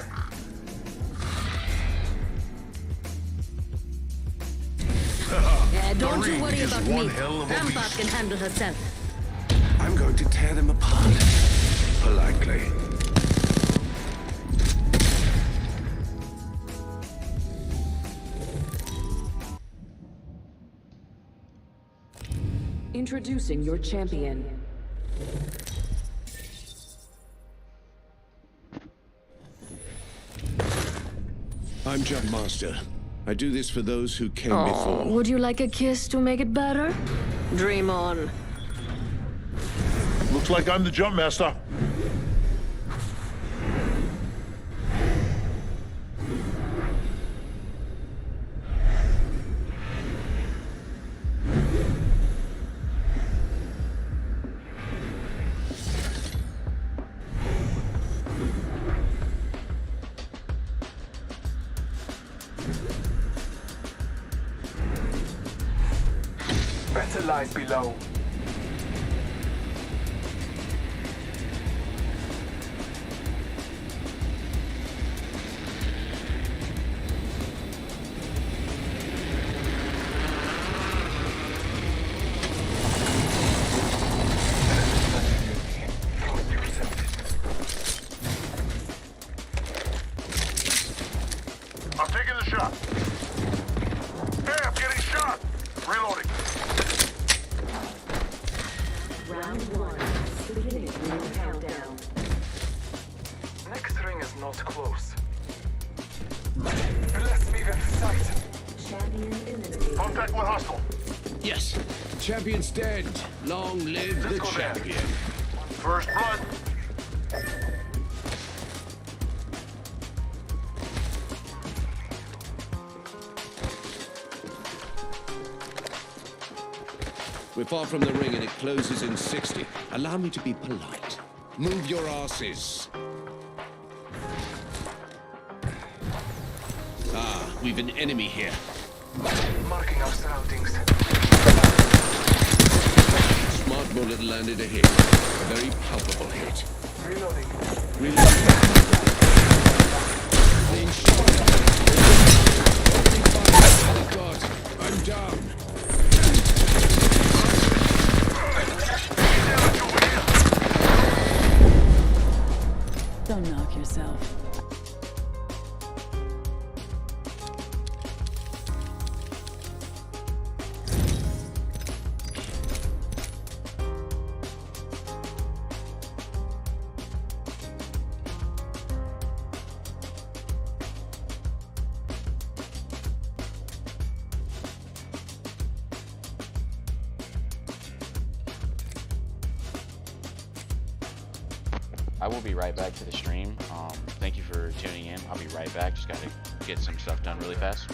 Yeah, don't you worry about me. Rampart can handle herself. I'm going to tear them apart. Politely. Introducing your champion. I'm Jumpmaster. I do this for those who came Oh, before. would you like a kiss to make it better? Dream on. Looks like I'm the jump master. Better lies below. I'm taking the shot. Hey, I'm getting shot. Reloading. Round one. Beginning ring countdown. Next ring is not close. Bless me with sight. Champion eliminated. Contact with hostile. Yes. Champion's dead. Long live the go there. champion. First blood. We're far from the ring and it closes in 60. Allow me to be polite. Move your asses. Ah, we've an enemy here. Marking our surroundings. Smart bullet landed a hit. A very palpable hit. Reloading. Clean shot. Oh God, I'm down. Don't knock yourself. I will be right back to the stream. Thank you for tuning in. I'll be right back. Just gotta get some stuff done really fast.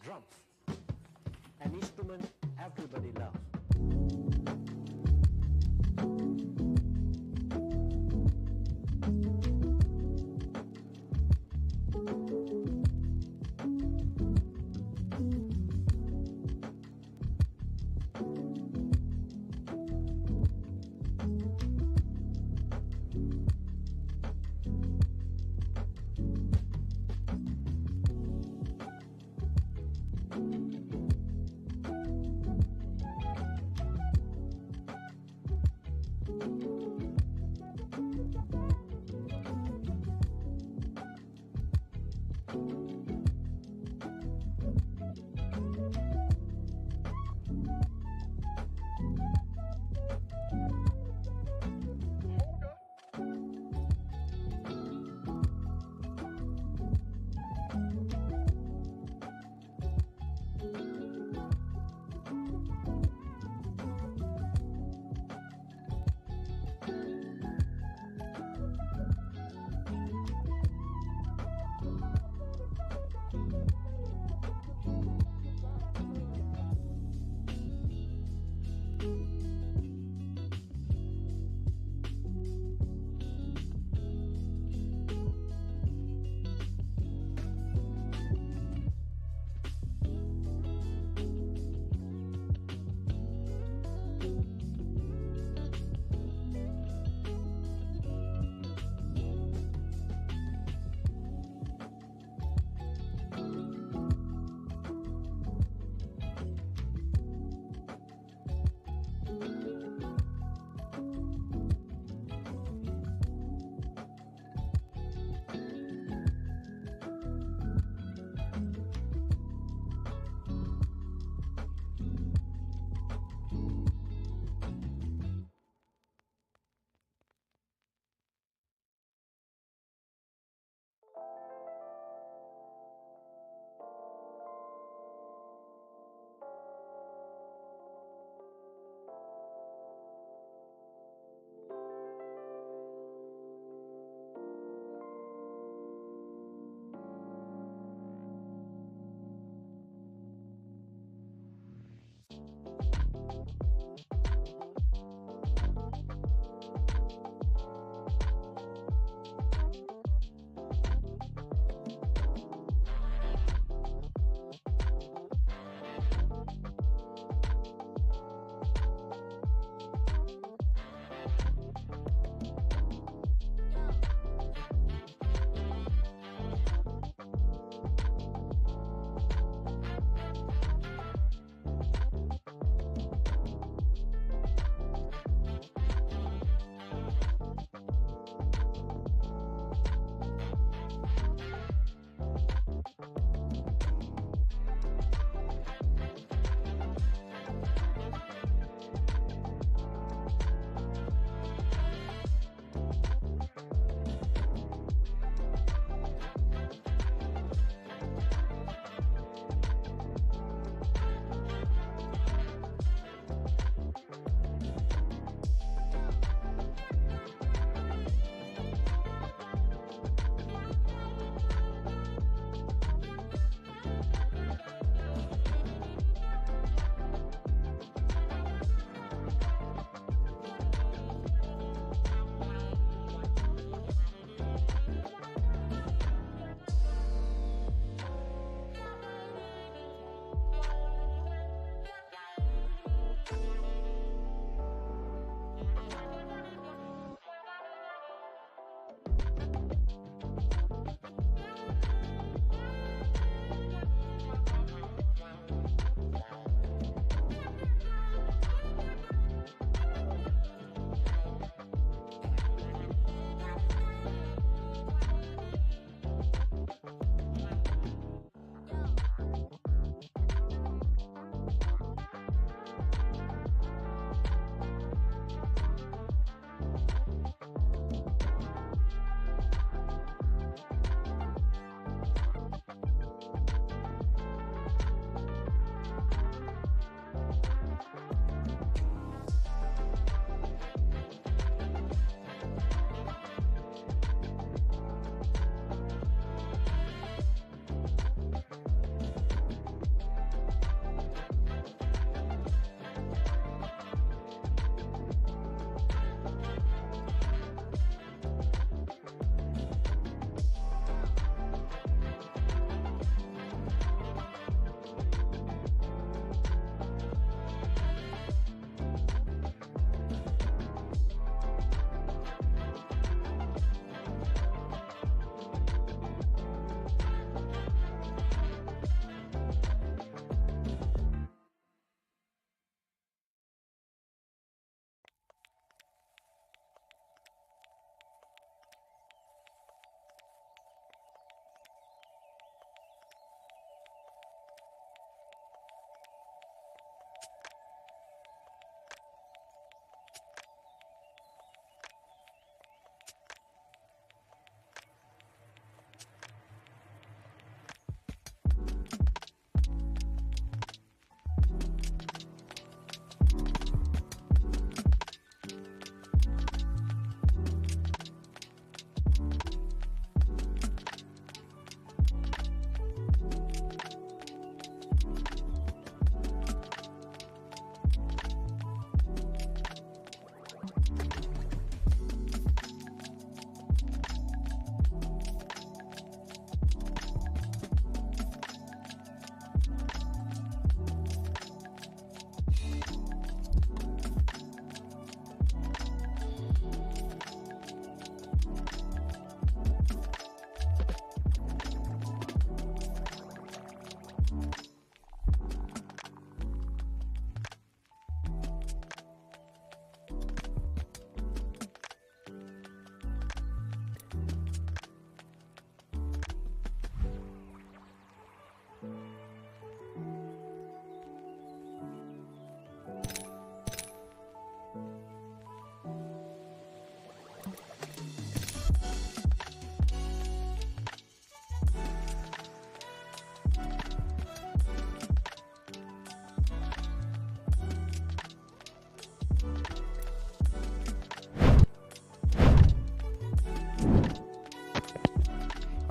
drum. An instrument everybody loves.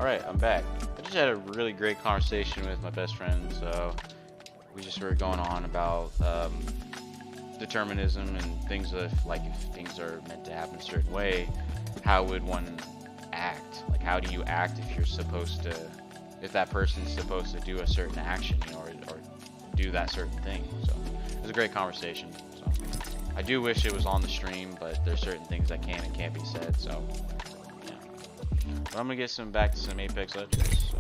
Alright, I'm back. I just had a really great conversation with my best friend, so we just were going on about determinism and things that, like, if things are meant to happen a certain way, how would one act? Like, how do you act if you're supposed to, if that person's supposed to do a certain action, you know, or do that certain thing? So it was a great conversation. So I do wish it was on the stream, but there's certain things that can and can't be said, so yeah. But I'm gonna get back to some Apex Legends, so.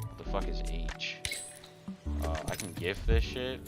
What the fuck is H? I can gift this shit.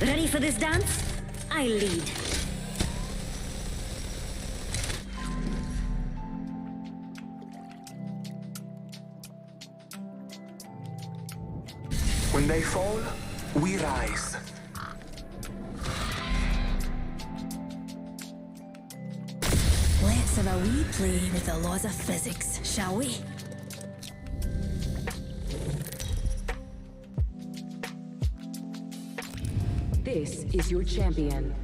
Ready for this dance? I lead. When they fall, we rise. Let's have a wee play with the laws of physics, shall we? This is your champion.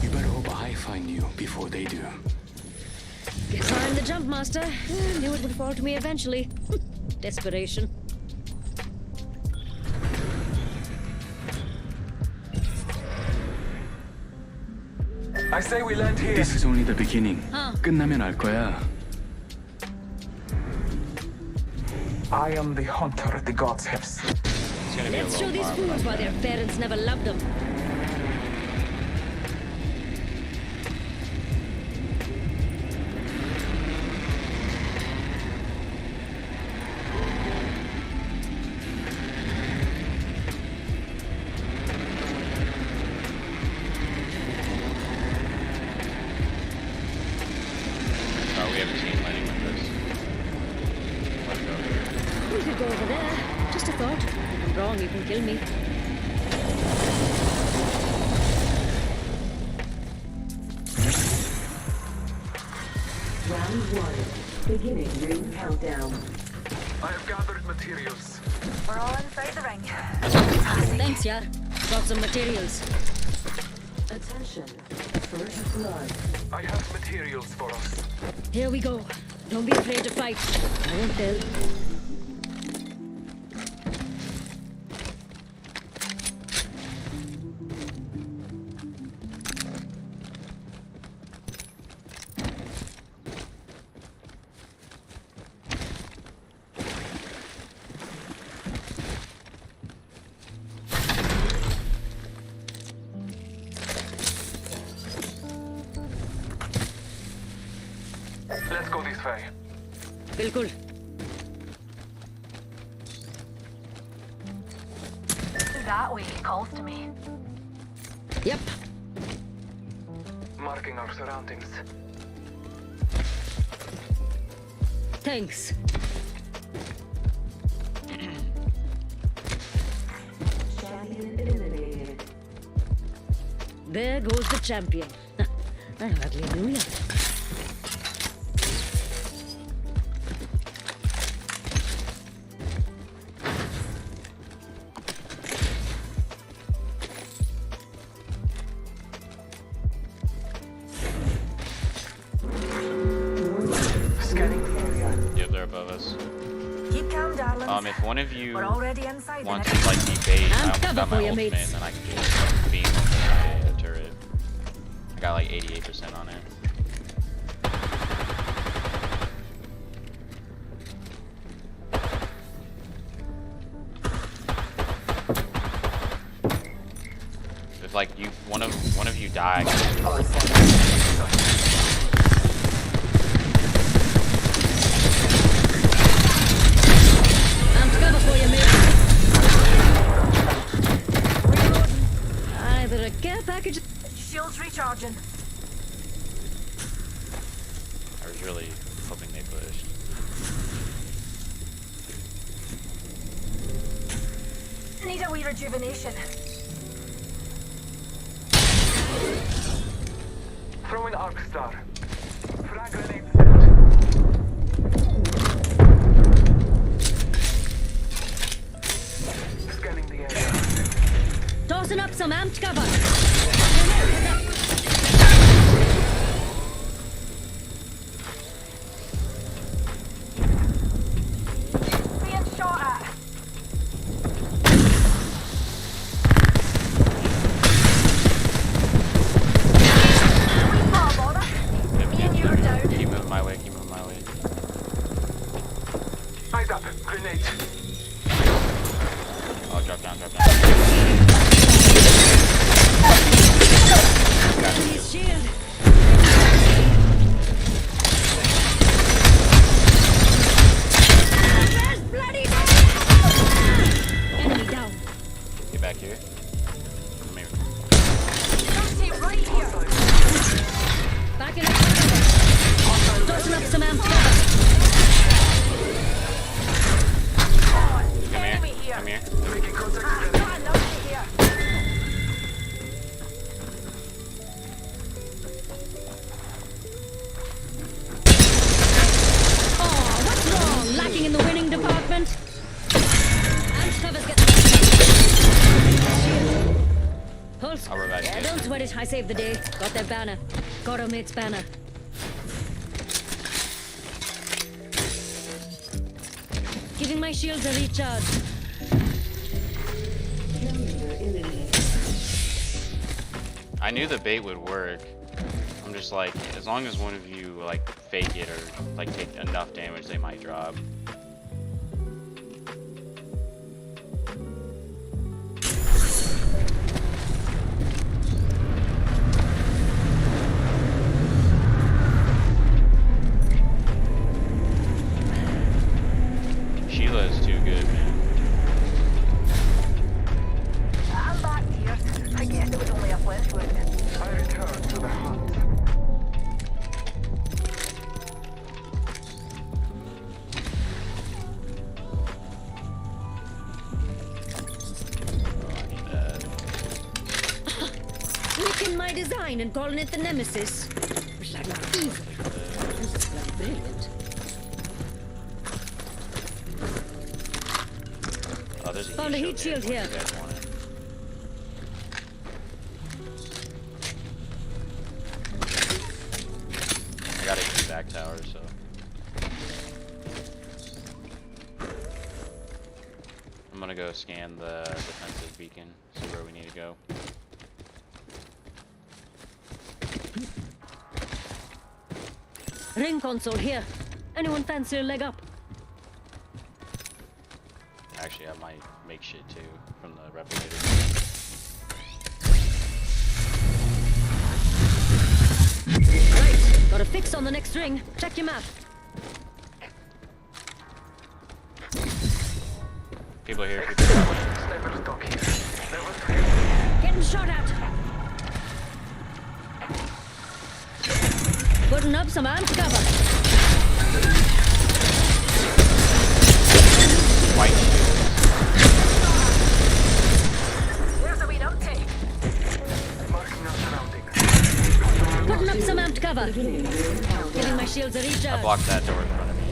You better hope I find you before they do. Climb the jump, master. Knew it would fall to me eventually. Desperation. I say we land here. This is only the beginning. 끝나면 알 거야. I am the hunter the gods have sent. Let's show these fools why their parents never loved them. Oh, we have a team landing with this. Let's go here. We could go over there. Just a thought. If I'm wrong, you can kill me. Round one. Beginning ring countdown. I have gathered materials. We're all inside the ring. Thanks, Yar. Got some materials. Attention. First blood. I have materials for us. Here we go. Don't be afraid to fight. I won't tell. Let's go this way. Bilkul. That way calls to me. Yep. Marking our surroundings. Thanks. Champion eliminated. There goes the champion. I hardly knew ya. Yep, they're above us. Keep calm, darling. If one of you We're already inside the wants next to like be bait, I almost cover got for my you, ultimate, mates. and then I can just beam on the turret. I got like 88% on it. If like one of you die, was really hoping they pushed. Need a wee rejuvenation. Throwing arc star. Frag grenade. Scanning the area. Tossing up some amped cover. Being shot at. Keep moving my way, keep moving my way. Eyes up. Grenade. Oh, drop down, drop down. His shield. Enemy down. Get back here. Come here. Right here. Backing up. Tossing up some amped cover. Come here. Come here. Making contact. Oh, what's wrong? Lacking in the winning department? Amped covers get. Pulse. I'll revive you. Yeah, don't sweat it. I saved the day. Got their banner. Got our mate's banner. Giving my shields a recharge. I knew the bait would work. I'm just like, as long as one of you like fake it or like take enough damage, they might drop. Sheila is too good, man. I'm back here. I guess it was only a flesh wound. I return to the hunt. Licking my design and calling it the Nemesis. Bloody evil. This is bloody brilliant. Oh, there's a Found a heat shield here. if you guys want it. I got a back tower, so. I'm gonna go scan the defensive beacon, see where we need to go. Ring console here. Anyone fancy a leg up? Actually, I might make shit too from the replicator. Right. Got a fix on the next ring. Check your map. People here. Getting shot at. Putting up some amped cover. White. Where's the wee uptake? Marking our surroundings. Putting up some amped cover. Giving my shields a I recharge. blocked that door in front of me.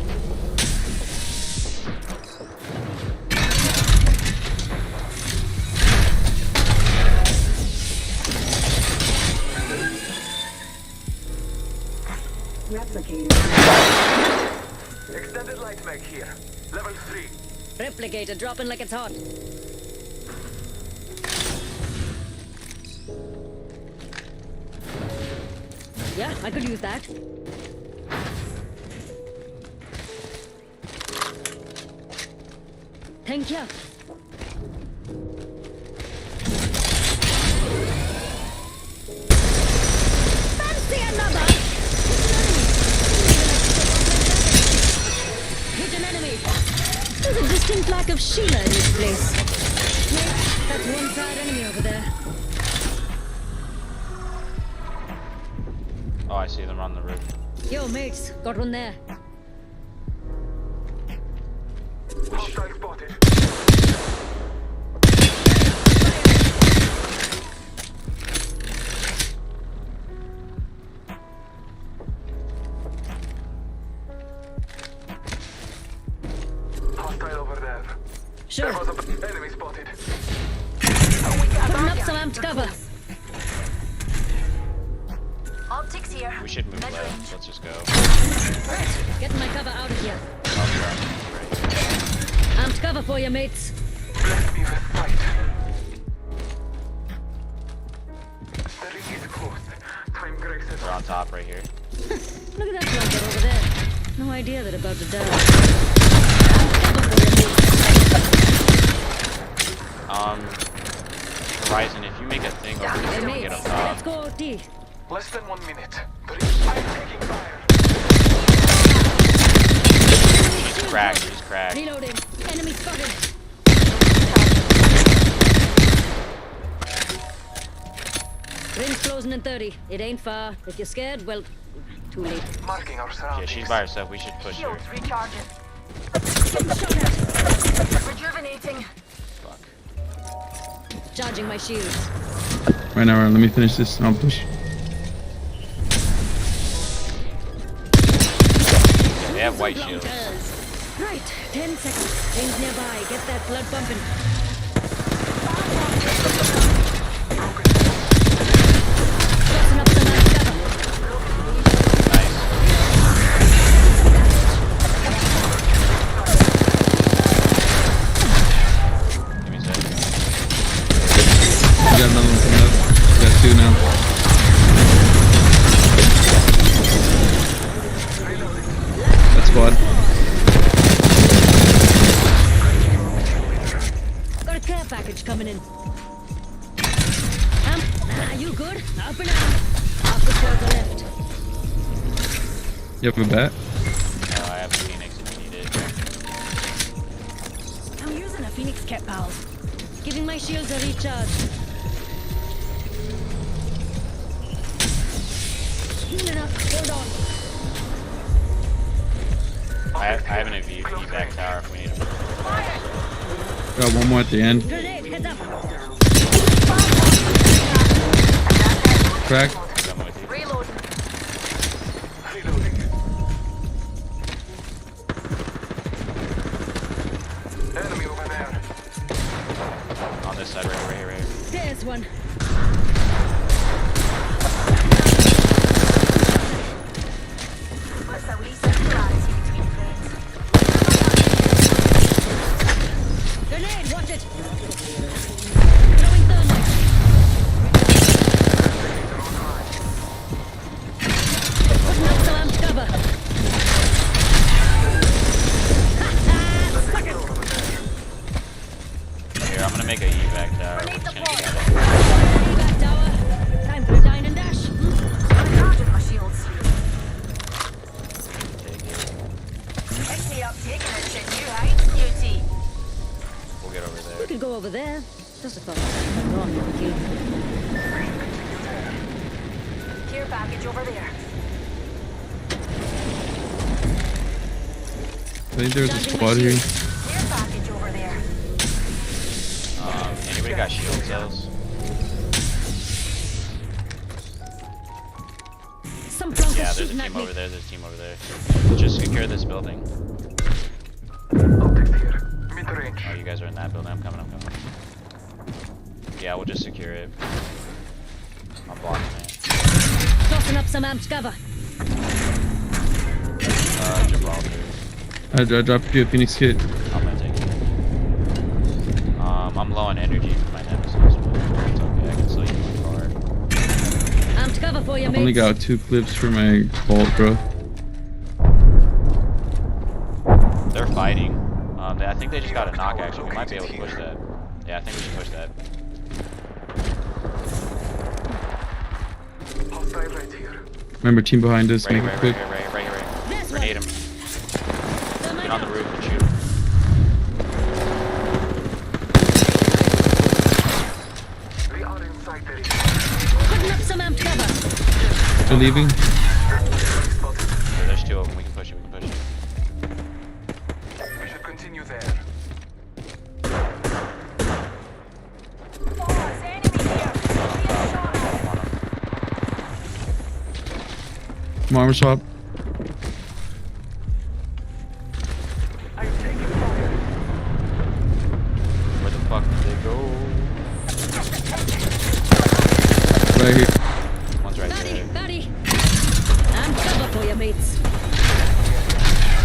Extended light mag here. Level 3. Replicator dropping like it's hot. Yeah, I could use that. Thank you. Fancy another! Hit an enemy. There's a distinct lack of Sheila in this place. Wait, that's one side enemy over there. Oh, I see them on the roof. Yo, mates, got one there. Hostile spotted. Hostile over there. Sure. There was an enemy spotted. Putting up some amped cover. Optics here. We should move left. Let's just go. Right, getting my cover out of here. Amped cover for you, mates. Bless me with sight. The ring is close. Time graces. We're on top right here. Look at that clunker over there. No idea they're about to die. Horizon, if you make a thing over here, Hey, we mates, get up let's top. go D. Less than 1 minute. The ring is taking fire. He's cracked, he's cracked. Reloading. Enemy spotted. Ring's closing in 30. It ain't far. If you're scared, well, too late. Marking our Yeah, surroundings. she's by herself. We should push her. Shields recharging. Rejuvenating. Charging my shields. Right now, let me finish this. I'll push. They have white shields. Right, 10 seconds. Rings nearby. Get that blood pumping. Tossing up some nice cover. Give me a sec. You got another one coming up. You got 2 now. That's squad. Got a care package coming in. Nah, you good? Up and out. Half the squads are left. You have a bat? No, I have a Phoenix if you need it. I'm using a Phoenix kit, pals. Giving my shields a recharge. Healing up. Hold on. I have an evac tower if we need him. Got one more at the end. Grenade, heads up. Crack. I'm with you. Reloading. Enemy over there. On this side, right here. There's one. What's a wee similarity between friends? Grenade, watch it. Throwing thermite. Putting up some amped cover. Suck it. Here, I'm gonna make a evac tower. We're just gonna get out of Evac tower. Time for a dine and dash. I'm charging my shields. Pick me up, taking it to new heights, beauty. We'll get over there. We could go over there. Just a thought. Wrong, kid. Care package over there. I think there's a squad here. Care package over there. Anybody got shield cells? Some plunkers Yeah, there's a shooting at team me. over there. There's a team over there. Just secure this building. Optics here. Mid-range. Oh, you guys are in that building. I'm coming. Yeah, we'll just secure it. I'm blocking it. Tossing up some amped cover. Gibraltar. I dropped you a Phoenix kit. I'm gonna take it. I'm low on energy for my nemesis, but it's okay. I can still use my car. Amped cover for you, I've mates. only got 2 clips for my bolt, bro. They're fighting. I think they just got a knock. Actually, we might be able to push that. Yeah, I think we should push that. Hostile right here. Remember, team behind us. Right Make it quick. here. Grenade him. Get on the roof and shoot. We are inside the ring. Putting up some amped cover. They're leaving. armor swap. Where the fuck did they go? Right here. One's right there. Buddy, I'm cover for you, mates.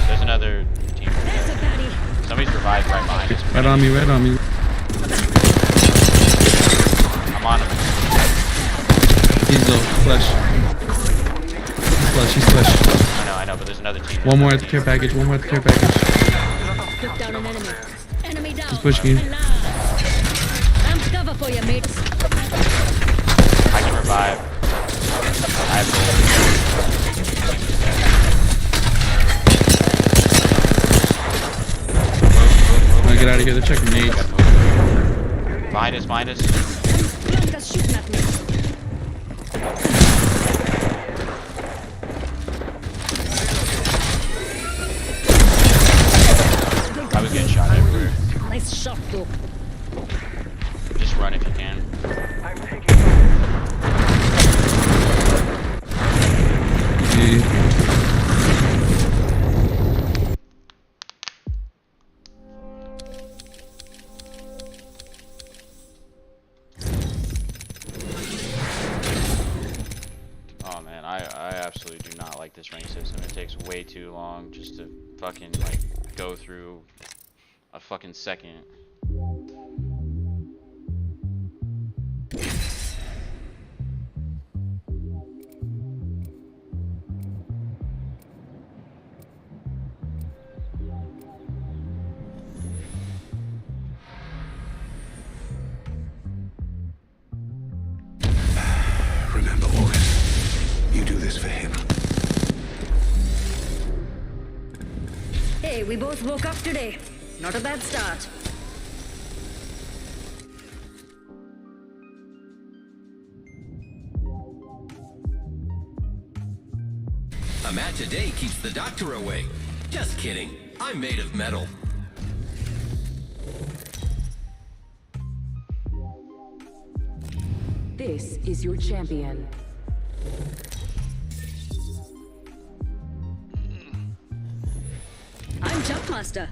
There's another team. There's a baddie. Somebody's revived right behind us. Right on me, right on me. I'm on him. He's low. Flesh. He's flesh. I know, but there's another team. One more at the care package. One more at the care package. Took down an enemy. Enemy down. He's pushing you. I'm cover for you, mates. I can revive. I have Get out of here. They're checking nades. Behind us, behind us. Blanca's shooting at me. I was getting shot everywhere. Nice shot, though. Just run if you can. Oh man, I absolutely do not like this rank system. It takes way too long just to fucking like go through a fucking second. Remember, August, you do this for him. Hey, we both woke up today. Not a bad start. A match a day keeps the doctor away. Just kidding. I'm made of metal. This is your champion. I'm Jumpmaster.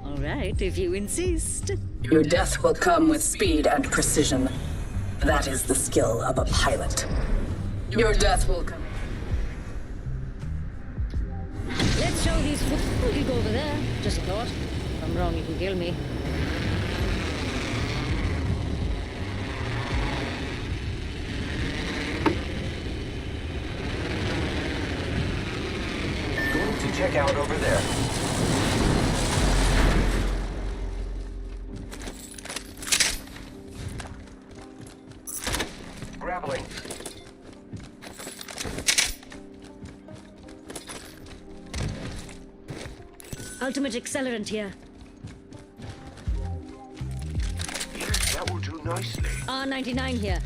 All right, if you insist. Your death will come with speed and precision. That is the skill of a pilot. Your death will come. Let's show these fools. You go over there. Just a thought. If I'm wrong, you can kill me. Going to check out over there. Grappling. Ultimate accelerant here. Yes, that will do nicely. R99 here.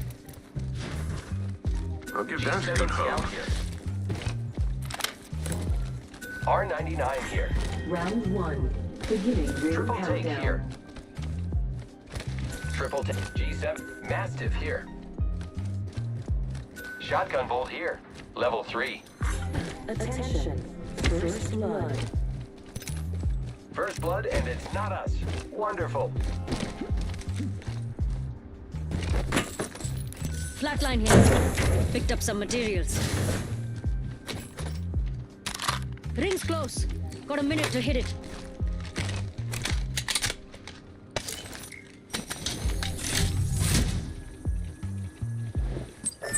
I'll give that a good hug. R99 here. Round one. Beginning ring Triple take countdown. here. Triple take. G7. Mastiff here. Shotgun bolt here. Level 3. Attention. First blood. First blood, and it's not us. Wonderful. Flatline here. Picked up some materials. Ring's close. Got a minute to hit it.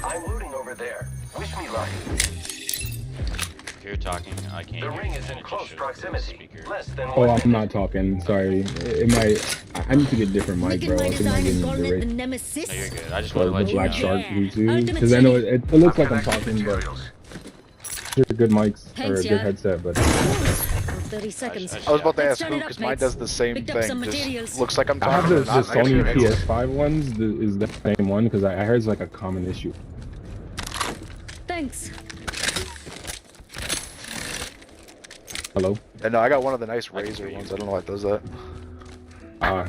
I'm looting over there. Wish me luck. If you're talking, I can't. The hear ring you, is and in it just close shows proximity. Less than Oh, 1 I'm minute. not talking. Sorry. It might. I need to get a different mic, bro. I think I'm getting Calling it the direct. Nemesis. No, you're good. I just want to The let you know. Black Shark V2. Because I know it looks like I'm talking, but they're good mics or a Thanks, good yeah. headset, but 30 seconds. I was about to Let's ask turn who, it up, because mine mates. does the same Picked up some thing. materials. Just looks like I'm I have talking. the Sony PS5 ones. Is the same one? Because I heard it's like a common issue. Thanks. Hello? No, I got one of the nice Razer ones. I don't know why it does that.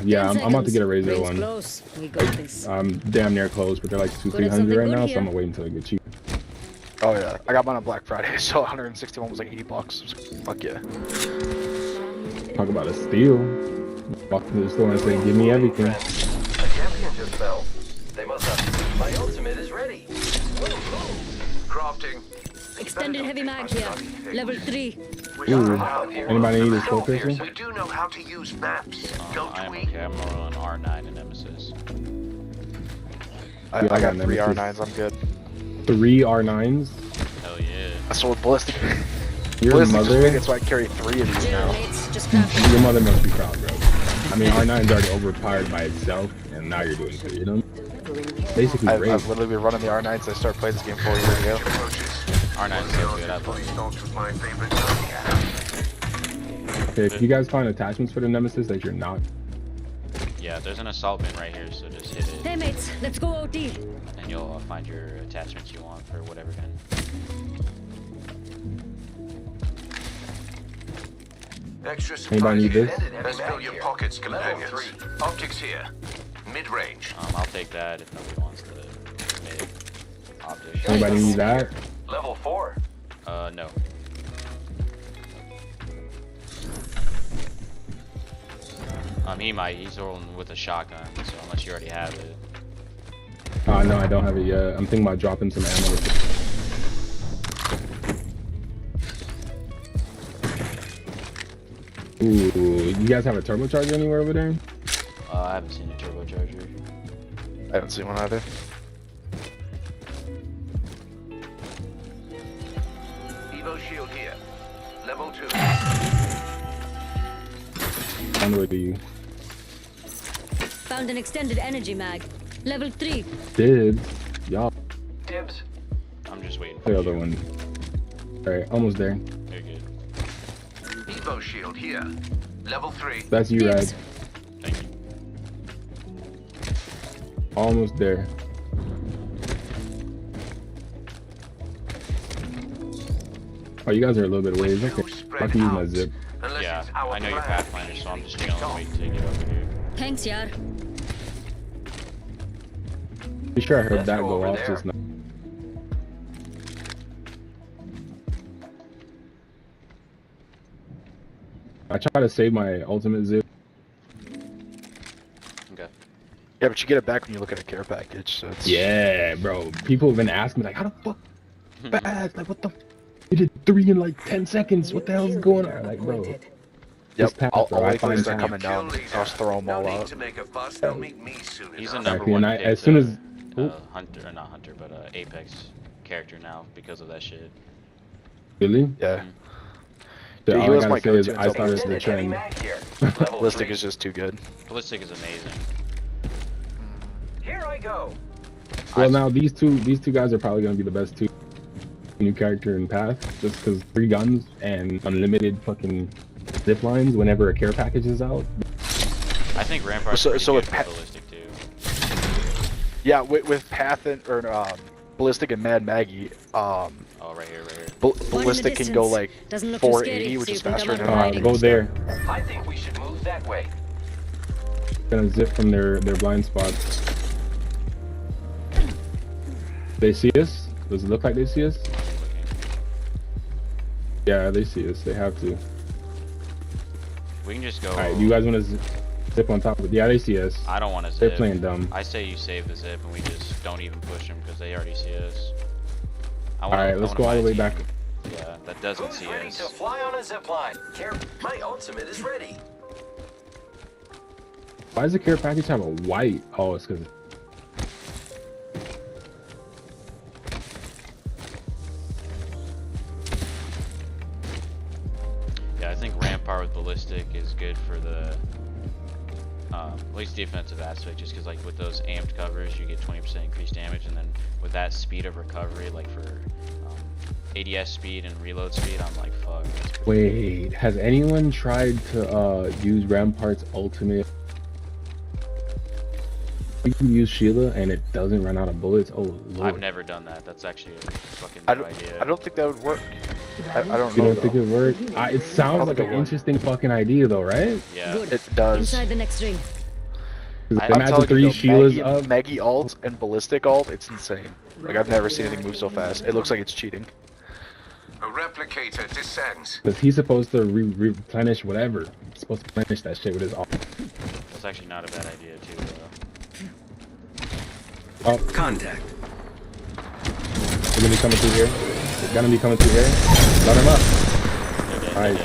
Yeah, 10 I'm about to get a seconds. Razer Rings one. close. We got this. Damn near close, but they're like Could have something $200-300 right good now, here. so I'm gonna wait until I get cheap. Oh yeah, I got mine on Black Friday, so 161 was like $80. Fuck yeah. Talk about a steal. Walk to the store and say, "Give me everything." A champion just fell. They must have. My ultimate is ready. Crafting. Extended heavy mag here. Level 3. Ooh. Anybody need a slow pistol? We do know how to use maps, don't I'm we? okay. I'm rolling R9 and Nemesis. I got 3 R9s, I'm good. 3 R9s? Hell yeah. I sold Ballistic. Your Ballistic mother? just made it so I carry 3 of these now. Your mother must be proud, bro. I mean, R9's already overpowered by itself, and now you're doing 3 of them. Basically, I've great. literally been running the R9 since I started playing this game 4 years ago. R9's so good. I love it. Okay, if you guys find attachments for the Nemesis that you're not, Yeah, there's an assault bin right here, so just hit it. Hey mates, let's go OT. And you'll find your attachments you want for whatever gun. Extra Anybody need this? Let's fill your pockets, companions. Optics here. Mid-range. I'll take that if nobody wants the mid optic. Anybody need that? Level 4. No. He's rolling with a shotgun, so unless you already have it. No, I don't have it yet. I'm thinking about dropping some ammo. Ooh, you guys have a turbocharger anywhere over there? I haven't seen a turbocharger. I haven't seen one either. Evo shield here. Level 2. On the way to you. Found an extended energy mag. Level 3. Did y'all? Dibs. I'm just waiting for The you. other one. Alright, almost there. You're good. Evo shield here. Level 3. That's you, Rad. Thank you. Almost there. Oh, you guys are a little bit ways. Okay. I can use my zip. Yeah, I know you're Pathfinder, so I'm just chilling, waiting to get over here. Thanks, Yar. Be sure I heard that go off just now. I try to save my ultimate zip. Okay. Yeah, but you get it back when you look at a care package, so it's... Yeah, bro. People have been asking me, like, how the fuck fast? Like, what the? You did 3 in like 10 seconds. What the hell's going on? Like, bro. Yep, path, all bro. I the find things are time. coming down. I'll just throw them all out. He's a Exactly, number one and I- pick, as soon as- Hunter, or not Hunter, but Apex character now because of that shit. Really? Yeah. Yeah, He all I was gotta my say is go-to I until started the trend. Ballistic is just too good. Ballistic is amazing. Here I go. Well, now these two guys are probably gonna be the best two new character in Path, just because 3 guns and unlimited fucking zip lines whenever a care package is out. I think Rampart's So- pretty so good with for Pat- Ballistic too. Yeah, with Path and Ballistic and Mad Maggie, Oh, right here, right here. Ballistic can go distance. like Doesn't look too 480, scary, which so is you can faster come than up riding Go and there. I think we should move that way. Gonna zip from their blind spots. They see us? Does it look like they see us? Yeah, they see us. They have to. We can just go. Alright, you guys wanna zip on top of it? Yeah, they see us. I don't want to zip. They're playing dumb. I say you save the zip and we just don't even push them because they already see us. Alright, let's go all the way back. Yeah, that doesn't see Ready to us. fly on a zipline. My ultimate is ready. Why does the care package have a white? Oh, it's because. Yeah, I think Rampart with Ballistic is good for the at least defensive aspect, just because like with those amped covers you get 20% increased damage, and then with that speed of recovery, like for ADS speed and reload speed, I'm like, fuck. That's pretty Wait, has anyone tried to use Rampart's ultimate? You can use Sheila and it doesn't run out of bullets. Oh lord. I've never done that. That's actually a fucking I good don't, idea. I don't think that would work. I don't You know. don't think it worked? It sounds like an interesting fucking idea though, right? Yeah. Good. It does. Inside the next ring. Imagine telling 3 you, though, Sheilas up. Maggie ult and Ballistic ult, it's insane. Like I've never seen anything move so fast. It looks like it's cheating. A replicator descends. Because he's supposed to replenish whatever. He's supposed to replenish that shit with his arm. That's actually not a bad idea too, though. Oh. Contact. They're gonna be coming through here. They're gonna be coming through here. Load him up. Alright.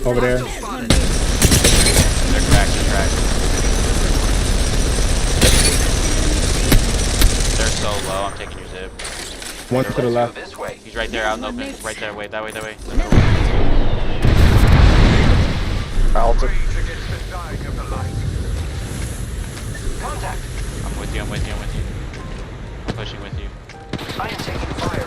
Over there. They're cracked, they're cracked. They're so low, I'm taking your zip. One to the left. He's right there out in the open. Right there, wait, that way, that way. Alta. Contact. I'm with you, I'm with you, I'm with you. I'm pushing with you. I am taking fire.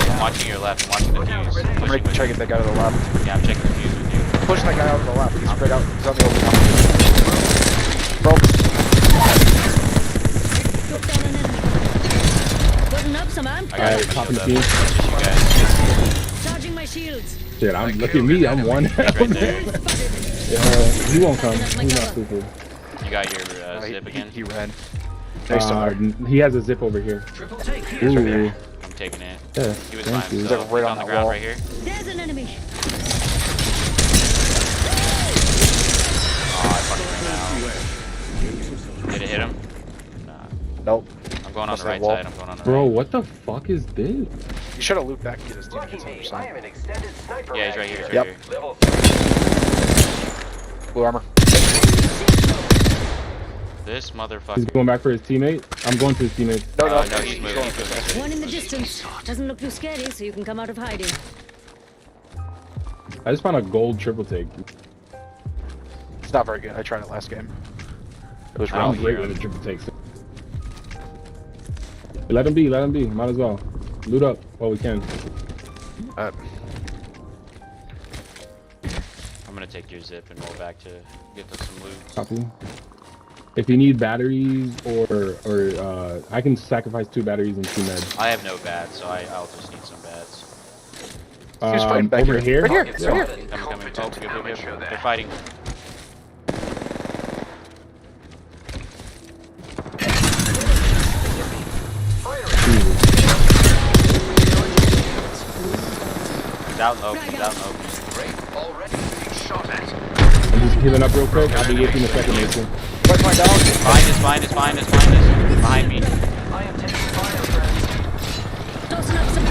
I'm watching your left, I'm watching the fuse. I'm ready to try to get that guy to the left. Yeah, I'm checking the fuse with you. Pushing that guy out to the left. He's straight out. He's on the open one. Broke. Putting up some amp. Alright, popping the fuse. Charging my shields. Shit, look at me, I'm one. Right there. He won't come. He's not stupid. You got your zip again? He ran. He has a zip over here. Ooh. I'm taking it. Yeah, He was thank fine. you. So He's like right he's on the that ground wall. right here. There's an enemy. Oh, I fucking ran out. Did it hit him? Nah. Nope. I'm going on the right wall. side. I'm going on the Bro, right. what the fuck is this? You should have looped back and get his teammates I 100%. am an extended sniper. Yeah, he's right here. He's Yep. right here. Level 3. Blue armor. This He's motherfucker. going back for his teammate. I'm going to his teammate. No, No, he's moving. He's moving. One in the distance. Doesn't look too scary, so you can come out of hiding. I just found a gold triple take. It's not very good. I tried it last game. It was I'm round. great with the triple takes. Let him be, let him be. Might as well. Loot up while we can. I'm gonna take your zip and roll back to get us some loot. Copy. If you need batteries or I can sacrifice 2 batteries and 2 meds. I have no bats, so I'll just need some bats. He's fighting back over here. Right here. Coming, Right here. coming. Oh, good. They're fighting. He's out low. He's out low. I'm just healing up real quick. I'll be with you in a second, Mason. Where's my dog? Behind us, behind us, behind us, behind us. Behind me. I am taking fire, friends. Tossing up some.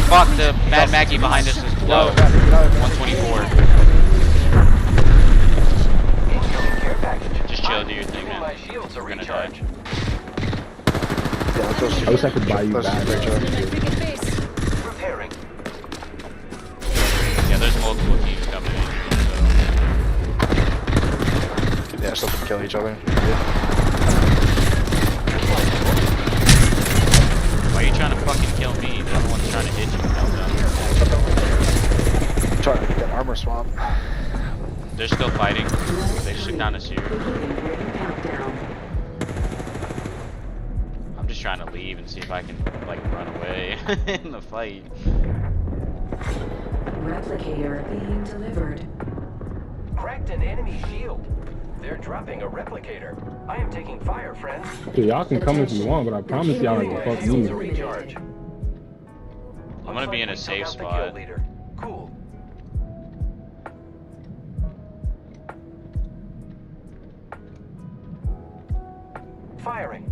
Fuck, the Mad Mackie behind us is low. 124. Incoming care package. Just chill, do your thing, My man. shields are We're gonna die. recharged. Yeah, those I wish I could buy you those back. two great jobs. Repairing. Yeah, there's multiple teams coming in. Yeah, just let them kill each other. Why are you trying to fucking kill me? The other one's trying to hit you. I'm trying to get that armor swap. They're still fighting. They should kind of see her. I'm just trying to leave and see if I can, like, run away in the fight. Replicator being delivered. Cracked an enemy shield. They're dropping a replicator. I am taking fire, friends. Dude, y'all can come if you want, but I promise y'all ain't gonna fuck Shields are me. recharged. I'm gonna be in a safe spot. Cool. Firing.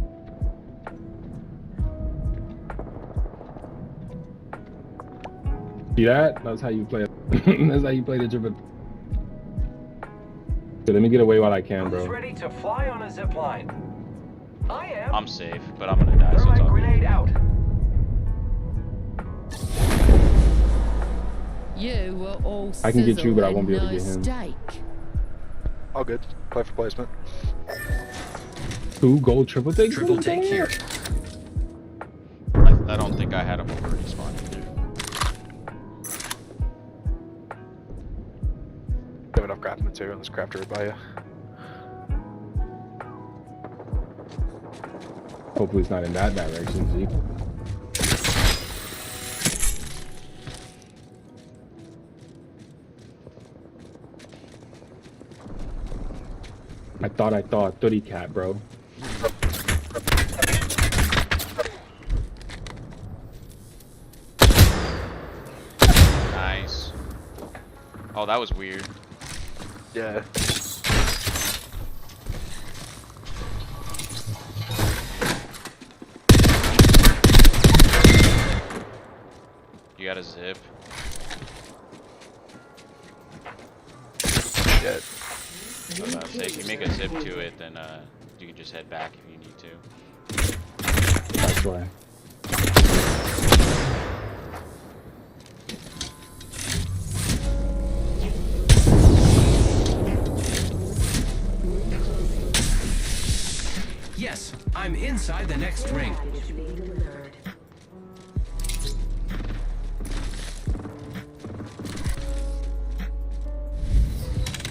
See that? That's how you play. That's how you play the triple. Dude, let me get away while I can, Who's bro. ready to fly on a zip line? I am. I'm safe, but I'm gonna die, so it's all good. Grenade out. You were all I can get you, but I won't be able to sizzling get no him. steak. All good. Play for placement. 2 gold triple takes? Triple take here. I don't think I had him over respawn either. Have enough crafting material in this crafter by you. Hopefully it's not in that direction, G. I thought 30 cat, bro. Oh, that was weird. Yeah. You got a zip. Yeah. I was about to say, if you make a zip to it, then you can just head back if you need to. That's why. Yes, I'm inside the next ring.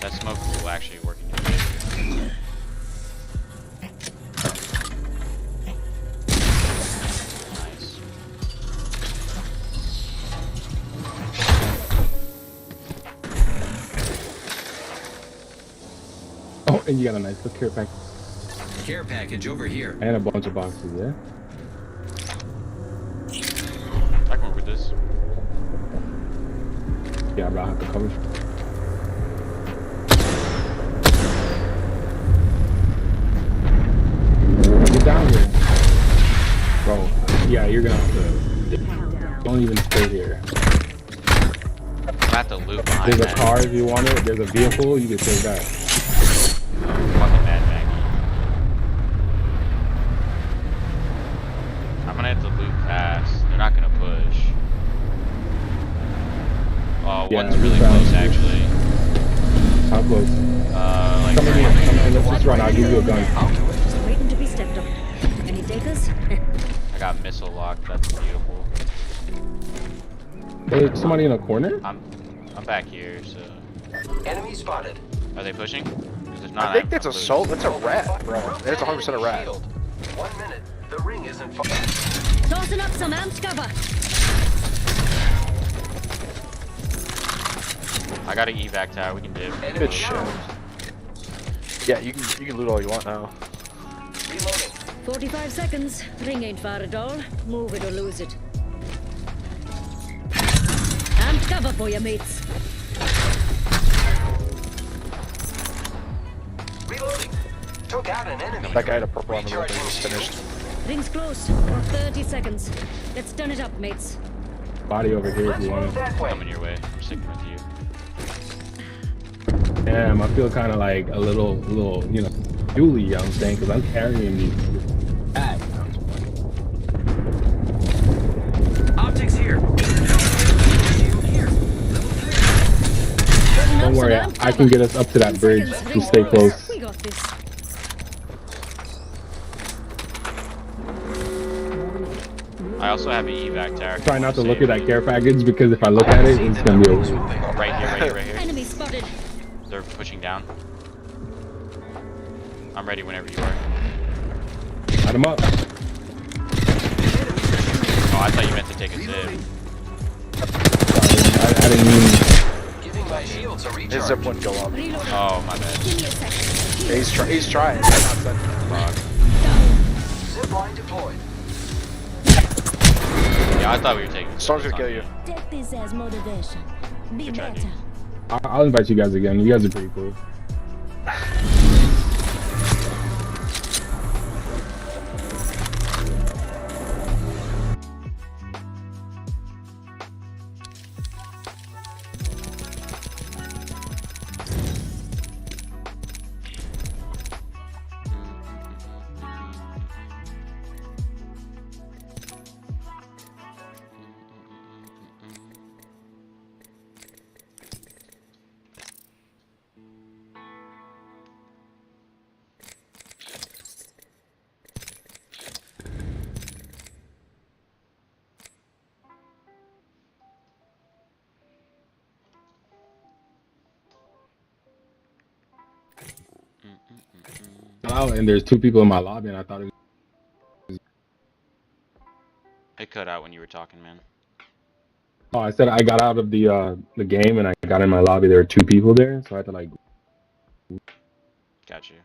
That smoke will actually work in your favor. Nice. Oh, and you got a nice little care pack. Care package over here. And a bunch of boxes, yeah? I can work with this. Yeah, bro, I have to cover. Get down here. Bro, yeah, you're gonna have to... Don't even stay here. I'm at the loop behind There's a that. car if you want it. There's a vehicle. You can take that. Fucking Mad Maggie. I'm gonna have to loop fast. They're not gonna push. Oh, Yeah, one's really fast. close actually. How close? Like Come in, let's just run. I'll give you a gun. Just waiting to be stepped on. Any takers? I got missile locked. That's beautiful. There's somebody in a corner? I'm back here, so. Enemy spotted. Are they pushing? 'Cause if not, I think that's a soul. That's a rat, bro. That's 100% a rat. 1 minute. The ring isn't far. Tossing up some amps cover. I got an evac tower. We can dip. Good shit. Yeah, you can loot all you want now. 45 seconds. Ring ain't far at all. Move it or lose it. Amp cover for you, mates. Reloading. Took out an enemy. That guy had a purple on the road. He was finished. Ring's close. 30 seconds. Let's done it up, mates. Body over here if you want it. Coming your way. I'm sticking with you. Damn, I feel kind of like a little, you know, Julie, you know what I'm saying? Because I'm carrying these. Optics here. Don't worry, I can get us up to that bridge. Just stay close. We got this. I also have an evac tower. Try not to look at that care package because if I look at it, it's gonna be over. Right here, right here, right here. Enemy spotted. They're pushing down. I'm ready whenever you are. Light him up. Oh, I thought you meant to take a zip. I didn't mean. Giving my shields a recharge. His zip wouldn't go up. Oh, my bad. Yeah, he's trying. Fuck. Zipline deployed. Yeah, I thought we were taking. Storm's gonna kill you. Take this as motivation. Be Good try, better. dude. I'll invite you guys again. You guys are pretty cool. Oh, and there's two people in my lobby, and I thought it was... It cut out when you were talking, man. Oh, I said I got out of the game, and I got in my lobby. There were two people there, so I had to like... Got you.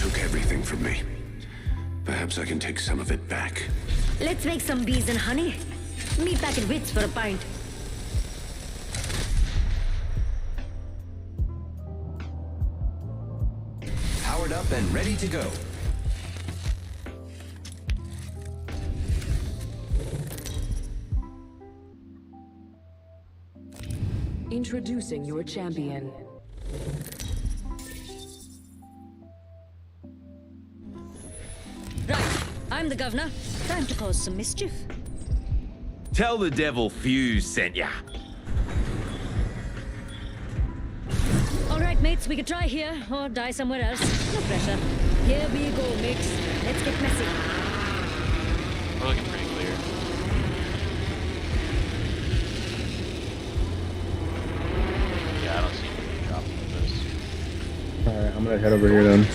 took everything from me. Perhaps I can take some of it back. Let's make some bees and honey. Meet back at Wits for a pint. Powered up and ready to go. Introducing your champion. Right, I'm the governor. Time to cause some mischief. Tell the devil Fuse sent ya. All right, mates, we could try here or die somewhere else. No pressure. Here we go, mates. Let's get messy. We're looking pretty clear. Yeah, I don't see any drops with this. Alright, I'm gonna head over here then.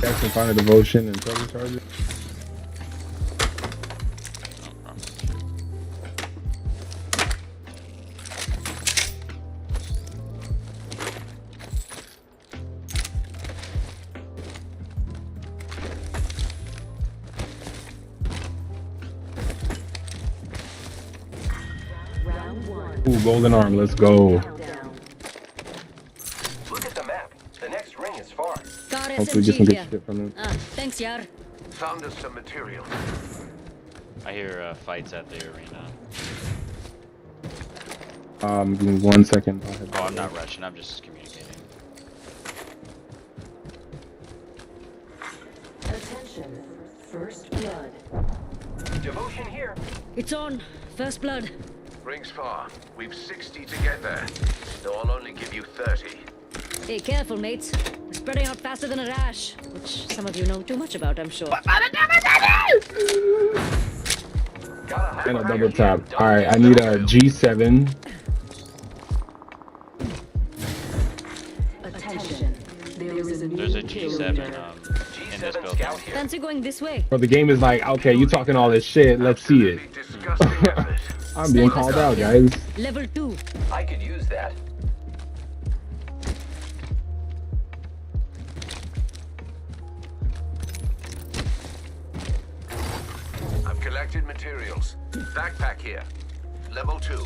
Got some final devotion and turbocharger. Ooh, golden arm, let's go. Look at the map. The next ring is far. Got Hopefully get SMG some good here. shit from him. Thanks, Yar. Found us some material. I hear fights at the arena. Give me 1 second. Oh, I'm not rushing, I'm just communicating. Attention. First blood. Devotion here. It's on. First blood. Ring's far. We've 60 to get there. So I'll only give you 30. Hey, careful, mates. We're spreading out faster than a rash, which some of you know too much about, I'm sure. And a double tap. Alright, I need a G7. Attention. There's a G7 in this building. Fancy going this way? But the game is like, okay, you talking all this shit, let's see it. I'm being called out, guys. Level 2. I could use that. I've collected materials. Backpack here. Level 2.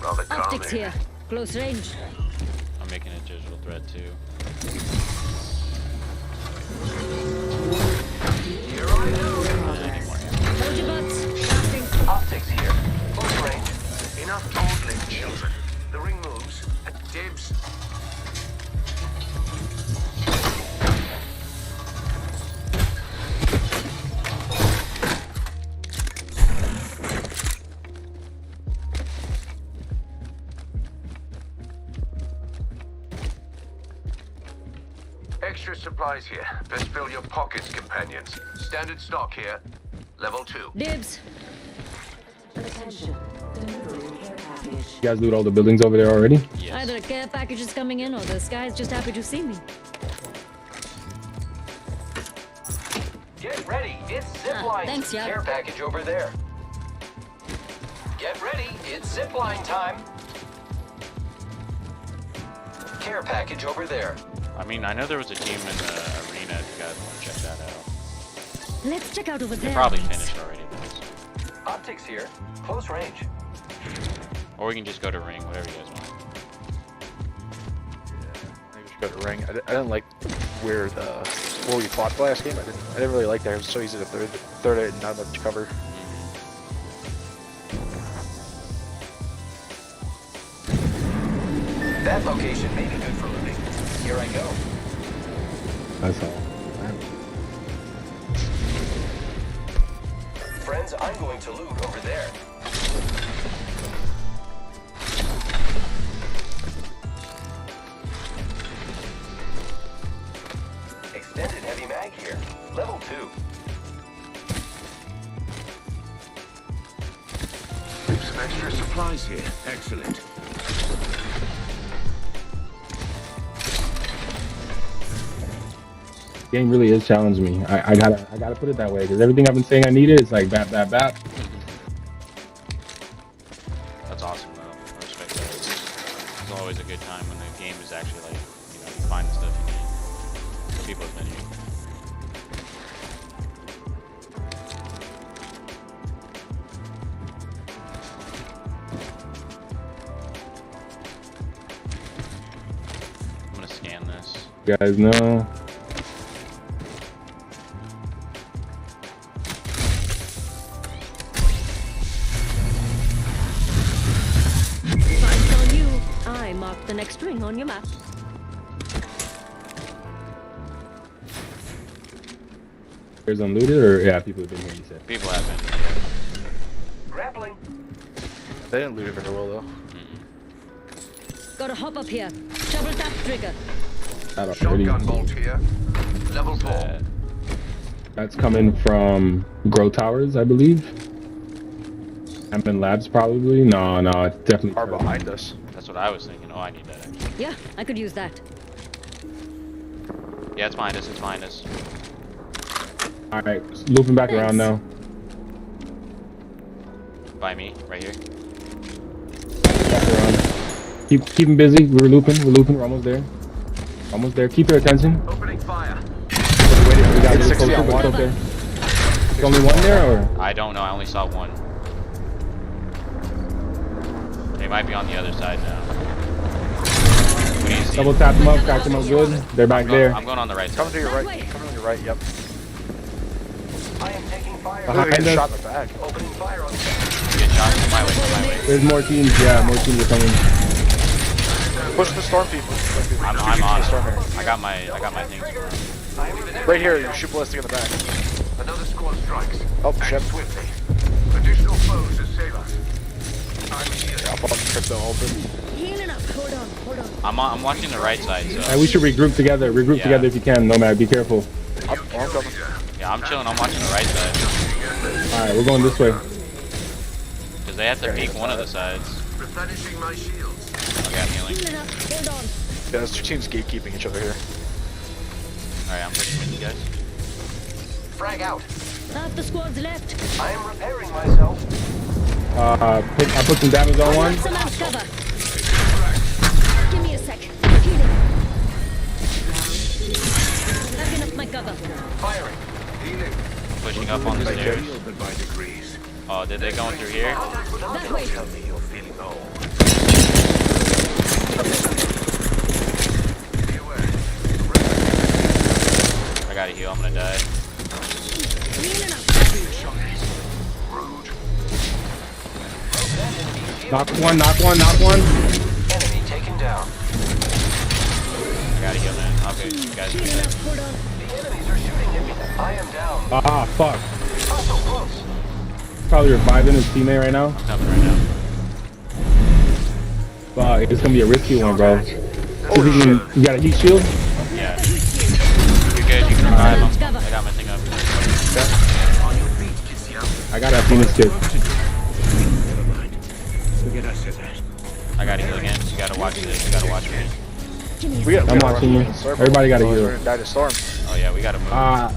Rather Optics calming. here. Close range. I'm making a digital threat too. Hold your butts. Casting. Optics here. Close range. Enough dawdling, children. The ring moves. Dibs. Extra supplies here. Best fill your pockets, companions. Standard stock here. Level 2. Dibs. Attention. Delivering care package. You guys loot all the buildings over there already? Either a care package is coming in or the sky's just happy to see me. Get ready. It's zipline. Thanks, Yar. Care package over there. Get ready. It's zipline time. Care package over there. I mean, I know there was a team in the arena if you guys want to check that out. Let's check out over there. They probably finished already, though. Optics here. Close range. Or we can just go to ring, whatever you guys want. I think we should go to ring. I didn't like where we fought the last game. I didn't really like that. It was so easy to third it and not much cover. That location may be good for looting. Here I go. That's all. Friends, I'm going to loot over there. Extended heavy mag here. Level 2. We've some extra supplies here. Excellent. Game really is challenging me. I gotta put it that way because everything I've been saying I needed is like bap. That's awesome though. I respect that. It's always a good time when the game is actually like, you know, you find the stuff you need. People have been here. I'm gonna scan this. You guys know. Eyes on you. I mark the next ring on your map. There's unlooted or yeah, people have been here. You said. People have been. Grappling. They didn't loot it very well though. Gotta hop up here. Double tap trigger. Shotgun bolt here. Level 4. That's coming from Grow Towers, I believe. Hammond Labs probably. No, it's definitely Are behind us. That's what I was thinking. Oh, I need that actually. Yeah, I could use that. Yeah, it's behind us. It's behind us. All right, looping back around now. By me, right here. Back around. Keep them busy. We're looping. We're almost there. Almost there. Keep your attention. Opening fire. We got this closer, but it's okay. There's only one there, or? I don't know. I only saw one. They might be on the other side now. What do you see? Double tap them up, crack them up good. They're back there. I'm going on the right side. Coming to your right. Coming on your right. Yep. I am taking fire. Behind Get us. shot in the back. Opening fire on the Get shot. Come my way. Come my way. There's more teams. Yeah, more teams are coming. Push the storm people. I'm on it. I got my things. Right here. You shoot ballistic in the back. Another squad strikes. Oh shit. Swiftly. Additional foes assail us. I'm here. Yeah, I'll pop the crypto open. Healing up. Hold on. I'm watching the right side. So. We should regroup together. Regroup together if you can. Nomad, be careful. I'm coming. Yeah, I'm chilling. I'm watching the right side. All right, we're going this way. Because they have to peek one of the sides. Replenishing my shields. Okay, I'm healing. Healing up. Hold on. Yeah, there's two teams gatekeeping each other here. Alright, I'm pushing with you guys. frag out. Half the squad's left. I am repairing myself. I put some damage on one. Some out cover. Give me a sec. Healing. Backing up my cover. Firing. Healing. Pushing up on the stairs. By degrees. Oh, did they go through here? That way. Tell me you're feeling low. Be aware. I gotta heal, I'm gonna die. Healing up. Knock one. Enemy taken down. I gotta heal, man. Okay, you guys do Healing that. up. Hold on. The enemies are shooting at me. I am down. Ah, fuck. Oh, so close. Probably reviving his teammate right now. I'm coming right now. Fuck, it's gonna be a risky one, bro. See if you got a heat shield? Yeah. You're good, you can revive him. I got my thing up. I got a Phoenix kit. I gotta heal again. You gotta watch this. You gotta watch me. I'm watching you. Everybody gotta We're heal. gonna die to storm. Oh yeah, we gotta move.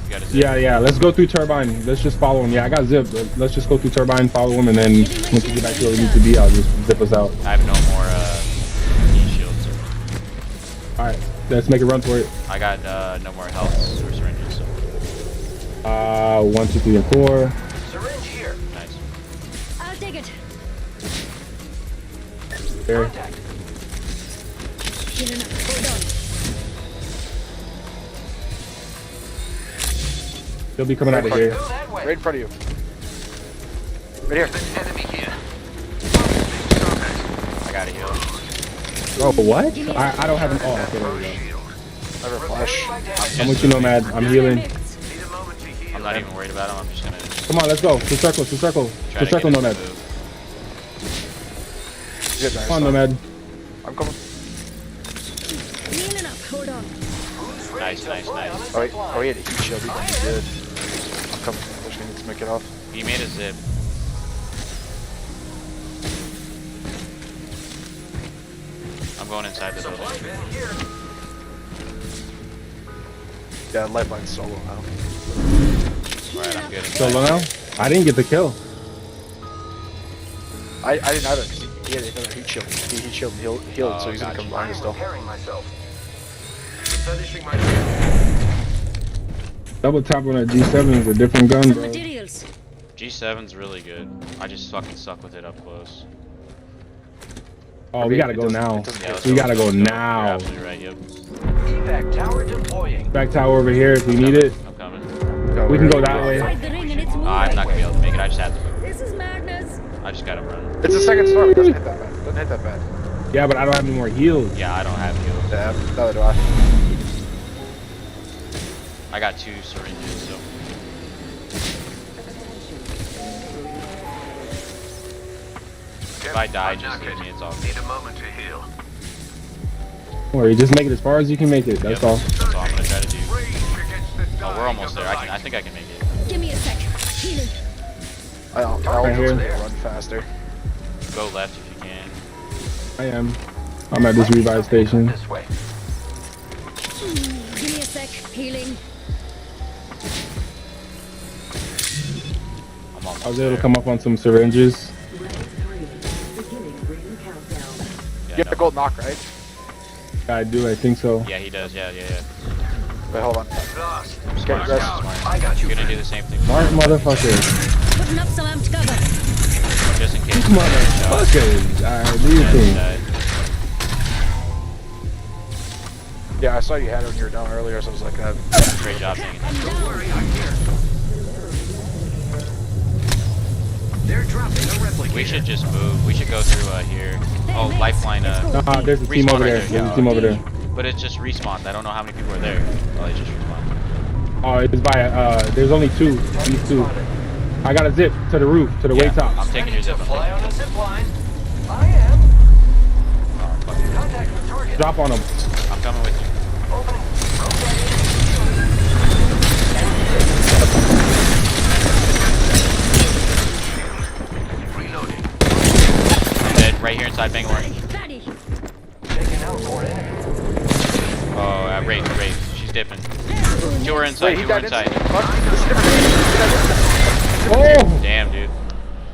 We gotta zip. Yeah. Let's go through turbine. Let's just follow him. Yeah, I got zip. Let's just go through turbine, follow him, and then once we get back to where we need to be, I'll just zip us out. I have no more heat shields. All right, let's make a run for it. I got no more health or syringes. So. 1, 2, 3, and 4. Syringe here. Nice. I'll take it. There. Contact. Healing up. Hold on. They'll be coming out of here. Go that way. Right in front of you. Right here. Enemy here. I gotta heal. Oh, what? I don't have an. Oh, okay, there we go. Never flash. I'm with you, Nomad. I'm healing. Need a moment to heal. I'm not even worried about him. I'm just gonna Come on, let's go. To circle. try To to circle, get him Nomad. to move. Good, Come on, Nomad. I'm coming. Healing up. Hold on. Nice. Oh, wait. Oh, he had a heat shield. He did. I'm coming. I just need to make it off. He made a zip. I'm going inside the building. Yeah, Lifeline's solo now. Alright, I'm good. Solo now? I didn't get the kill. I didn't either because he had another heat shield. He heat shield and healed, so he's gonna come behind us still. Double tap on a G7 is a different gun, bro. Materials. G7's really good. I just fucking suck with it up close. Oh, we gotta go now. Yeah, We gotta go You're now. absolutely right, yep. Evac tower deploying. Back tower over here if we need it. I'm coming. We can go that way. Inside the ring and it's moving. I'm not gonna be able to make it. I just have to. This is madness. I just gotta run. It's a second storm. It doesn't hit that bad. Doesn't hit that bad. Yeah, but I don't have any more heals. Yeah, I don't have heals. Yeah, neither do I. I got 2 syringes, so. If I die, just leave me. It's all good. Need a moment to heal. Don't worry, just make it as far as you can make it. That's all. That's all I'm gonna try to do. Oh, we're almost there. I think I can make it. Give me a sec. Healing. I'll Right here. run faster. Go left if you can. I am. I'm at this revive station. This way. Give me a sec. Healing. I'm almost I was able to there. come up on some syringes. You have the gold knock, right? I do, I think so. Yeah, he does. Yeah. Wait, hold on. Smart. I got you. You're gonna do the same thing. Smart motherfucker. Putting up some amped cover. Just in case. Motherfuckers. Alright, do your thing. Yeah, I saw you had it when you were down earlier, so I was like, Great job, Dang. Don't worry, I'm here. They're dropping a replicator. We should just move. We should go through here. Oh, lifeline. Nah, there's a team respawn over right there. There's a team over there. But it's just respawned. I don't know how many people are there. Oh, they just respawned. Oh, it's by, there's only 2. These 2. I got a zip to the roof, to the way top. I'm taking your zip. Fly on a zip line. I am. Oh, fuck. Contact with target. Drop on them. I'm coming with you. Opening. Reloading. I'm dead. Right here inside Bangalore. Taking out more enemies. Oh, Wraith. She's dipping. 2 are inside. 2 are inside. Oh! Damn, dude.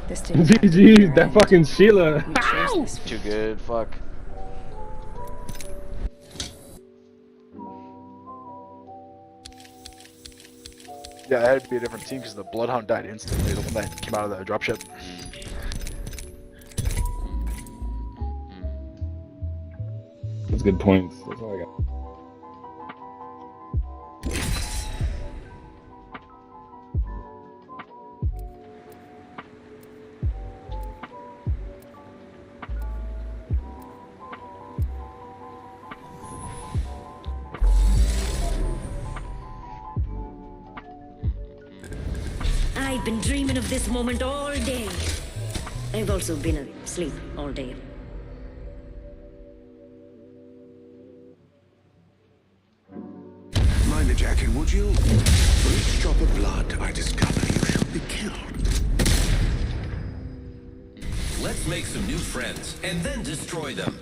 GG, that fucking Sheila. too good, fuck. Yeah, it had to be a different team because the Bloodhound died instantly, the one that came out of the dropship. That's good points. That's all I got. I've been dreaming of this moment all day. I've also been asleep all day. Mind the jacket, would you? For each drop of blood I discover, you shall be killed. Let's make some new friends and then destroy them.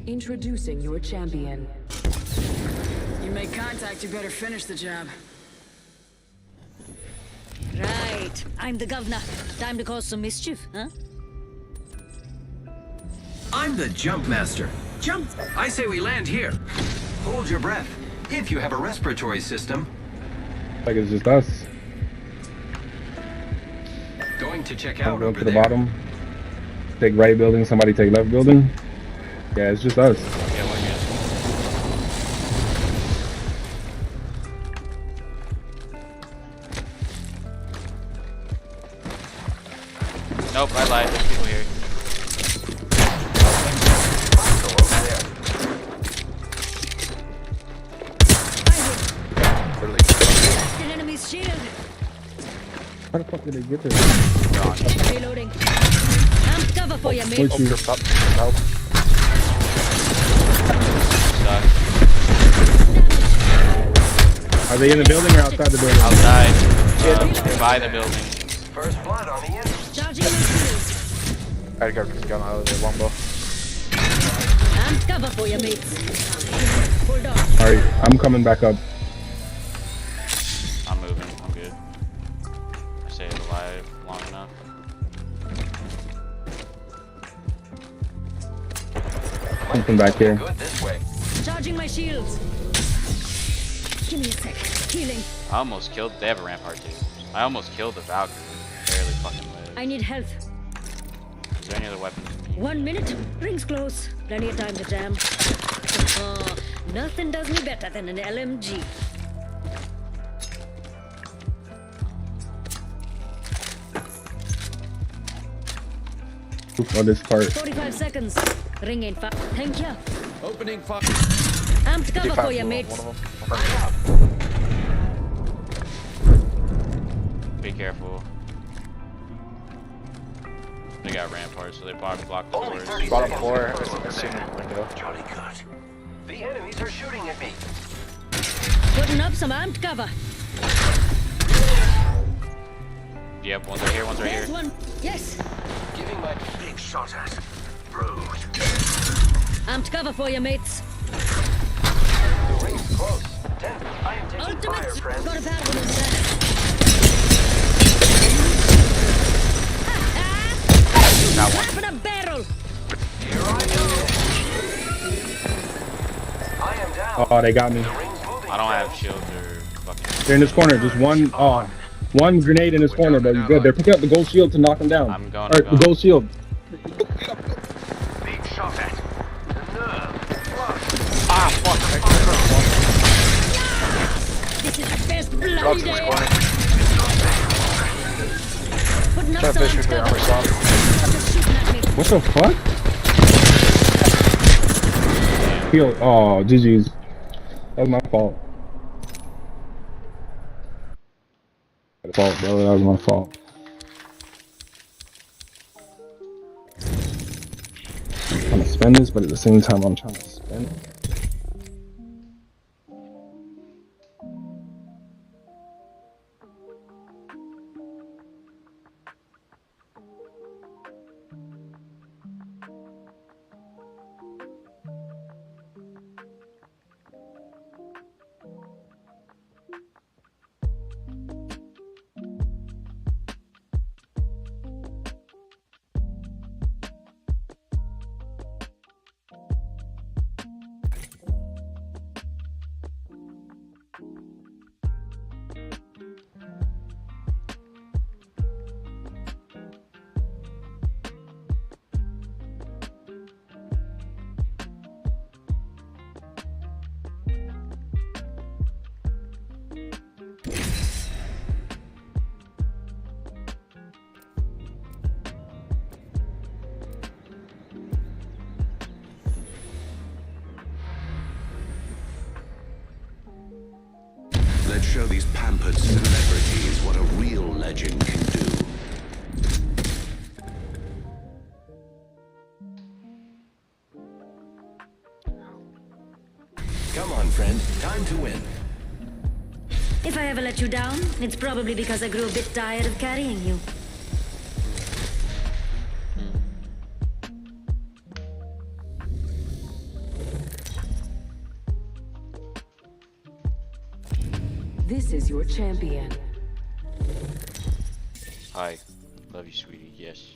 Introducing your champion. You make contact, you better finish the job. Right. I'm the governor. Time to cause some mischief, huh? I'm the jump master. Jump! I say we land here. Hold your breath. If you have a respiratory system. Like it's just us. Going to check I'm out going over to the there. bottom. Take right building, somebody take left building. Yeah, it's just us. Yeah, we're good. Nope, I lied. There's people here. An enemy's shield. How the fuck did they get there? Reloading. Amped cover for you, mate. Where's you? Help. Are they in the building or outside the building? Outside. By the building. First blood on the enemy. Charging my shields. I got the gun out of the longbow. I'm cover for you, mates. Hold on. Alright, I'm coming back up. I'm moving. I'm good. I stayed alive long enough. Something back here. Good this way. Charging my shields. Give me a sec. Healing. I almost killed. They have a rampart too. I almost killed the Valkyrie. Barely fucking lived. I need health. Is there any other weapons? 1 minute. Rings close. Plenty of time to jam. Nothing does me better than an LMG. On this part. 45 seconds. Ring ain't far. Thank you. Opening fire. Amped cover for you, mates. Be careful. They got ramparts, so they probably block the doors. Bottom floor. I seen the window. Jolly good. The enemies are shooting at me. Putting up some amped cover. Yep, one's right here, one's right There's here. one. Yes. Giving my big shot at. Rude. Amped cover for you, mates. The ring's close. 10. I am taking fire, Ultimates. friends. Got a battle with that. Got one. Half in a barrel. Here I go. I am down. Oh, they got me. The ring's moving. I don't have shields or fucking. They're in this corner. Just one. Oh, one grenade in this corner, but you're good. They're picking up the gold shield to knock him down. I'm going. Alright, the gold shield. Big shot at. The nerve. Ah, fuck. This is the best bloody Drops in this day. corner. Putting up Trying to some fish with amped their armor cover. soft. Just shooting at me. What the fuck? Heal. Oh, GG's. That was my fault. Bro. That was my fault. I'm trying to spend this, but at the same time, I'm trying to spend it. Let's show these pampered celebrities what a real legend can do. Come on, friend. Time to win. If I ever let you down, it's probably because I grew a bit tired of carrying you. This is your champion. Hi. Love you, sweetie. Yes.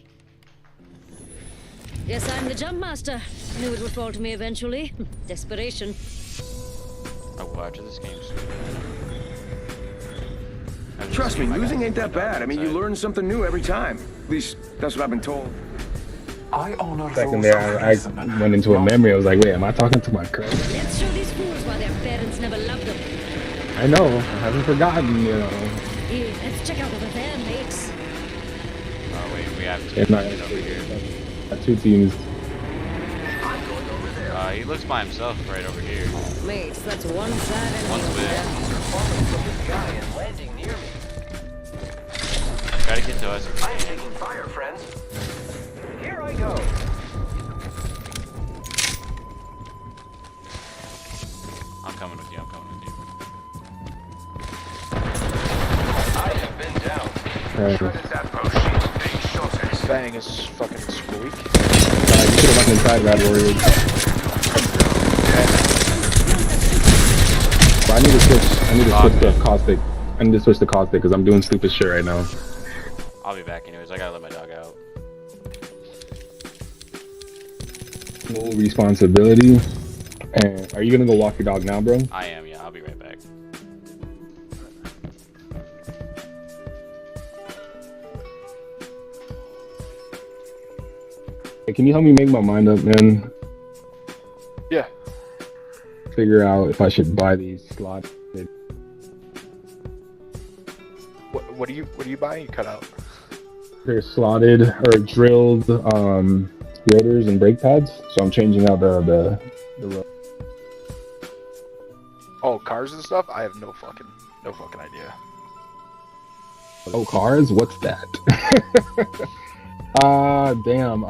Yes, I'm the jump master. Knew it would fall to me eventually. Desperation. I will after this game. Trust me, losing ain't that bad. I mean, you learn something new every time. At least, that's what I've been told. I honor Second there, I went into a memory. I was like, wait, am I talking to my cousin? Let's show these fools why their parents never loved them. I know. I haven't forgotten, you know. Here, let's check out over there, mates. Oh wait, we have two It's not teams over here. two teams. He looks by himself right over here. Mates, that's one side and One's with. Performance from the sky and landing near me. Try to get to us. I am taking fire, friends. Here I go. I'm coming with you. I'm coming with you. I have been down. Alright. That post sheet, big shot at. bang is fucking super weak. You should have fucking tried Rad Warriors. But I need to switch the caustic. I need to switch the caustic because I'm doing stupid shit right now. I'll be back anyways. I gotta let my dog out. Full responsibility. And are you gonna go walk your dog now, bro? I am, yeah. I'll be right back. Hey, can you help me make my mind up, man? Yeah. Figure out if I should buy these slots. What are you buying? You cut out. They're slotted or drilled rotors and brake pads, so I'm changing out the Oh, cars and stuff? I have no fucking idea. Oh, cars? What's that? Damn.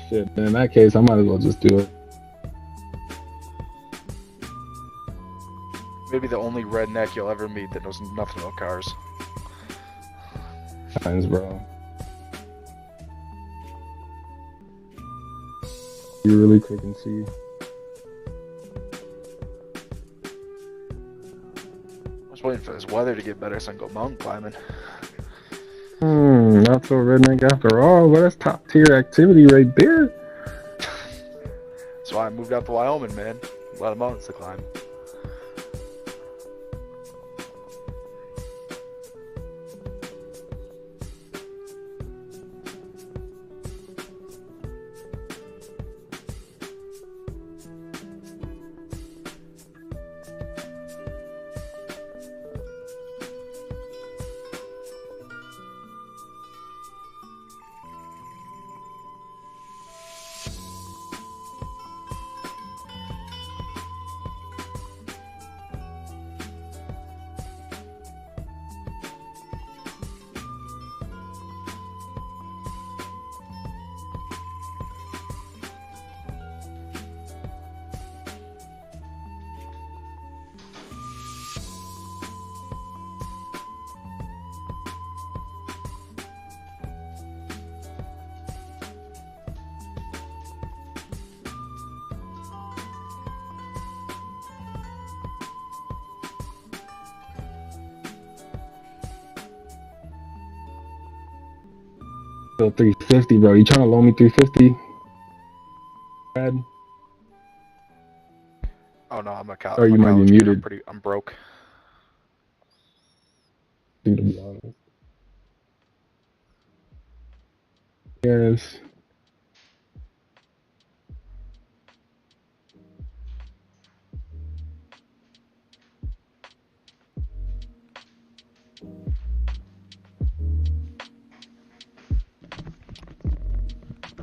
Shit. In that case, I might as well just do it. Maybe the only redneck you'll ever meet that knows nothing about cars. Thanks, bro. You really quick and see. I was waiting for this weather to get better so I can go mountain climbing. Not so redneck after all, but that's top tier activity right there. That's why I moved out to Wyoming, man. A lot of mountains to climb. Still 350, bro. You trying to loan me 350? Brad? Oh no, I'm a college. Or you might be muted. I'm broke. To be honest. Yes.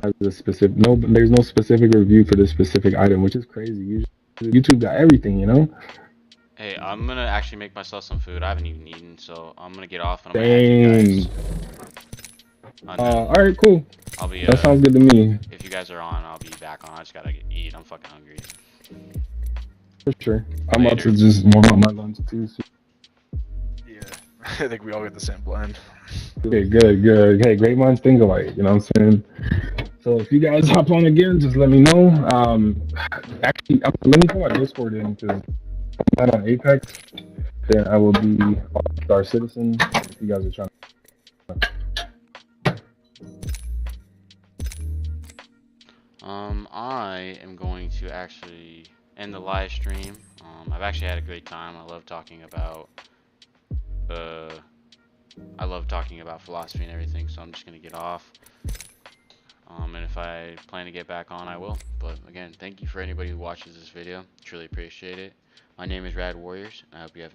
Has a specific there's no specific review for this specific item, which is crazy. Usually YouTube got everything, you know? Hey, I'm gonna actually make myself some food. I haven't even eaten, so I'm gonna get off and I'm gonna add you guys. Alright, cool. I'll be, that sounds good to me. If you guys are on, I'll be back on. I just gotta eat. I'm fucking hungry. For sure. I'm about to just warm up my lunch too. So. Yeah, I think we all get the same blend. Okay, good. Hey, great minds think alike, you know what I'm saying? So if you guys hop on again, just let me know. Actually, let me put my Discord in, because I'm on Apex, then I will be Star Citizen, if you guys are trying to. I am going to actually end the live stream. I've actually had a great time. I love talking about philosophy and everything, so I'm just gonna get off. And if I plan to get back on, I will. But again, thank you for anybody who watches this video. Truly appreciate it. My name is Rad Warriors, and I hope you have